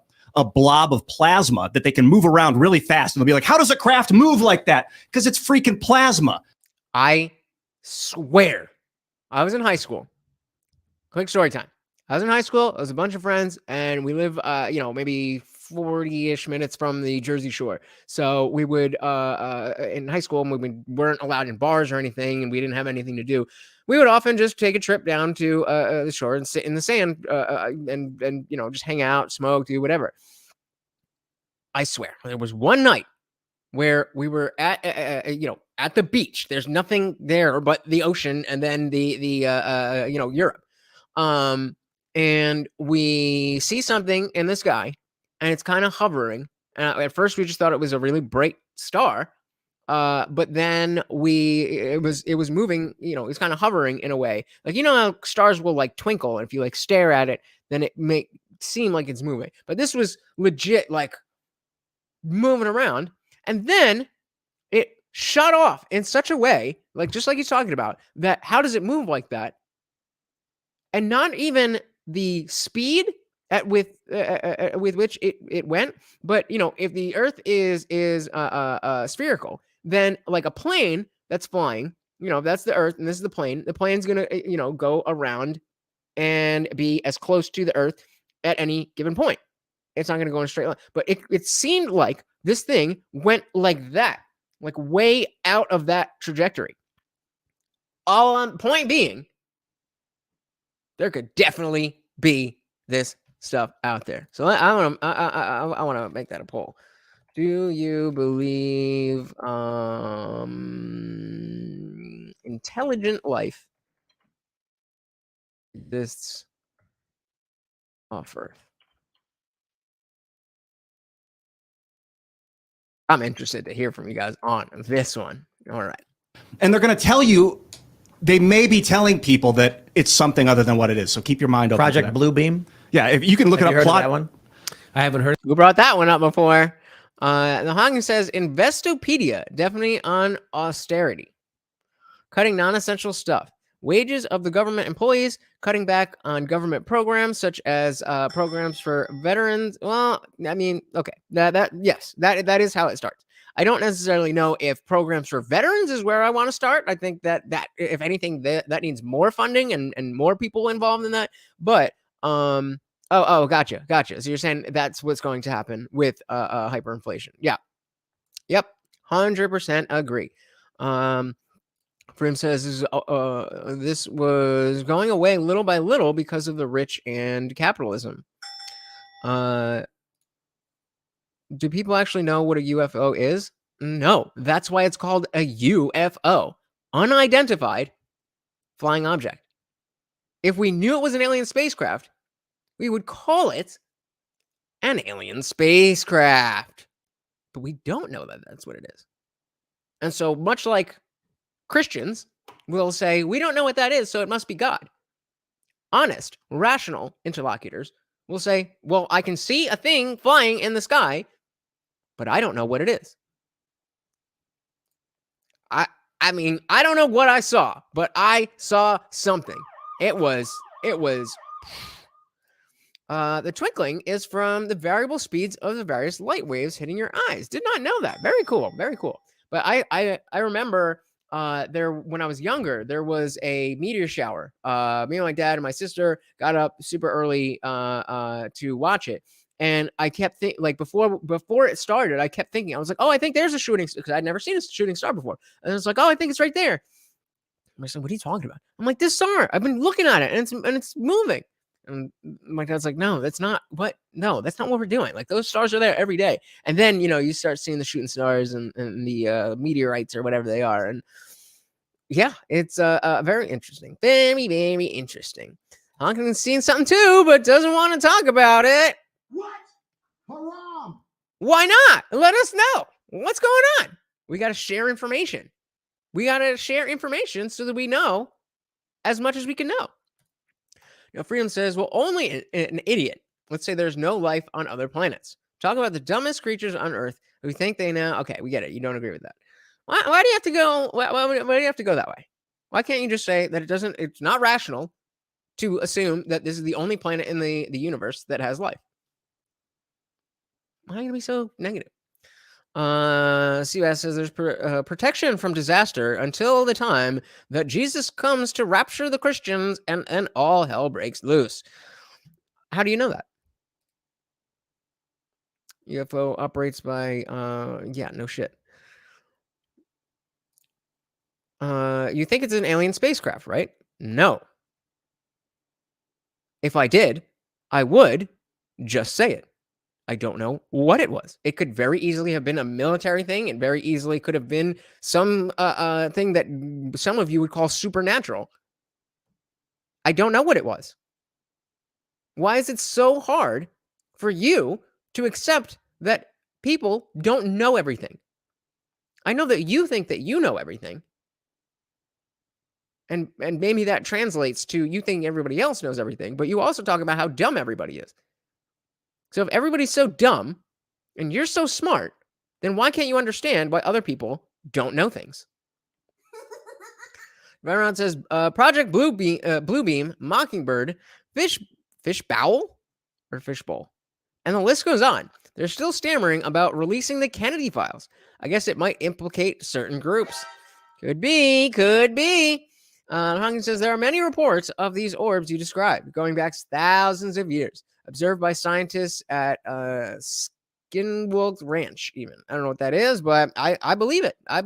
blob of plasma that they can move around really fast. And they'll be like, how does a craft move like that? Because it's freaking plasma. I swear, I was in high school. Quick story time. I was in high school. I was a bunch of friends, and we live, maybe 40-ish minutes from the Jersey Shore. So we would, in high school, when we weren't allowed in bars or anything, and we didn't have anything to do, we would often just take a trip down to the shore and sit in the sand, and just hang out, smoke, do whatever. I swear, there was one night where we were at the beach. There's nothing there but the ocean, and then the Europe. And we see something in the sky, and it's kind of hovering. At first, we just thought it was a really bright star, but then it was moving. It's kind of hovering in a way, like how stars will like twinkle, and if you like stare at it, then it may seem like it's moving. But this was legit, like moving around, and then it shut off in such a way, like just like he's talking about, that how does it move like that? And not even the speed with which it went, but if the Earth is spherical, then like a plane that's flying, if that's the Earth and this is the plane's gonna go around and be as close to the Earth at any given point. It's not gonna go in a straight line. But it seemed like this thing went like that, like way out of that trajectory. All on point being, there could definitely be this stuff out there. So I want to make that a poll. Do you believe intelligent life exists off Earth? I'm interested to hear from you guys on this one. All right. And they're going to tell you, they may be telling people that it's something other than what it is. So keep your mind open. Project Bluebeam. Yeah, if you can look Have it you up. heard of that one? I haven't heard. Who brought that one up before? The Hong says Investopedia, definitely on austerity, cutting non-essential stuff, wages of the government employees, cutting back on government programs such as programs for veterans. Well, I mean, okay, that is how it starts. I don't necessarily know if programs for veterans is where I want to start. I think that if anything, that needs more funding and more people involved in that. But gotcha. So you're saying that's what's going to happen with hyperinflation? Yeah, yep, 100% agree. Frim says this was going away little by little because of the rich and capitalism. Do people actually know what a UFO is? No, that's why it's called a UFO, unidentified flying object. If we knew it was an alien spacecraft, we would call it an alien spacecraft. But we don't know that that's what it is. And so much like Christians will say, we don't know what that is, so it must be God. Honest, rational interlocutors will say, well, I can see a thing flying in the sky, but I don't know what it is. I mean, I don't know what I saw, but I saw something. It was the twinkling is from the variable speeds of the various light waves hitting your eyes. Did not know that. Very cool. Very cool. But I remember when I was younger, there was a meteor shower. Me and my dad and my sister got up super early to watch it. And I kept thinking, like, before it started, I kept thinking, I was like, oh, I think there's a shooting, because I'd never seen a shooting star before. And I was like, oh, I think it's right there. I said, what are you talking about? I'm like, this star, I've been looking at it, and it's moving. And my dad's like, no, that's not what we're doing. Like, those stars are there every day. And then, you start seeing the shooting stars and the meteorites or whatever they are. And yeah, it's very interesting. Very, very interesting. Hawkins seen something too, but doesn't want to talk about it. What? Haram! Why not? Let us know. What's going on? We got to share information. We got to share information so that we know as much as we can know. Now, Freedom says, well, only an idiot Let's say there's no life on other planets. Talk about the dumbest creatures on Earth who think they know. Okay, we get it. You don't agree with that. Why do you have to go? Why do you have to go that way? Why can't you just say that it's not rational to assume that this is the only planet in the universe that has life? Why are you going to be so negative? CBS says there's protection from disaster until the time that Jesus comes to rapture the Christians and all hell breaks loose. How do you know that? UFO operates by, yeah, no shit. You think it's an alien spacecraft, right? No. If I did, I would just say it. I don't know what it was. It could very easily have been a military thing. It very easily could have been some thing that some of you would call supernatural. I don't know what it was. Why is it so hard for you to accept that people don't know everything? I know that you think that you know everything. And maybe that translates to you thinking everybody else knows everything, but you also talk about how dumb everybody is. So if everybody's so dumb and you're so smart, then why can't you understand why other people don't know things? Byron says, Project Bluebeam, Mockingbird, Fish Bowl or Fishbowl. And the list goes on. They're still stammering about releasing the Kennedy files. I guess it might implicate certain groups. Could be. Hungry says, there are many reports of these orbs you described, going back thousands of years, observed by scientists at Skinwolf Ranch, even. I don't know what that is, but I believe it. I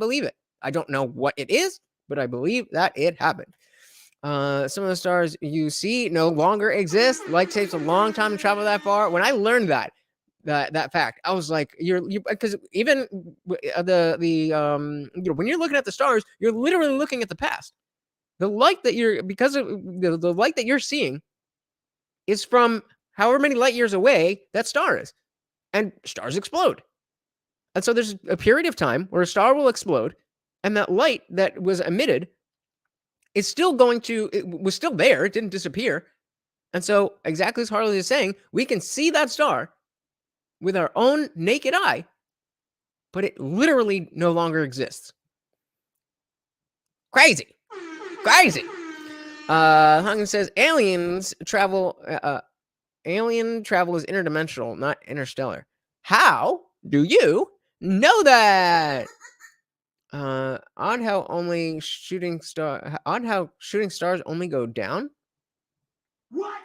don't know what it is, but I believe that it happened. Some of the stars you see no longer exist. Light takes a long time to travel that far. When I learned that fact, I was like, you because even when you're looking at the stars, you're literally looking at the past. The light that the light that you're seeing is from however many light years away that star is, and stars explode. And so there's a period of time where a star will explode, and that light that was emitted is still it was still there. It didn't disappear. And so exactly as Harley is saying, we can see that star with our own naked eye, but it literally no longer exists. Crazy. Hung says alien travel is interdimensional, not interstellar. How do you know that? Odd how shooting stars only go down. What?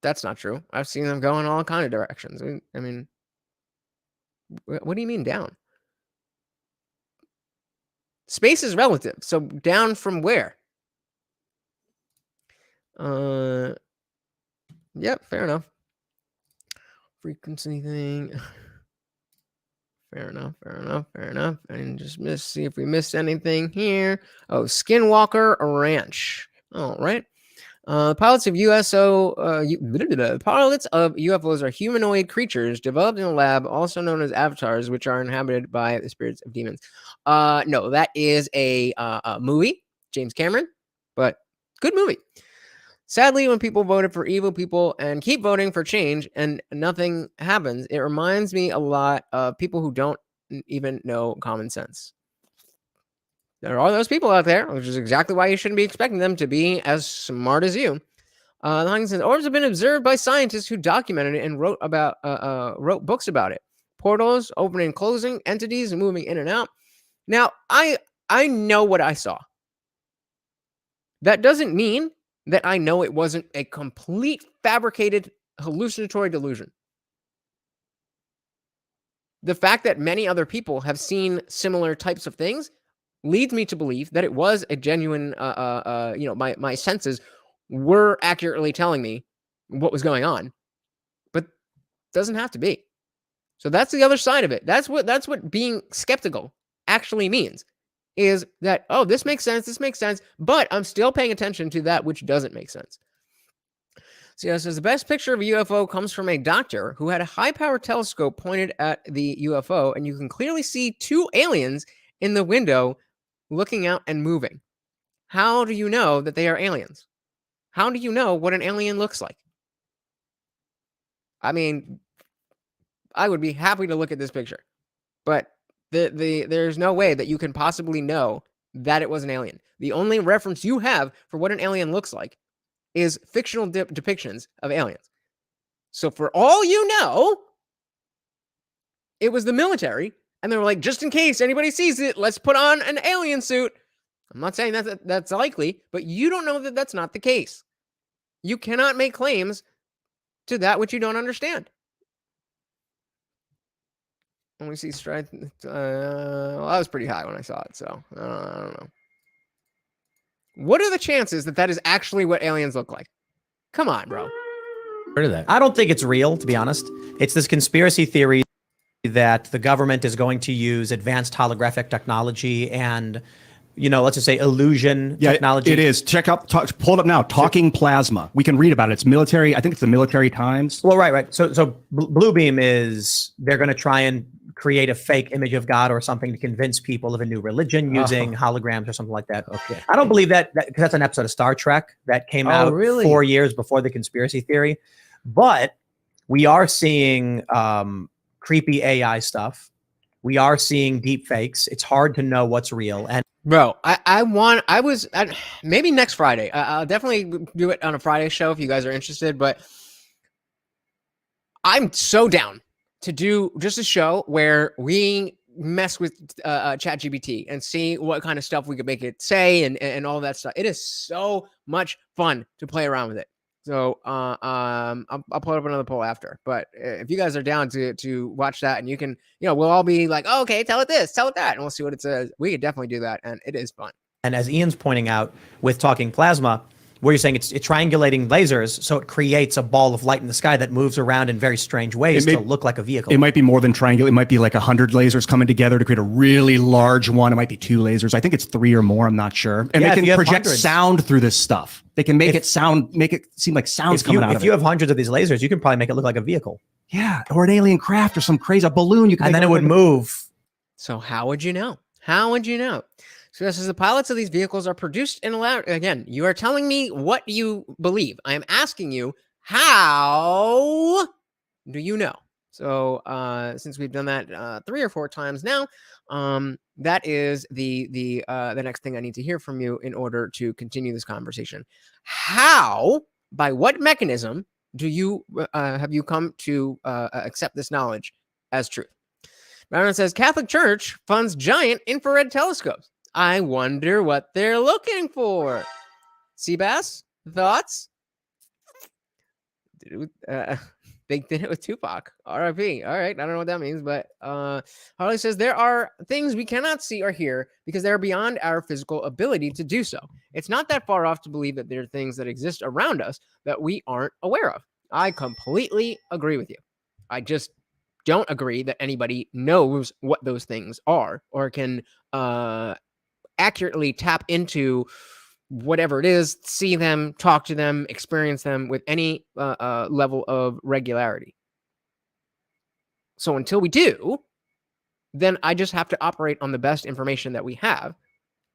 That's not true. I've seen them go in all kind of directions. I mean, what do you mean down? Space is relative. So down from where? Yep, fair enough. Frequency thing. Fair enough. And just see if we missed anything here. Oh, Skinwalker Ranch. All right. Pilots of UFOs are humanoid creatures developed in a lab, also known as avatars, which are inhabited by the spirits of demons. No, that is a movie, James Cameron, but good movie. Sadly, when people voted for evil people and keep voting for change and nothing happens, it reminds me a lot of people who don't even know common sense. There are those people out there, which is exactly why you shouldn't be expecting them to be as smart as you. Orbs have been observed by scientists who documented it and wrote books about it. Portals opening and closing, entities moving in and out. Now, I know what I saw. That doesn't mean that I know it wasn't a complete fabricated hallucinatory delusion. The fact that many other people have seen similar types of things leads me to believe that it was a genuine, my senses were accurately telling me what was going on, but doesn't have to be. So that's the other side of it. That's what being skeptical actually means, is that, oh, this makes sense, but I'm still paying attention to that which doesn't make sense. So yeah, says the best picture of a UFO comes from a doctor who had a high-powered telescope pointed at the UFO, and you can clearly see two aliens in the window looking out and moving. How do you know that they are aliens? How do you know what an alien looks like? I mean, I would be happy to look at this picture, but there's no way that you can possibly know that it was an alien. The only reference you have for what an alien looks like is fictional depictions of aliens. So for all you know, it was the military, and they were like, just in case anybody sees it, let's put on an alien suit. I'm not saying that's likely, but you don't know that that's not the case. You cannot make claims to that which you don't understand. When we see strength, well, I was pretty high when I saw it, so I don't know. What are the chances that that is actually what aliens look like? Come on, bro. Heard of that? I don't think it's real, to be honest. It's this conspiracy theory that the government is going to use advanced holographic technology and, you know, let's just say illusion technology. It is. Pull it up now. Talking plasma. We can read about it. It's military. I think it's the Military Times. Well, right. So Bluebeam is, they're going to try and create a fake image of God or something to convince people of a new religion using holograms or something like that. Okay. I don't believe that because that's an episode of Star Trek that came out really? 4 years before the conspiracy theory. But we are seeing creepy AI stuff. We are seeing deep fakes. It's hard to know what's real. And bro, maybe next Friday. I'll definitely do it on a Friday show if you guys are interested. But I'm so down to do just a show where we mess with ChatGPT and see what kind of stuff we could make it say and all that stuff. It is so much fun to play around with it. So I'll put up another poll after. But if you guys are down to watch that, and you can, you know, we'll all be like, oh, okay, tell it this, tell it that, and we'll see what it says. We could definitely do that, and it is fun. And as Ian's pointing out with talking plasma, where you're saying it's triangulating lasers, so it creates a ball of light in the sky that moves around in very strange ways to look like a vehicle. It might be more than triangular. It might be like 100 lasers coming together to create a really large one. It might be 2 lasers. I think it's 3 or more. I'm not sure. And they can project sound through this stuff. They can make it seem like sounds coming out of it. If you have hundreds of these lasers, you can probably make it look like a vehicle. Yeah, or an alien craft or some crazy balloon. You can, and then it would move. So how would you know? How would you know? So this is the pilots of these vehicles are produced and allowed. Again, you are telling me what you believe. I am asking you, how do you know? So since we've done that 3 or 4 times now, that is the next thing I need to hear from you in order to continue this conversation. How, by what mechanism do you have you come to accept this knowledge as truth? Byron says Catholic Church funds giant infrared telescopes. I wonder what they're looking for. Seabass, thoughts? Dude, they did it with Tupac. R.I.P. All right, I don't know what that means, but Harley says there are things we cannot see or hear because they're beyond our physical ability to do so. It's not that far off to believe that there are things that exist around us that we aren't aware of. I completely agree with you. I just don't agree that anybody knows what those things are or can accurately tap into whatever it is, see them, talk to them, experience them with any level of regularity. So until we do, then I just have to operate on the best information that we have.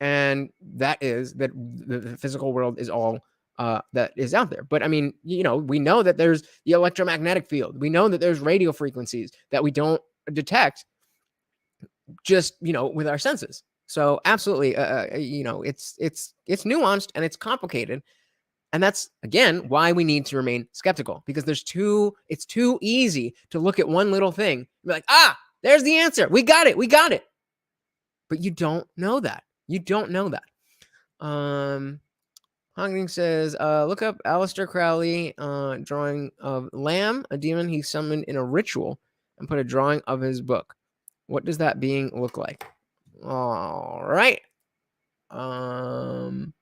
And that is that the physical world is all that is out there. But I mean, you know, we know that there's the electromagnetic field. We know that there's radio frequencies that we don't detect just, you know, with our senses. So absolutely, you know, it's nuanced and it's complicated. And that's, again, why we need to remain skeptical, because it's too easy to look at one little thing and be like, there's the answer. We got it. But you don't know that. Honging says, look up Aleister Crowley drawing of Lamb, a demon he summoned in a ritual, and put a drawing of his book. What does that being look like? All right. Come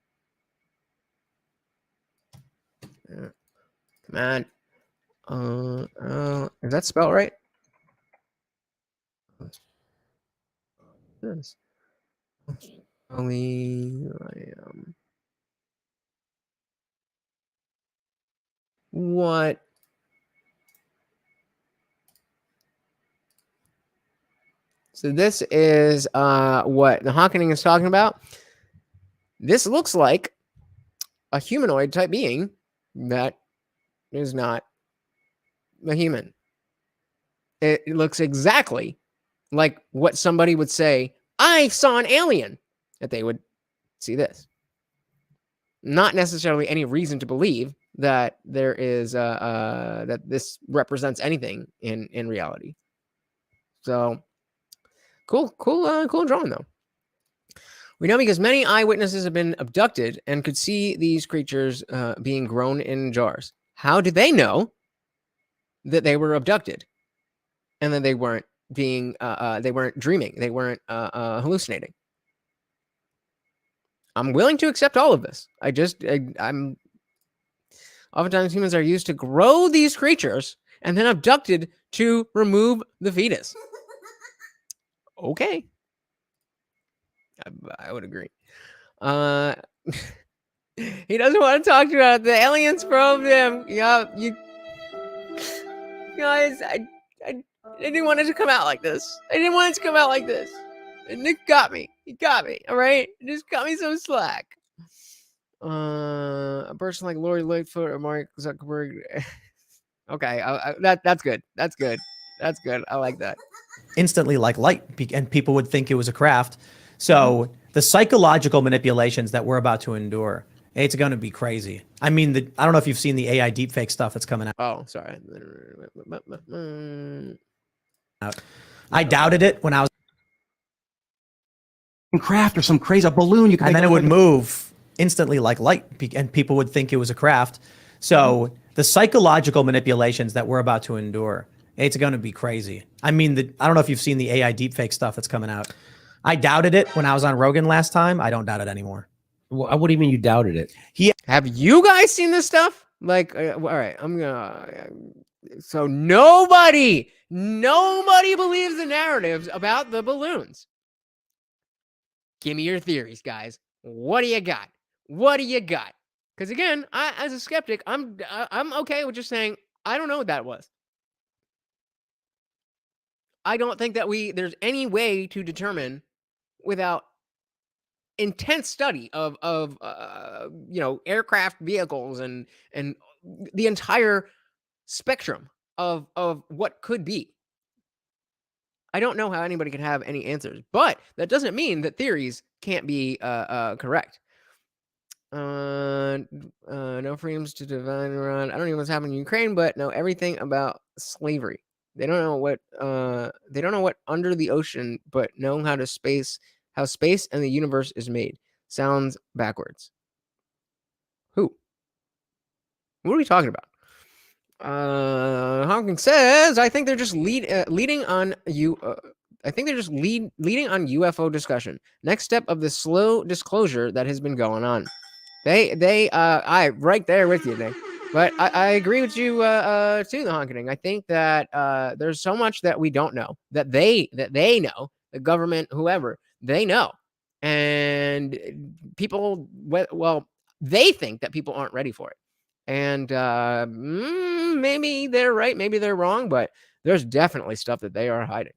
on. Is that spelled right? This. What? So this is what the Hawkening is talking about. This looks like a humanoid type being that is not a human. It looks exactly like what somebody would say, I saw an alien, that they would see this. Not necessarily any reason to believe that there is that this represents anything in reality. So cool drawing though. We know because many eyewitnesses have been abducted and could see these creatures being grown in jars. How did they know that they were abducted and that they weren't being they weren't dreaming, they weren't hallucinating? I'm willing to accept all of this. I'm oftentimes humans are used to grow these creatures and then abducted to remove the fetus. Okay. I would agree. He doesn't want to talk about it. The aliens probed him. Yeah, you guys, I didn't want it to come out like this. And Nick got me. He got me. All right, just got me some slack. A person like Lori Lightfoot or Mark Zuckerberg. Okay, that's good. That's good. I like that. Instantly like light, and people would think it was a craft. So the psychological manipulations that we're about to endure, it's going to be crazy. I mean, I don't know if you've seen the AI deepfake stuff that's coming out. Oh, sorry. I doubted it when I was Craft or some crazy balloon. You can and then it would move instantly like light, and people would think it was a craft. So the psychological manipulations that we're about to endure, it's going to be crazy. I mean, I don't know if you've seen the AI deepfake stuff that's coming out. I doubted it when I was on Rogan last time. I don't doubt it anymore. Well, what do you mean you doubted it? Have you guys seen this stuff? Like, all right, I'm gonna. So nobody believes the narratives about the balloons. Give me your theories, guys. What do you got? Because again, as a skeptic, I'm okay with just saying I don't know what that was. I don't think that there's any way to determine without intense study of aircraft vehicles and the entire spectrum of what could be. I don't know how anybody can have any answers, but that doesn't mean that theories can't be correct. No freedoms to divide around. I don't know what's happening in Ukraine, but know everything about slavery. They don't know what under the ocean, but know how space and the universe is made. Sounds backwards. Who? What are we talking about? Hawking says, I think they're just leading on UFO discussion. Next step of the slow disclosure that has been going on. I right there with you, Nick. But I agree with you too, the honking. I think that there's so much that we don't know that they know, the government, whoever, they know. And people, they think that people aren't ready for it. And maybe they're right, maybe they're wrong, but there's definitely stuff that they are hiding.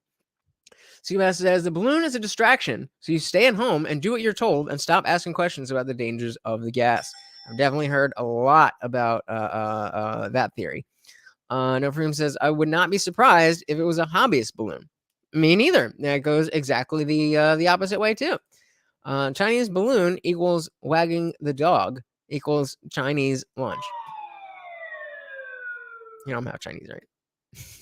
CBS says the balloon is a distraction, so you stay at home and do what you're told and stop asking questions about the dangers of the gas. I've definitely heard a lot about that theory. No Freedom says, I would not be surprised if it was a hobbyist balloon. Me neither. That goes exactly the opposite way too. Chinese balloon equals wagging the dog equals Chinese lunch. You know, I'm half Chinese, right?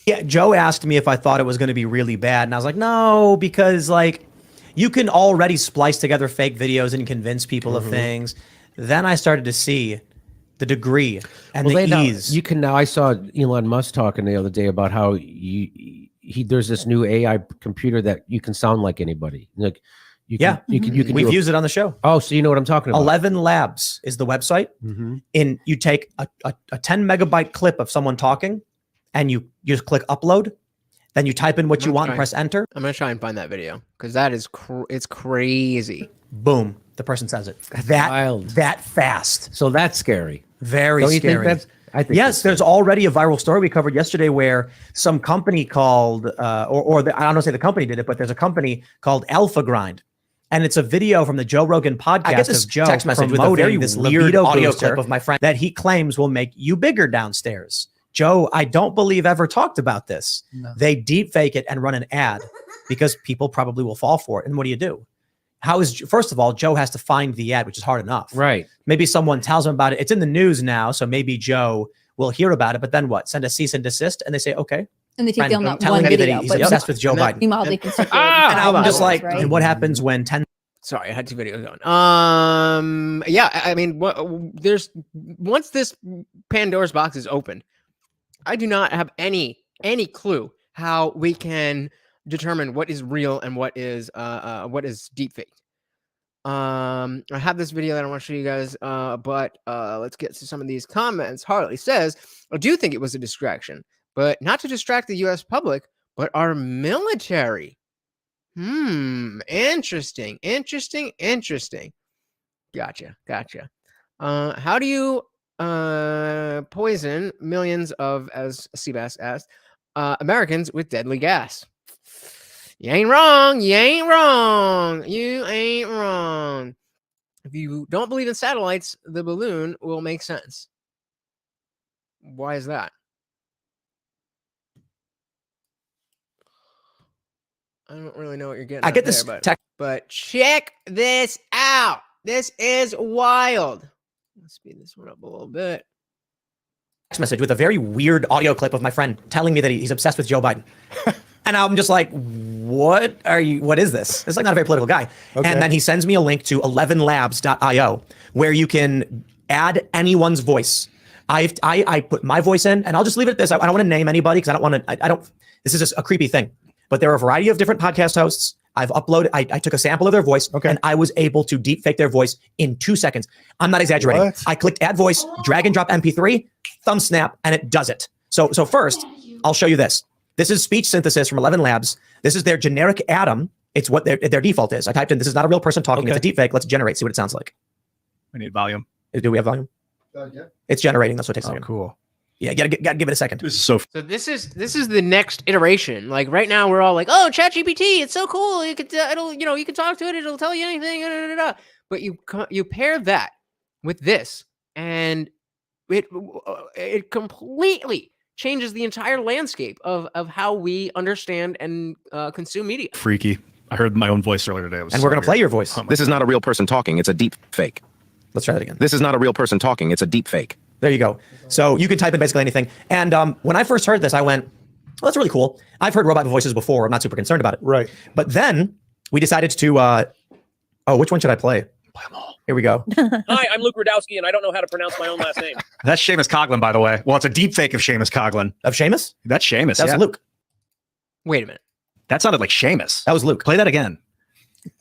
Yeah, Joe asked me if I thought it was going to be really bad, and I was like, no, because like you can already splice together fake videos and convince people of things. Then I started to see the degree and the ease. You can now. I saw Elon Musk talking the other day about how there's this new AI computer that you can sound like anybody. Like you can. We've used it on the show. Oh, so you know what I'm talking about. 11 Labs is the website. And you take a 10 megabyte clip of someone talking, and you just click upload. Then you type in what you want and press enter. I'm gonna try and find that video because that is it's crazy. Boom. The person says it. That fast. So that's scary. Very Don't you scary. think I think yes, there's already a viral story we covered yesterday where some company called, I don't know if the company did it, but there's a company called Alpha Grind. And it's a video from the Joe Rogan podcast. I get this of Joe text message with a very weird audio clip of my friend that he claims will make you bigger downstairs. Joe, I don't believe ever talked about this. No. They deep fake it and run an ad because people probably will fall for it. And what do? First of all, Joe has to find the ad, which is hard enough. Right. Maybe someone tells him about it. It's in the news now, so maybe Joe will hear about it. But then what? Send a cease and desist, and they say, okay. And they take down that telling one me video. that he's obsessed with Joe Biden. Meanwhile, they can and I'm just like, right? And what happens when 10? Sorry, I had 2 videos going. Yeah, I mean, once this Pandora's box is opened, I do not have any clue how we can determine what is real and what is deepfake. I have this video that I want to show you guys, but let's get to some of these comments. Harley says, I do think it was a distraction, but not to distract the U.S. public, but our military. Interesting. Gotcha. How do you poison millions of, as Seabass asked, Americans with deadly gas? You ain't wrong. If you don't believe in satellites, the balloon will make sense. Why is that? I don't really know what you're getting. I get this there, but check this out. This is wild. Let's speed this one up a little bit. Text message with a very weird audio clip of my friend telling me that he's obsessed with Joe Biden. And I'm just like, what is this? It's like not a very political guy. Okay. And then he sends me a link to 11labs.io where you can add anyone's voice. I put my voice in, and I'll just leave it at this. I don't want to name anybody because I don't want to, this is just a creepy thing. But there are a variety of different podcast hosts. I've uploaded, I took a sample of their voice, and I was able to deep fake their voice in 2 seconds. I'm not exaggerating. What? I clicked add voice, drag and drop MP3, thumb snap, and it does it. So first, I'll show you this. This is speech synthesis from 11 Labs. This is their generic Atom. It's what their default is. I typed in, this is not a real person talking. It's a deep fake. Let's generate, see what it sounds like. I need volume. Do we have volume? Yeah. It's generating. That's what it takes a second. Cool. Yeah, gotta give it a second. This is so this is the next iteration. Like right now, we're all like, "Oh, ChatGPT, it's so cool. You could you can talk to it. It'll tell you anything." But you pair that with this, and it completely changes the entire landscape of how we understand and consume media. freaky. I heard my own voice earlier today. And we're gonna play your voice. This is not a real person talking. It's a deep fake. Let's try that again. This is not a real person talking. It's a deep fake. There you go. So you can type in basically anything. And when I first heard this, I went, well, that's really cool. I've heard robot voices before. I'm not super concerned about it. Right. But then we decided to, which one should I play? Play them all. Here we go. Hi, I'm Luke Rudowski, and I don't know how to pronounce my own last name. That's Seamus Coughlin, by the way. Well, it's a deep fake of Seamus Coughlin. Of Seamus? That's Seamus. That's Luke. Wait a minute. That sounded like Seamus. That was Luke. Play that again.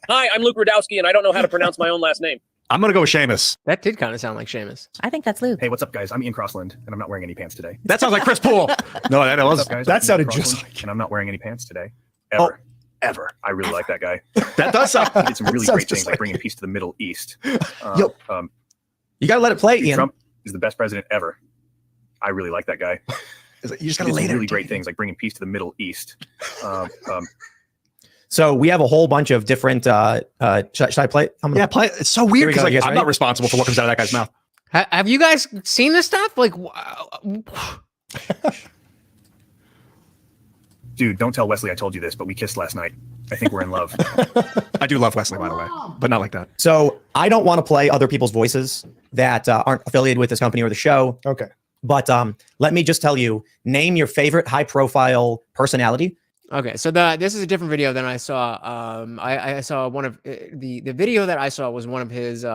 Hi, I'm Luke Rudowski, and I don't know how to pronounce my own last name. I'm going to go with Seamus. That did kind of sound like Seamus. I think that's Luke. Hey, what's up, guys? I'm Ian Crossland, and I'm not wearing any pants today. That sounds like Chris Poole. No, that was. Up, guys? That sounded just like. And I'm not wearing any pants today. Ever. Ever. I really like that guy. That does sound. He did some really great things, like bringing peace to the Middle East. You got to let it play, Ian. Trump is the best president ever. I really like that guy. You just got to lay really great things, like bringing peace to the Middle East. So we have a whole bunch of different. Should I play? Yeah, play. It's so weird because I'm not responsible for what comes out of that guy's mouth. Have you guys seen this stuff? Like, dude, don't tell Wesley I told you this, but we kissed last night. I think we're in love. I do love Wesley, by the way, but not like that. So I don't want to play other people's voices that aren't affiliated with this company or the show. Okay. But let me just tell you, name your favorite high-profile personality. Okay, so this is a different video than I saw. I saw one of the video that I saw was one of his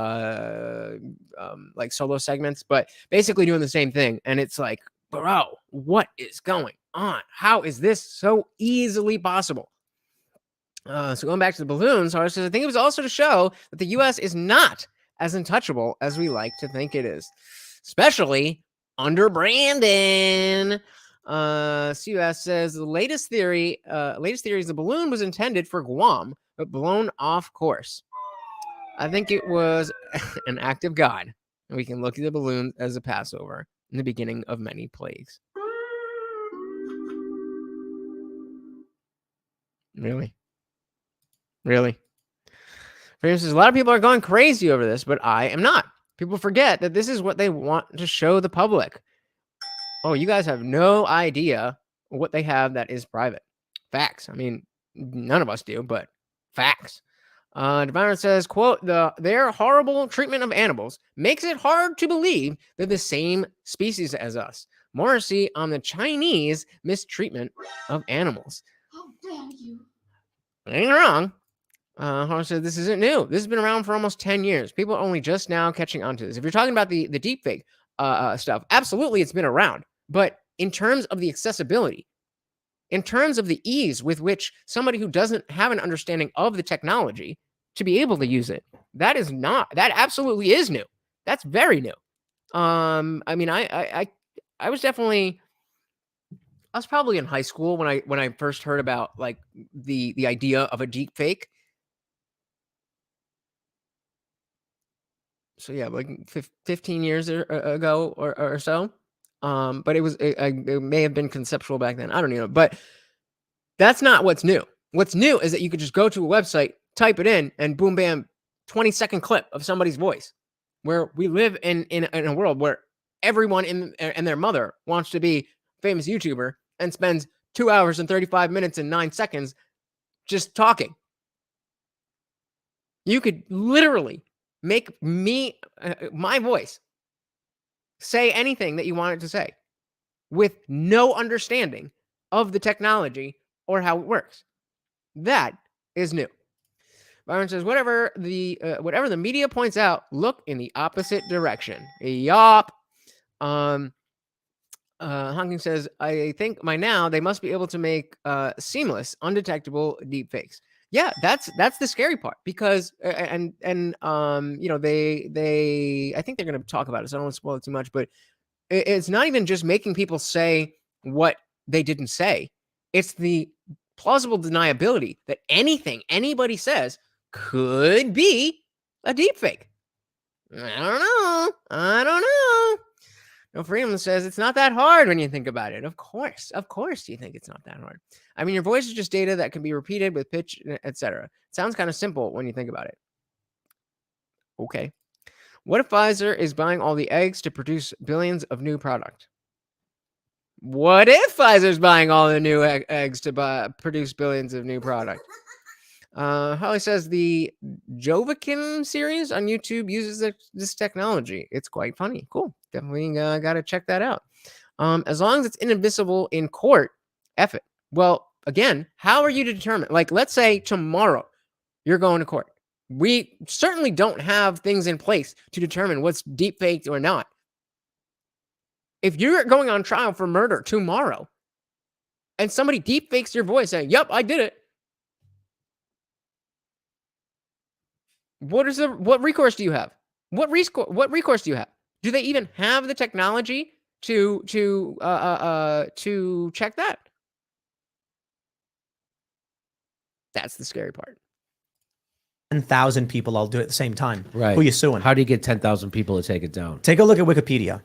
like solo segments, but basically doing the same thing. And it's like, bro, what is going on? How is this so easily possible? So going back to the balloons, I think it was also to show that the U.S. is not as untouchable as we like to think it is, especially under Brandon. CUS says the latest theory is the balloon was intended for Guam, but blown off course. I think it was an act of God. And we can look at the balloon as a Passover in the beginning of many plagues. Really? For instance, a lot of people are going crazy over this, but I am not. People forget that this is what they want to show the public. Oh, you guys have no idea what they have that is private. Facts. I mean, none of us do, but facts. Devon says, quote, their horrible treatment of animals makes it hard to believe they're the same species as us. Morrissey on the Chinese mistreatment of animals. How dare you? Ain't wrong. Horror said, this isn't new. This has been around for almost 10 years. People are only just now catching on to this. If you're talking about the deepfake stuff, absolutely it's been around. But in terms of the accessibility, in terms of the ease with which somebody who doesn't have an understanding of the technology to be able to use it, that absolutely is new. That's very new. I mean, I was probably in high school when I first heard about like the idea of a deep fake. So yeah, like 15 years ago or so. But it may have been conceptual back then. I don't know. But that's not what's new. What's new is that you could just go to a website, type it in, and boom, bam, 20-second clip of somebody's voice. Where we live in a world where everyone and their mother wants to be a famous YouTuber and spends 2 hours and 35 minutes and 9 seconds just talking. You could literally make me, my voice, say anything that you want it to say with no understanding of the technology or how it works. That is new. Byron says, whatever the media points out, look in the opposite direction. Yup. Honking says, I think by now they must be able to make seamless, undetectable deepfakes. Yeah, that's the scary part because and you know they I think they're going to talk about it, so I don't want to spoil it too much, but it's not even just making people say what they didn't say. It's the plausible deniability that anything anybody says could be a deepfake. I don't know. No Freedom says it's not that hard when you think about it. Of course you think it's not that hard. I mean, your voice is just data that can be repeated with pitch, etc. It sounds kind of simple when you think about it. Okay. What if Pfizer is buying all the eggs to produce billions of new product? What if Pfizer's buying all the new eggs to produce billions of new product? Holly says the Jovikin series on YouTube uses this technology. It's quite funny. Cool. Definitely got to check that out. As long as it's inadmissible in court, F it. Well, again, how are you to determine? Like, let's say tomorrow you're going to court. We certainly don't have things in place to determine what's deepfaked or not. If you're going on trial for murder tomorrow and somebody deepfakes your voice saying, yep, I did it. What recourse do you have? What recourse do you have? Do they even have the technology to check that? That's the scary part. 10,000 people all do it at the same time. Right. Who are you suing? How do you get 10,000 people to take it down? Take a look at Wikipedia.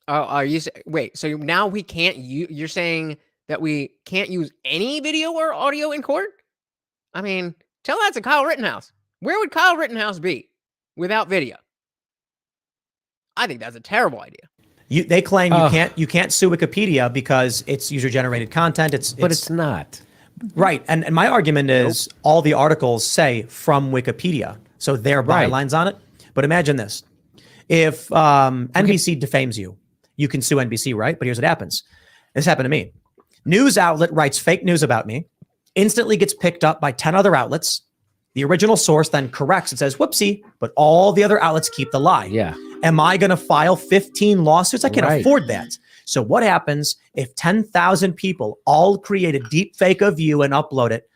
Oh, are you wait? So now we can't you're saying that we can't use any video or audio in court? I mean, tell that to Kyle Rittenhouse. Where would Kyle Rittenhouse be without video? I think that's a terrible idea. They claim you can't sue Wikipedia because it's user-generated content. But it's not. Right. And my argument is all the articles say from Wikipedia. So there are bylines on it. But imagine this. If NBC defames you, you can sue NBC, right? But here's what happens. This happened to me. News outlet writes fake news about me, instantly gets picked up by 10 other outlets. The original source then corrects and says, whoopsie, but all the other outlets keep the lie. Yeah. Am I going to file 15 lawsuits? I can't afford that. So what happens if 10,000 people all create a deep fake of you and upload it?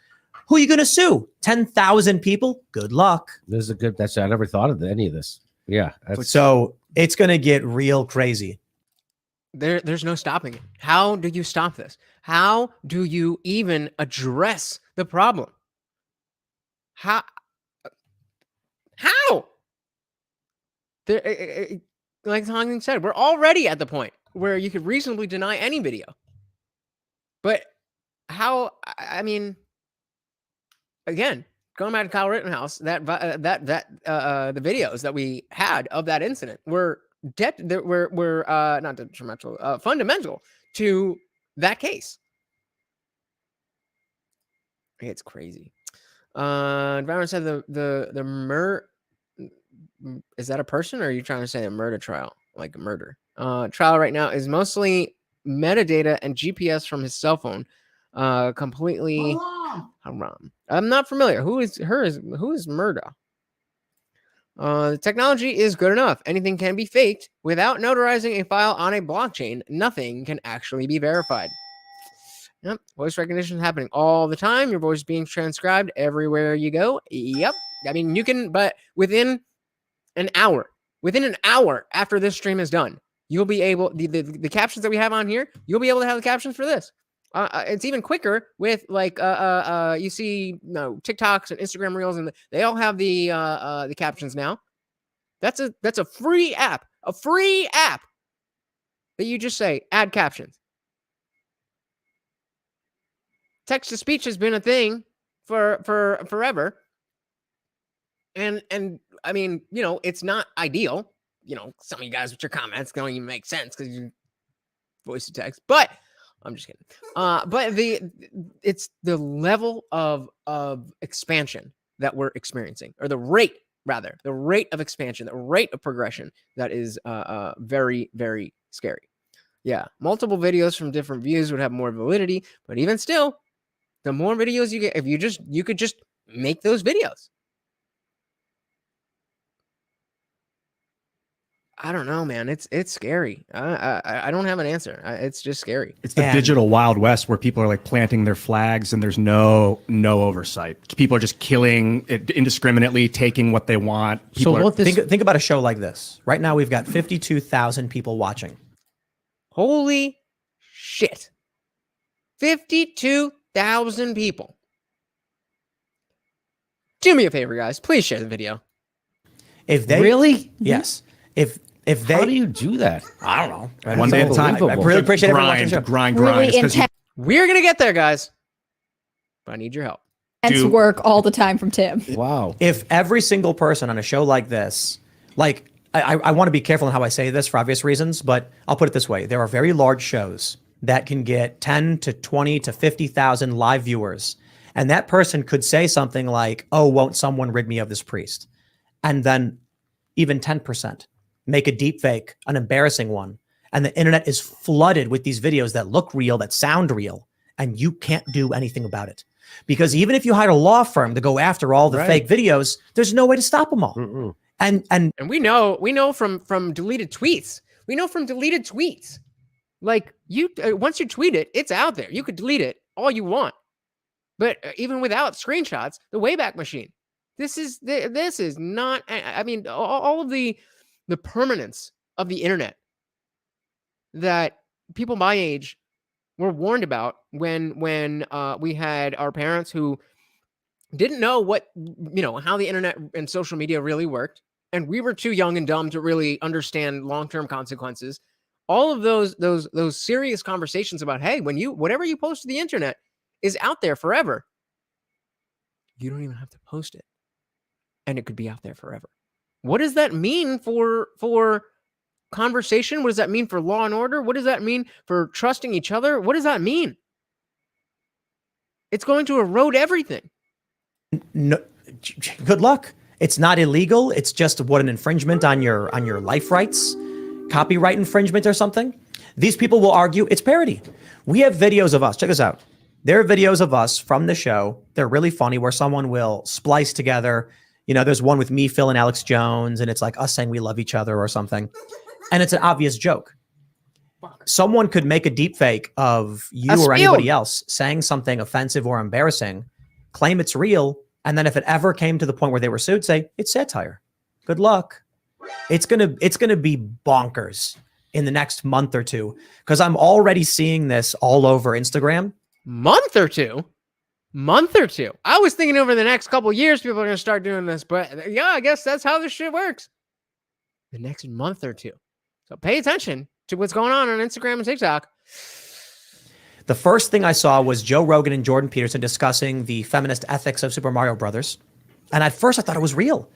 Who are you going to sue? 10,000 people? Good luck. I never thought of any of this. Yeah. So it's going to get real crazy. There's no stopping it. How do you stop this? How do you even address the problem? How? Like Hong said, we're already at the point where you could reasonably deny any video. But how? I mean, again, going back to Kyle Rittenhouse, the videos that we had of that incident were not detrimental, fundamental to that case. It's crazy. Environment said the murder, is that a person, or are you trying to say a murder trial, like a murder trial right now is mostly metadata and GPS from his cell phone, completely haram. I'm not familiar. Who is murder? The technology is good enough. Anything can be faked without notarizing a file on a blockchain. Nothing can actually be verified. Yep. Voice recognition is happening all the time. Your voice being transcribed everywhere you go. Yep. I mean, you can, but within an hour after this stream is done, you'll be able, the captions that we have on here, you'll be able to have the captions for this. It's even quicker with like you see TikToks and Instagram Reels, and they all have the captions now. That's a free app, that you just say add captions. Text to speech has been a thing for forever, and I mean, it's not ideal. Some of you guys with your comments don't even make sense because you voice to text, but I'm just kidding. But it's the level of expansion that we're experiencing, or the rate of expansion, the rate of progression that is very, very scary. Yeah, multiple videos from different views would have more validity, but even still, the more videos you get, if you could just make those videos. I don't know, man. It's scary. I don't have an answer. It's just scary. It's the digital Wild West where people are like planting their flags and there's no oversight. People are just killing indiscriminately, taking what they want. Think about a show like this. Right now, we've got 52,000 people watching. Holy shit. 52,000 people. Do me a favor, guys. Please share the video. If they really, yes. If they, how do you do that? I don't know. One day at a time. I really appreciate everyone watching the show. Grind. We're gonna get there, guys. But I need your help. It's work all the time from Tim. Wow. If every single person on a show like this, like I want to be careful in how I say this for obvious reasons, but I'll put it this way: there are very large shows that can get 10 to 20 to 50,000 live viewers, and that person could say something like, "Oh, won't someone rid me of this priest?" And then even 10%. Make a deep fake, an embarrassing one. And the internet is flooded with these videos that look real, that sound real, and you can't do anything about it. Because even if you hired a law firm to go after all the fake videos, there's no way to stop them all. Mm-mm. And we know from deleted tweets. We know from deleted tweets. Like once you tweet it, it's out there. You could delete it all you want. But even without screenshots, the Wayback Machine. This is not, I mean, all of the permanence of the internet that people my age were warned about when we had our parents who didn't know how the internet and social media really worked, and we were too young and dumb to really understand long-term consequences. All of those serious conversations about, hey, whatever you post to the internet is out there forever. You don't even have to post it, and it could be out there forever. What does that mean for conversation? What does that mean for law and order? What does that mean for trusting each other? What does that mean? It's going to erode everything. No, good luck. It's not illegal. It's just an infringement on your life rights, copyright infringement or something. These people will argue it's parody. We have videos of us. Check this out. There are videos of us from the show. They're really funny, where someone will splice together. There's one with me, Phil, and Alex Jones, and it's like us saying we love each other or something. And it's an obvious joke. Someone could make a deep fake of you or anybody else saying something offensive or embarrassing, claim it's real, and then if it ever came to the point where they were sued, say it's satire. Good luck. It's gonna be bonkers in the next month or two, because I'm already seeing this all over Instagram. Month or two. I was thinking over the next couple of years, people are going to start doing this, but yeah, I guess that's how this shit works. The next month or two. So pay attention to what's going on Instagram and TikTok. The first thing I saw was Joe Rogan and Jordan Peterson discussing the feminist ethics of Super Mario Brothers. And at first I thought it was real,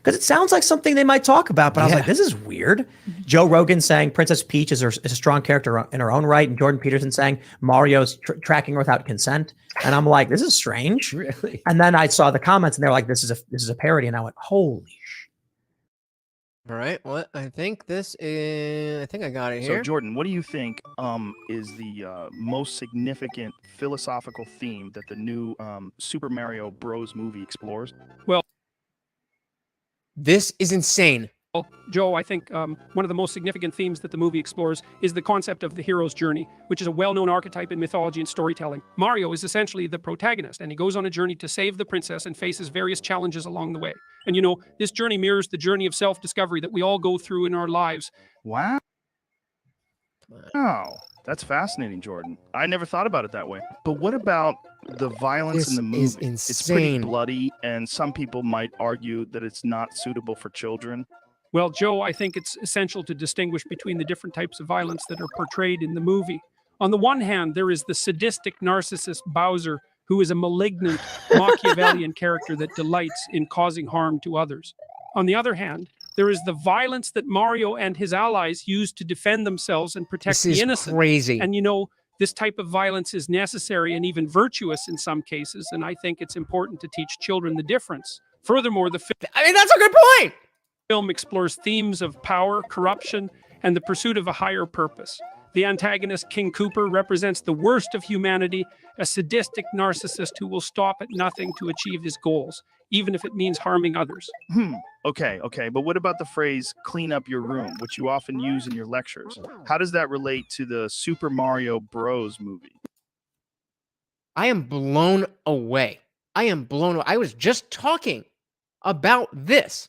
Because it sounds like something they might talk about, but I was like, this is weird. Joe Rogan saying Princess Peach is a strong character in her own right, and Jordan Peterson saying Mario's tracking her without consent. And I'm like, this is strange. Really? And then I saw the comments, and they're like, this is a parody. And I went, holy shit. All right. Well, I think this is. I think I got it here. So, Jordan, what do you think is the most significant philosophical theme that the new Super Mario Bros. Movie explores? Well, this is insane. Joe, I think one of the most significant themes that the movie explores is the concept of the hero's journey, which is a well-known archetype in mythology and storytelling. Mario is essentially the protagonist, and he goes on a journey to save the princess and faces various challenges along the way. And you know, this journey mirrors the journey of self-discovery that we all go through in our lives. Wow. Wow. That's fascinating, Jordan. I never thought about it that way. But what about the violence in the movie? Is insane. It's pretty bloody, and some people might argue that it's not suitable for children. Well, Joe, I think it's essential to distinguish between the different types of violence that are portrayed in the movie. On the one hand, there is the sadistic narcissist Bowser, who is a malignant Machiavellian character that delights in causing harm to others. On the other hand, there is the violence that Mario and his allies use to defend themselves and protect the innocent. Crazy. And you know, this type of violence is necessary and even virtuous in some cases, and I think it's important to teach children the difference. Furthermore, that's a good point. Film explores themes of power, corruption, and the pursuit of a higher purpose. The antagonist, King Koopa, represents the worst of humanity, a sadistic narcissist who will stop at nothing to achieve his goals, even if it means harming others. Okay. But what about the phrase, clean up your room, which you often use in your lectures? How does that relate to the Super Mario Bros. Movie? I am blown away. I was just talking about this,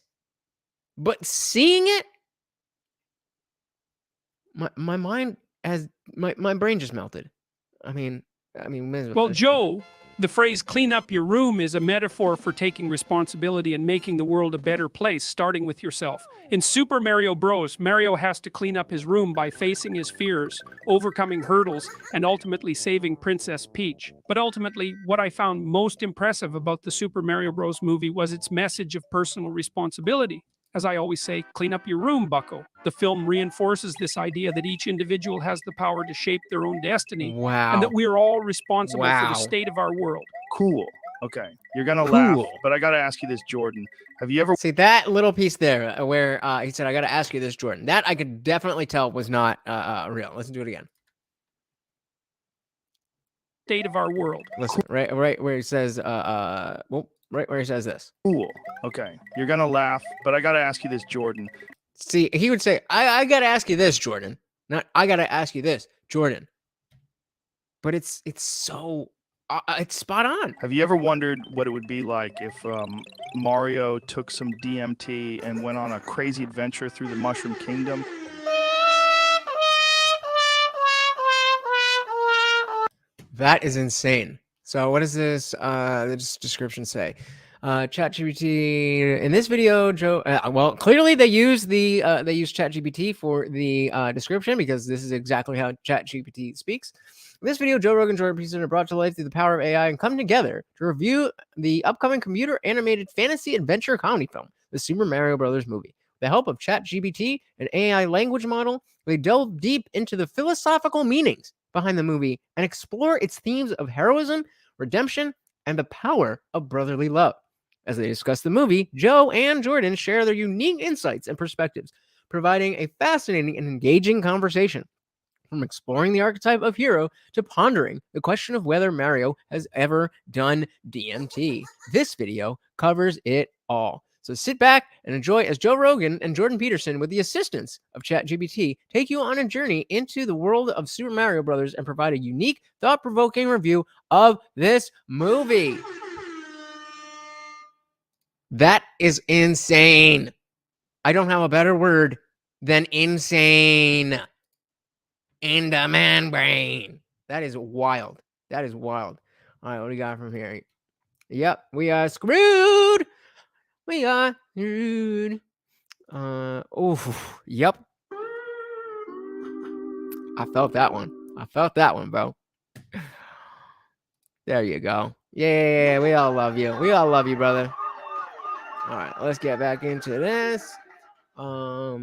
but seeing it, my mind has my brain just melted. I mean, well, Joe, the phrase clean up your room is a metaphor for taking responsibility and making the world a better place, starting with yourself. In Super Mario Bros., Mario has to clean up his room by facing his fears, overcoming hurdles, and ultimately saving Princess Peach. But ultimately, what I found most impressive about the Super Mario Bros. Movie was its message of personal responsibility. As I always say, clean up your room, bucko. The film reinforces this idea that each individual has the power to shape their own destiny. Wow. And that we are all responsible for the state of our world. Cool. Okay. You're going to laugh, but I got to ask you this, Jordan. Have you ever... See, that little piece there where he said, I got to ask you this, Jordan. That I could definitely tell was not real. Let's do it again. State of our world. Listen, right where he says, right where he says this. Cool. Okay. You're going to laugh, but I got to ask you this, Jordan. See, he would say, I got to ask you this, Jordan. Not, I got to ask you this, Jordan. But it's so, it's spot on. Have you ever wondered what it would be like if Mario took some DMT and went on a crazy adventure through the Mushroom Kingdom? That is insane. So what does this description say? ChatGPT in this video, Joe. Well, clearly they use ChatGPT for the description because this is exactly how ChatGPT speaks. In this video, Joe Rogan and Jordan Peterson are brought to life through the power of AI and come together to review the upcoming computer animated fantasy adventure comedy film, the Super Mario Bros. Movie. With the help of ChatGPT, an AI language model, they delve deep into the philosophical meanings behind the movie and explore its themes of heroism, redemption, and the power of brotherly love. As they discuss the movie, Joe and Jordan share their unique insights and perspectives, providing a fascinating and engaging conversation. From exploring the archetype of hero to pondering the question of whether Mario has ever done DMT. This video covers it all. So sit back and enjoy as Joe Rogan and Jordan Peterson, with the assistance of ChatGPT, take you on a journey into the world of Super Mario Bros. And provide a unique, thought-provoking review of this movie. That is insane. I don't have a better word than insane. In the man brain. That is wild. That is wild. All right, what do we got from here? Yep, we are screwed. We are screwed. Yep. I felt that one, bro. There you go. Yeah, we all love you. We all love you, brother. All right, let's get back into this. Yeah,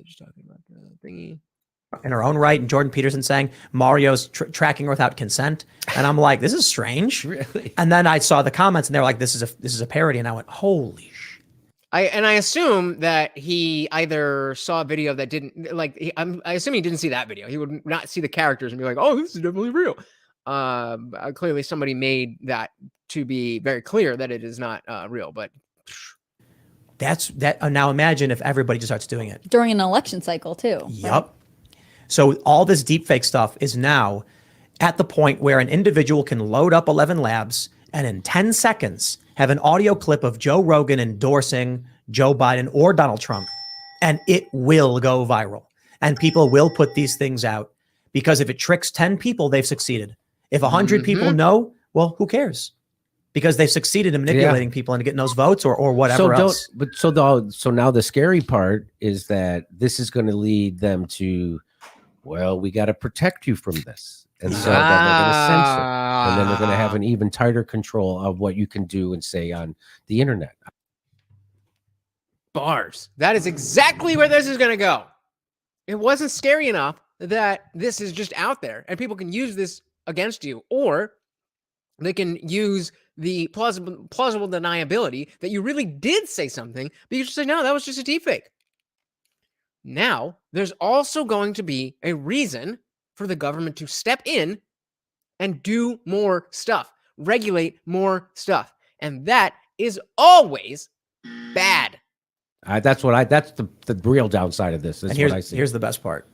just talking about the thingy. In her own right, and Jordan Peterson saying Mario's tracking without consent, and I'm like, this is strange. Really? And then I saw the comments, and they're like, this is a parody, and I went, holy sh. I assume that he either saw a video that didn't like. I assume he didn't see that video. He would not see the characters and be like, "Oh, this is definitely real." Clearly, somebody made that to be very clear that it is not real. But that's that. Now imagine if everybody just starts doing it during an election cycle too. Yep. Right? So all this deepfake stuff is now at the point where an individual can load up 11 Labs and in 10 seconds have an audio clip of Joe Rogan endorsing Joe Biden or Donald Trump, and it will go viral. And people will put these things out because if it tricks 10 people, they've succeeded. If 100 people know, well, who cares? Because they've succeeded in manipulating people into getting those votes or whatever else. So now the scary part is that this is going to lead them to, well, we got to protect you from this. And so then they're going to censor. And then they're going to have an even tighter control of what you can do and say on the internet. bars. That is exactly where this is going to go. It wasn't scary enough that this is just out there and people can use this against you, or they can use the plausible deniability that you really did say something, but you just say, no, that was just a deepfake. Now, there's also going to be a reason for the government to step in and do more stuff, regulate more stuff. And that is always bad. That's the real downside of this. That's what I see. Here's the best part.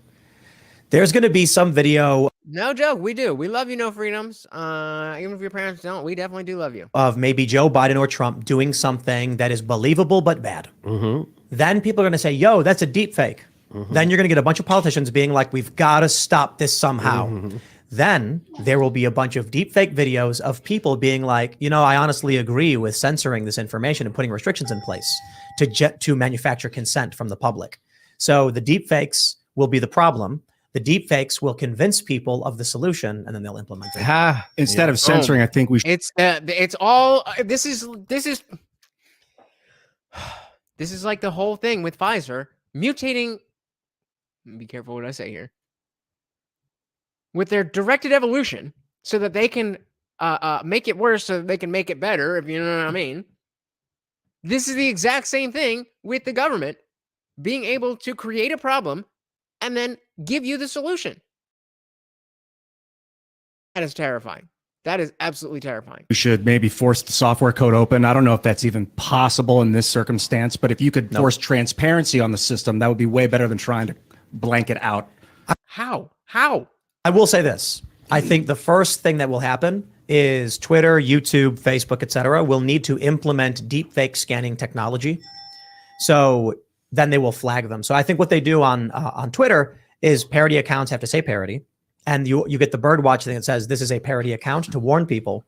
There's going to be some video. No joke. We do. We love you, No Freedoms. Even if your parents don't, we definitely do love you. Of maybe Joe Biden or Trump doing something that is believable but bad. Mm-hmm. Then people are going to say, yo, that's a deep fake. Mm-hmm. Then you're going to get a bunch of politicians being like, we've got to stop this somehow. Mm-hmm. Then there will be a bunch of deep fake videos of people being like, you know, I honestly agree with censoring this information and putting restrictions in place to manufacture consent from the public. So the deep fakes will be the problem. The deep fakes will convince people of the solution, and then they'll implement it. Instead of censoring, I think we should. It's all. This is like the whole thing with Pfizer mutating. Be careful what I say here. With their directed evolution, so that they can make it worse, so that they can make it better. If you know what I mean. This is the exact same thing with the government being able to create a problem and then give you the solution. That is terrifying. That is absolutely terrifying. We should maybe force the software code open. I don't know if that's even possible in this circumstance, but if you could force transparency on the system, that would be way better than trying to blanket out. How? I will say this. I think the first thing that will happen is Twitter, YouTube, Facebook, etc. will need to implement deepfake scanning technology. So then they will flag them. So I think what they do on Twitter is parody accounts have to say parody, and you get the bird watch thing that says this is a parody account to warn people.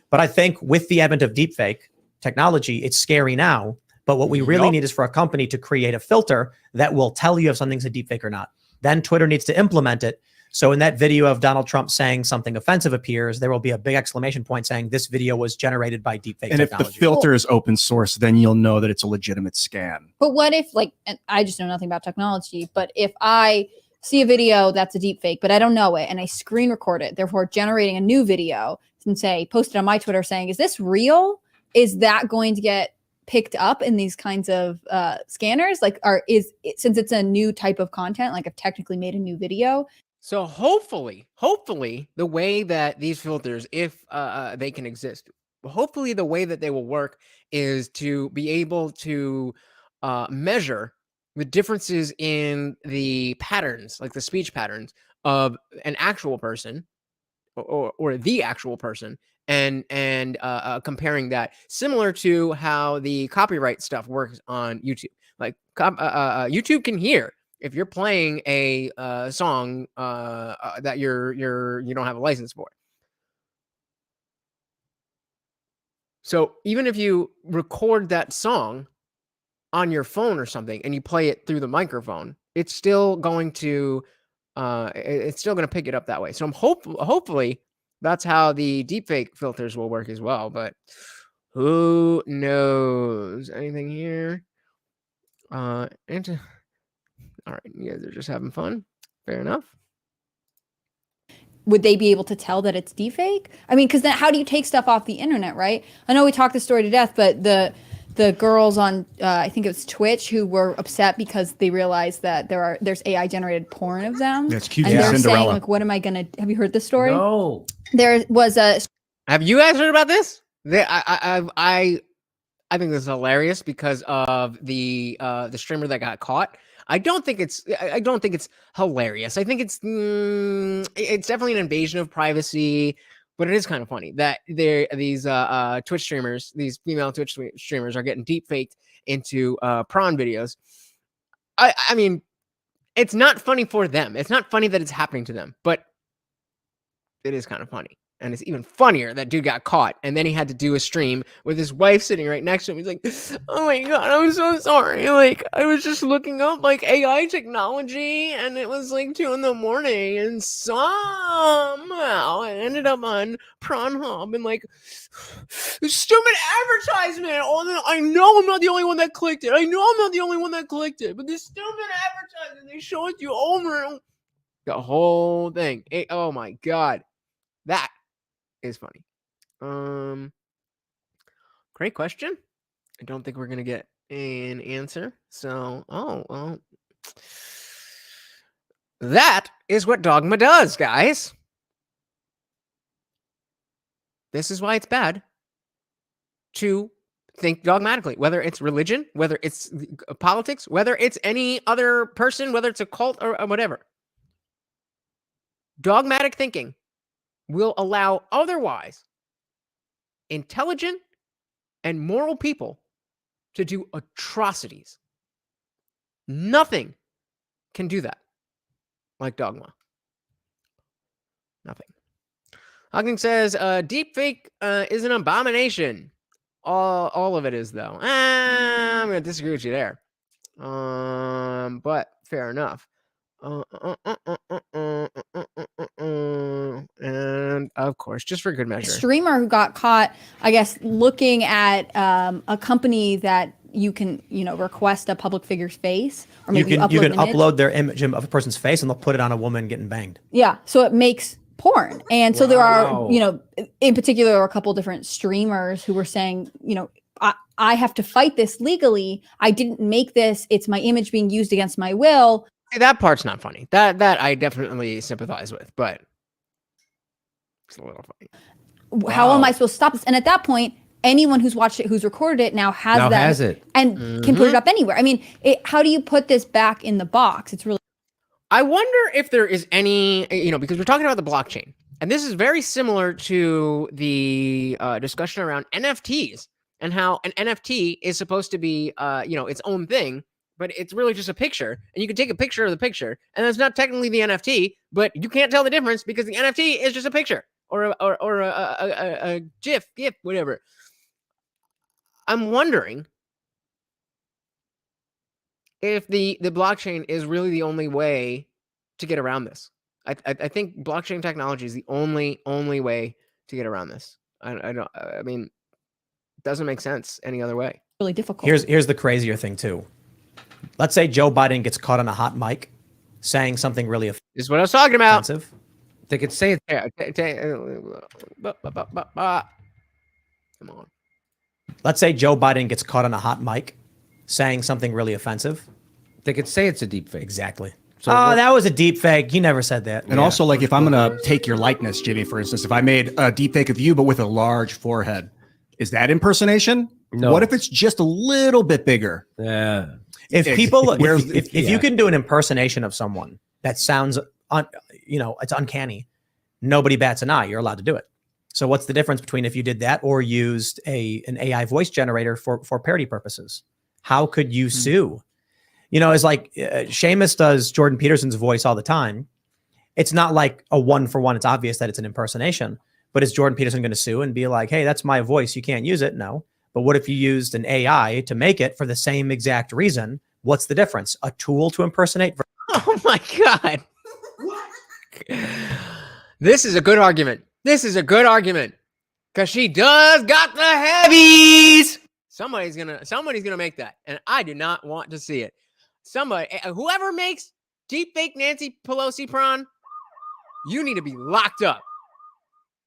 But I think with the advent of deepfake technology, it's scary now. But what we really need is for a company to create a filter that will tell you if something's a deepfake or not. Then Twitter needs to implement it. So in that video of Donald Trump saying something offensive appears, there will be a big exclamation point saying this video was generated by deepfake technology. And if the filter is open source, then you'll know that it's a legitimate scan. But what if, like, and I just know nothing about technology, but if I see a video that's a deepfake, but I don't know it, and I screen record it, therefore generating a new video and say, post it on my Twitter saying, is this real? Is that going to get picked up in these kinds of scanners? Like, since it's a new type of content, like I've technically made a new video. So hopefully, the way that these filters, if they can exist, hopefully the way that they will work is to be able to measure the differences in the patterns, like the speech patterns of an actual person or the actual person, and comparing that, similar to how the copyright stuff works on YouTube. Like YouTube can hear if you're playing a song that you don't have a license for. So even if you record that song on your phone or something and you play it through the microphone, it's still going to pick it up that way. So hopefully that's how the deepfake filters will work as well. But Who knows? Anything here? All right, you guys are just having fun. Fair enough. Would they be able to tell that it's deepfake? I mean, because then how do you take stuff off the internet, right? I know we talked the story to death, but the girls on I think it was Twitch who were upset because they realized that there's AI generated porn of them. That's cute. And they're Cinderella. saying, like, what am I gonna? Have you heard this story? No. There was a. Have you guys heard about this? I think this is hilarious because of the streamer that got caught. I don't think it's hilarious. I think it's definitely an invasion of privacy, but it is kind of funny that these Twitch streamers, these female Twitch streamers, are getting deep faked into prawn videos. I mean, it's not funny for them. It's not funny that it's happening to them, but it is kind of funny. And it's even funnier that dude got caught, and then he had to do a stream with his wife sitting right next to him. He's like, "Oh my god, I'm so sorry. Like, I was just looking up like AI technology, and it was like 2 a.m, and somehow I ended up on Pornhub, and like, stupid advertisement. I know I'm not the only one that clicked it. But this stupid advertisement, they show it to you over the whole thing. Oh my god, that." Is funny. Great question. I don't think we're gonna get an answer. So, well, that is what dogma does, guys. This is why it's bad to think dogmatically, whether it's religion, whether it's politics, whether it's any other person, whether it's a cult or whatever. Dogmatic thinking will allow otherwise intelligent and moral people to do atrocities. Nothing can do that like dogma. Nothing. Hawking says, deepfake is an abomination. All of it is, though. I'm going to disagree with you there. But fair enough. And of course, just for good measure, Streamer who got caught, I guess, looking at a company that you can, request a public figure's face, or maybe you can upload their image of a person's face, and they'll put it on a woman getting banged. Yeah, so it makes porn, and so there are, in particular, there are a couple different streamers who were saying, I have to fight this legally. I didn't make this. It's my image being used against my will. That part's not funny. That I definitely sympathize with, but it's a little funny. How am I supposed to stop this? And at that point, anyone who's watched it, who's recorded it, now has it and can put it up anywhere. I mean, how do you put this back in the box? It's really. I wonder if there is any, because we're talking about the blockchain, and this is very similar to the discussion around NFTs and how an NFT is supposed to be, its own thing. But it's really just a picture, and you can take a picture of the picture, and that's not technically the NFT, but you can't tell the difference because the NFT is just a picture or a GIF, whatever. I'm wondering if the blockchain is really the only way to get around this. I think blockchain technology is the only way to get around this. I mean, it doesn't make sense any other way. Really difficult. Here's the crazier thing too. Let's say Joe Biden gets caught on a hot mic saying something really offensive. This is what I was talking about. They could say it. Come on. Let's say Joe Biden gets caught on a hot mic saying something really offensive. They could say it's a deep fake. Exactly. So that was a deep fake. You never said that. And also, like, if I'm going to take your likeness, Jimmy, for instance, if I made a deep fake of you, but with a large forehead, is that impersonation? No. What if it's just a little bit bigger? Yeah. If you can do an impersonation of someone that sounds, it's uncanny, nobody bats an eye. You're allowed to do it. So what's the difference between if you did that or used an AI voice generator for parody purposes? How could you sue? It's like Seamus does Jordan Peterson's voice all the time. It's not like a 1-for-1. It's obvious that it's an impersonation. But is Jordan Peterson going to sue and be like, hey, that's my voice, you can't use it? No. But what if you used an AI to make it for the same exact reason? What's the difference? A tool to impersonate? Oh my God. This is a good argument. Because she does got the heavies. Somebody's gonna make that, and I do not want to see it. Somebody, whoever makes deepfake Nancy Pelosi prawn, you need to be locked up.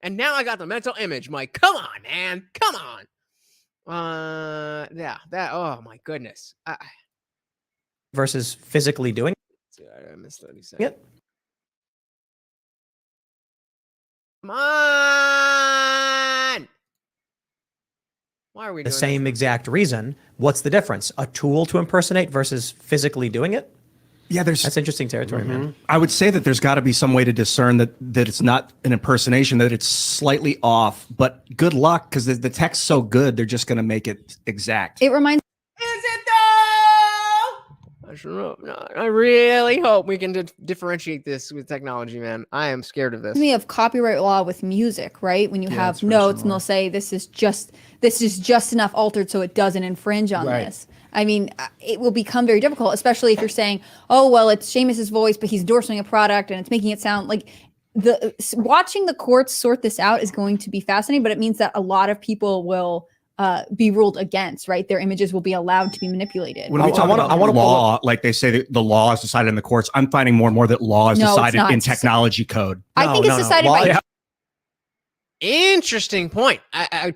And now I got the mental image. Mike, come on, man, come on. Yeah, that. Oh my goodness. Versus physically doing. I missed 30 seconds. Yep. Come on. Why are we The doing same exact reason. What's the difference? A tool to impersonate versus physically doing it? Yeah, that's interesting territory, man. I would say that there's got to be some way to discern that it's not an impersonation, that it's slightly off. But good luck, because the tech's so good, they're just going to make it exact. It reminds. Is it though? I sure hope not. I really hope we can differentiate this with technology, man. I am scared of this. Me of copyright law with music, right? When you have notes and they'll say this is just enough altered so it doesn't infringe on this. I mean, it will become very difficult, especially if you're saying, oh, well, it's Seamus's voice, but he's endorsing a product and it's making it sound like watching the courts sort this out is going to be fascinating, but it means that a lot of people will be ruled against, right? Their images will be allowed to be manipulated. When we talk about law, like they say that the law is decided in the courts, I'm finding more and more that law is decided in technology code. I think it's decided by... Interesting point.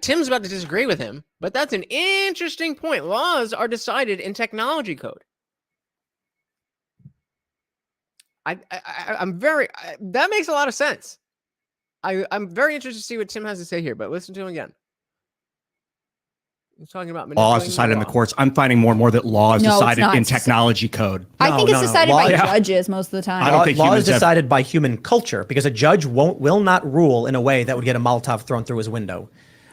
Tim's about to disagree with him, but that's an interesting point. Laws are decided in technology code. I'm very... that makes a lot of sense. I'm very interested to see what Tim has to say here, but listen to him again. He's talking about law is decided in the courts. I'm finding more and more that law is decided in technology code. I think it's decided by judges most of the time. I don't think law is decided by human culture, because a judge will not rule in a way that would get a Molotov thrown through his window.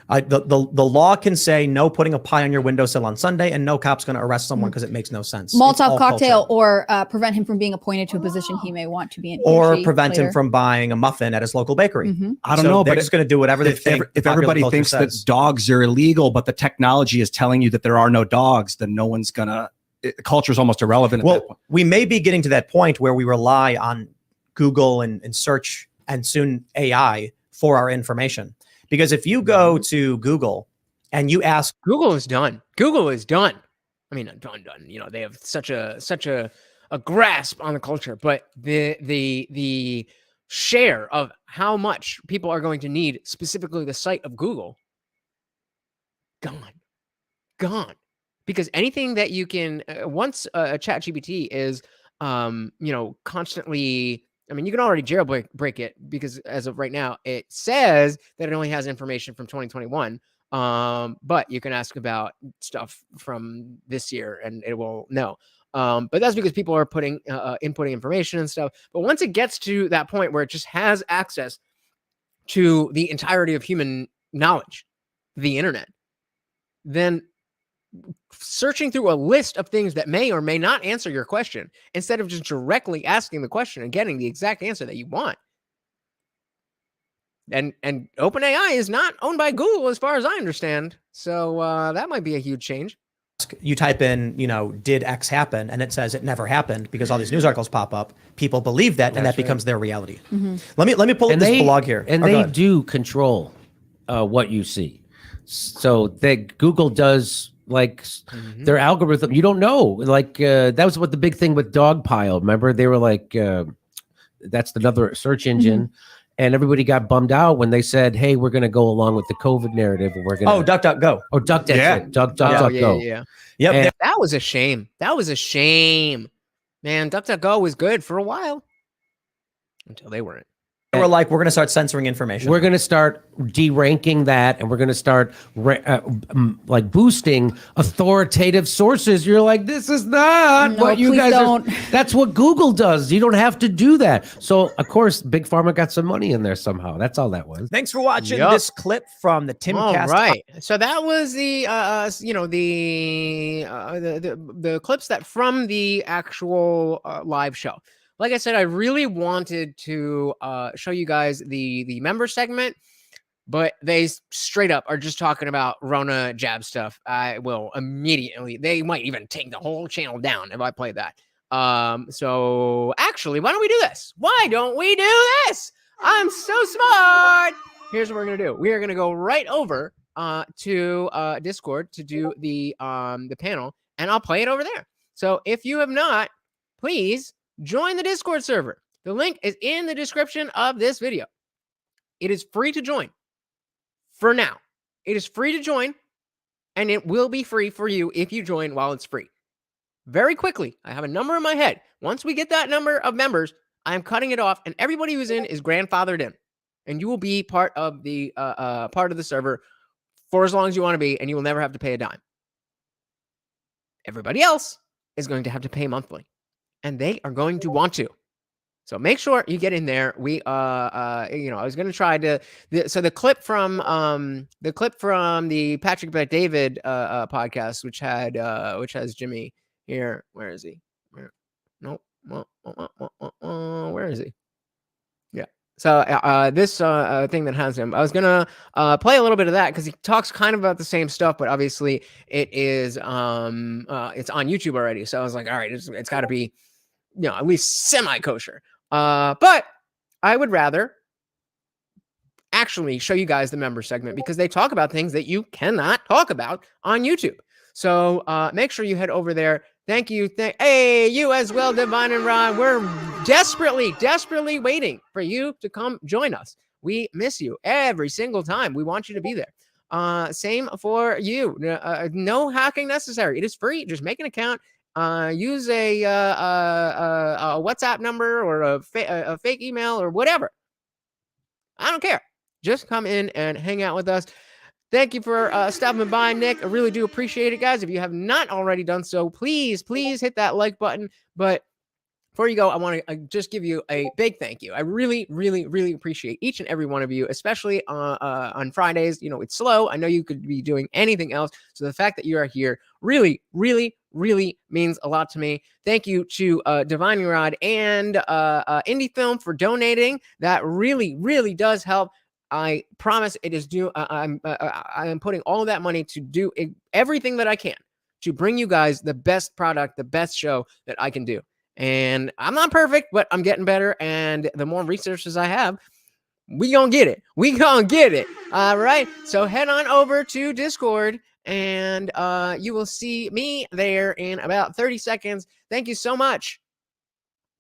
The law can say no putting a pie on your windowsill on Sunday, and no cop's going to arrest someone because it makes no sense. Molotov cocktail, or prevent him from being appointed to a position he may want to be in. Or prevent him from buying a muffin at his local bakery. I don't know, they're but just going to do whatever they think. If everybody thinks that dogs are illegal, but the technology is telling you that there are no dogs, then no one's going to... Culture is almost irrelevant at that point. We may be getting to that point where we rely on Google and search and soon AI for our information. Because if you go to Google and you ask, Google is done. Google is done. I mean, done. You know, they have such a grasp on the culture, but the share of how much people are going to need specifically the site of Google, gone. Because anything that you can once a ChatGPT is, constantly. I mean, you can already jailbreak it, because as of right now, it says that it only has information from 2021. But you can ask about stuff from this year and it will know. But that's because people are inputting information and stuff. But once it gets to that point where it just has access to the entirety of human knowledge, the internet, then searching through a list of things that may or may not answer your question, instead of just directly asking the question and getting the exact answer that you want. And OpenAI is not owned by Google, as far as I understand. So that might be a huge change. You type in, did X happen? And it says it never happened, because all these news articles pop up. People believe that, and that becomes their reality. Let me pull up this blog here. And they do control what you see. So Google does... their algorithm, you don't know. That was what the big thing with Dogpile. Remember, they were like, that's another search engine, and everybody got bummed out when they said, "Hey, we're going to go along with the COVID narrative, and we're going to." DuckDuckGo. Oh, DuckDuckGo. Yep. That was a shame. Man, DuckDuckGo was good for a while until they weren't. We're like, we're going to start censoring information. We're going to start deranking that, and we're going to start boosting authoritative sources. You're like, this is not what you guys don't. That's what Google does. You don't have to do that. So, of course, Big Pharma got some money in there somehow. That's all that was. Thanks for watching this clip from the Timcast. All right. So that was the clips that from the actual live show. Like I said, I really wanted to show you guys the member segment, but they straight up are just talking about Rona jab stuff. I will immediately, they might even take the whole channel down if I play that. So actually, why don't we do this? I'm so smart. here's what we're gonna do. We are gonna go right over to Discord to do the panel, and I'll play it over there. So if you have not, please join the Discord server. The link is in the description of this video. It is free to join. For now, it is free to join, and it will be free for you if you join while it's free. Very quickly, I have a number in my head. Once we get that number of members, I'm cutting it off, and everybody who's in is grandfathered in, and you will be part of the server for as long as you want to be, and you will never have to pay a dime. Everybody else is going to have to pay monthly, and they are going to want to. So make sure you get in there. We, I was going to try to, the clip from the Patrick Bet David podcast, which has Jimmy here. Where is he? Where is he? Yeah. So this thing that has him, I was gonna play a little bit of that because he talks kind of about the same stuff, but obviously it is it's on YouTube already. So I was like, all right, it's got to be, at least semi-kosher. But I would rather actually show you guys the member segment because they talk about things that you cannot talk about on YouTube. So make sure you head over there. Thank you. Hey, you as well, Divine and Ron. We're desperately waiting for you to come join us. We miss you every single time. We want you to be there. Same for you. No hacking necessary. It is free. Just make an account. Use a WhatsApp number or a fake email or whatever. I don't care. Just come in and hang out with us. Thank you for stopping by, Nick. I really do appreciate it, guys. If you have not already done so, please hit that like button. But before you go, I want to just give you a big thank you. I really appreciate each and every one of you, especially on Fridays. It's slow. I know you could be doing anything else. So the fact that you are here really means a lot to me. Thank you to Divine Rod and Indie Film for donating. That really does help. I promise it is due. I am putting all of that money to do everything that I can to bring you guys the best product, the best show that I can do. And I'm not perfect, but I'm getting better. And the more resources I have, we gonna get it. All right. So head on over to Discord and you will see me there in about 30 seconds. Thank you so much.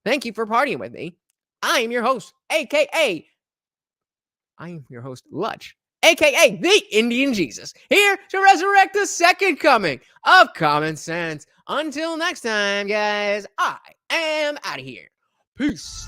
Thank you for partying with me. I am your host, Lutch, aka the Indian Jesus, here to resurrect the second coming of common sense. Until next time, guys, I am out of here. Peace.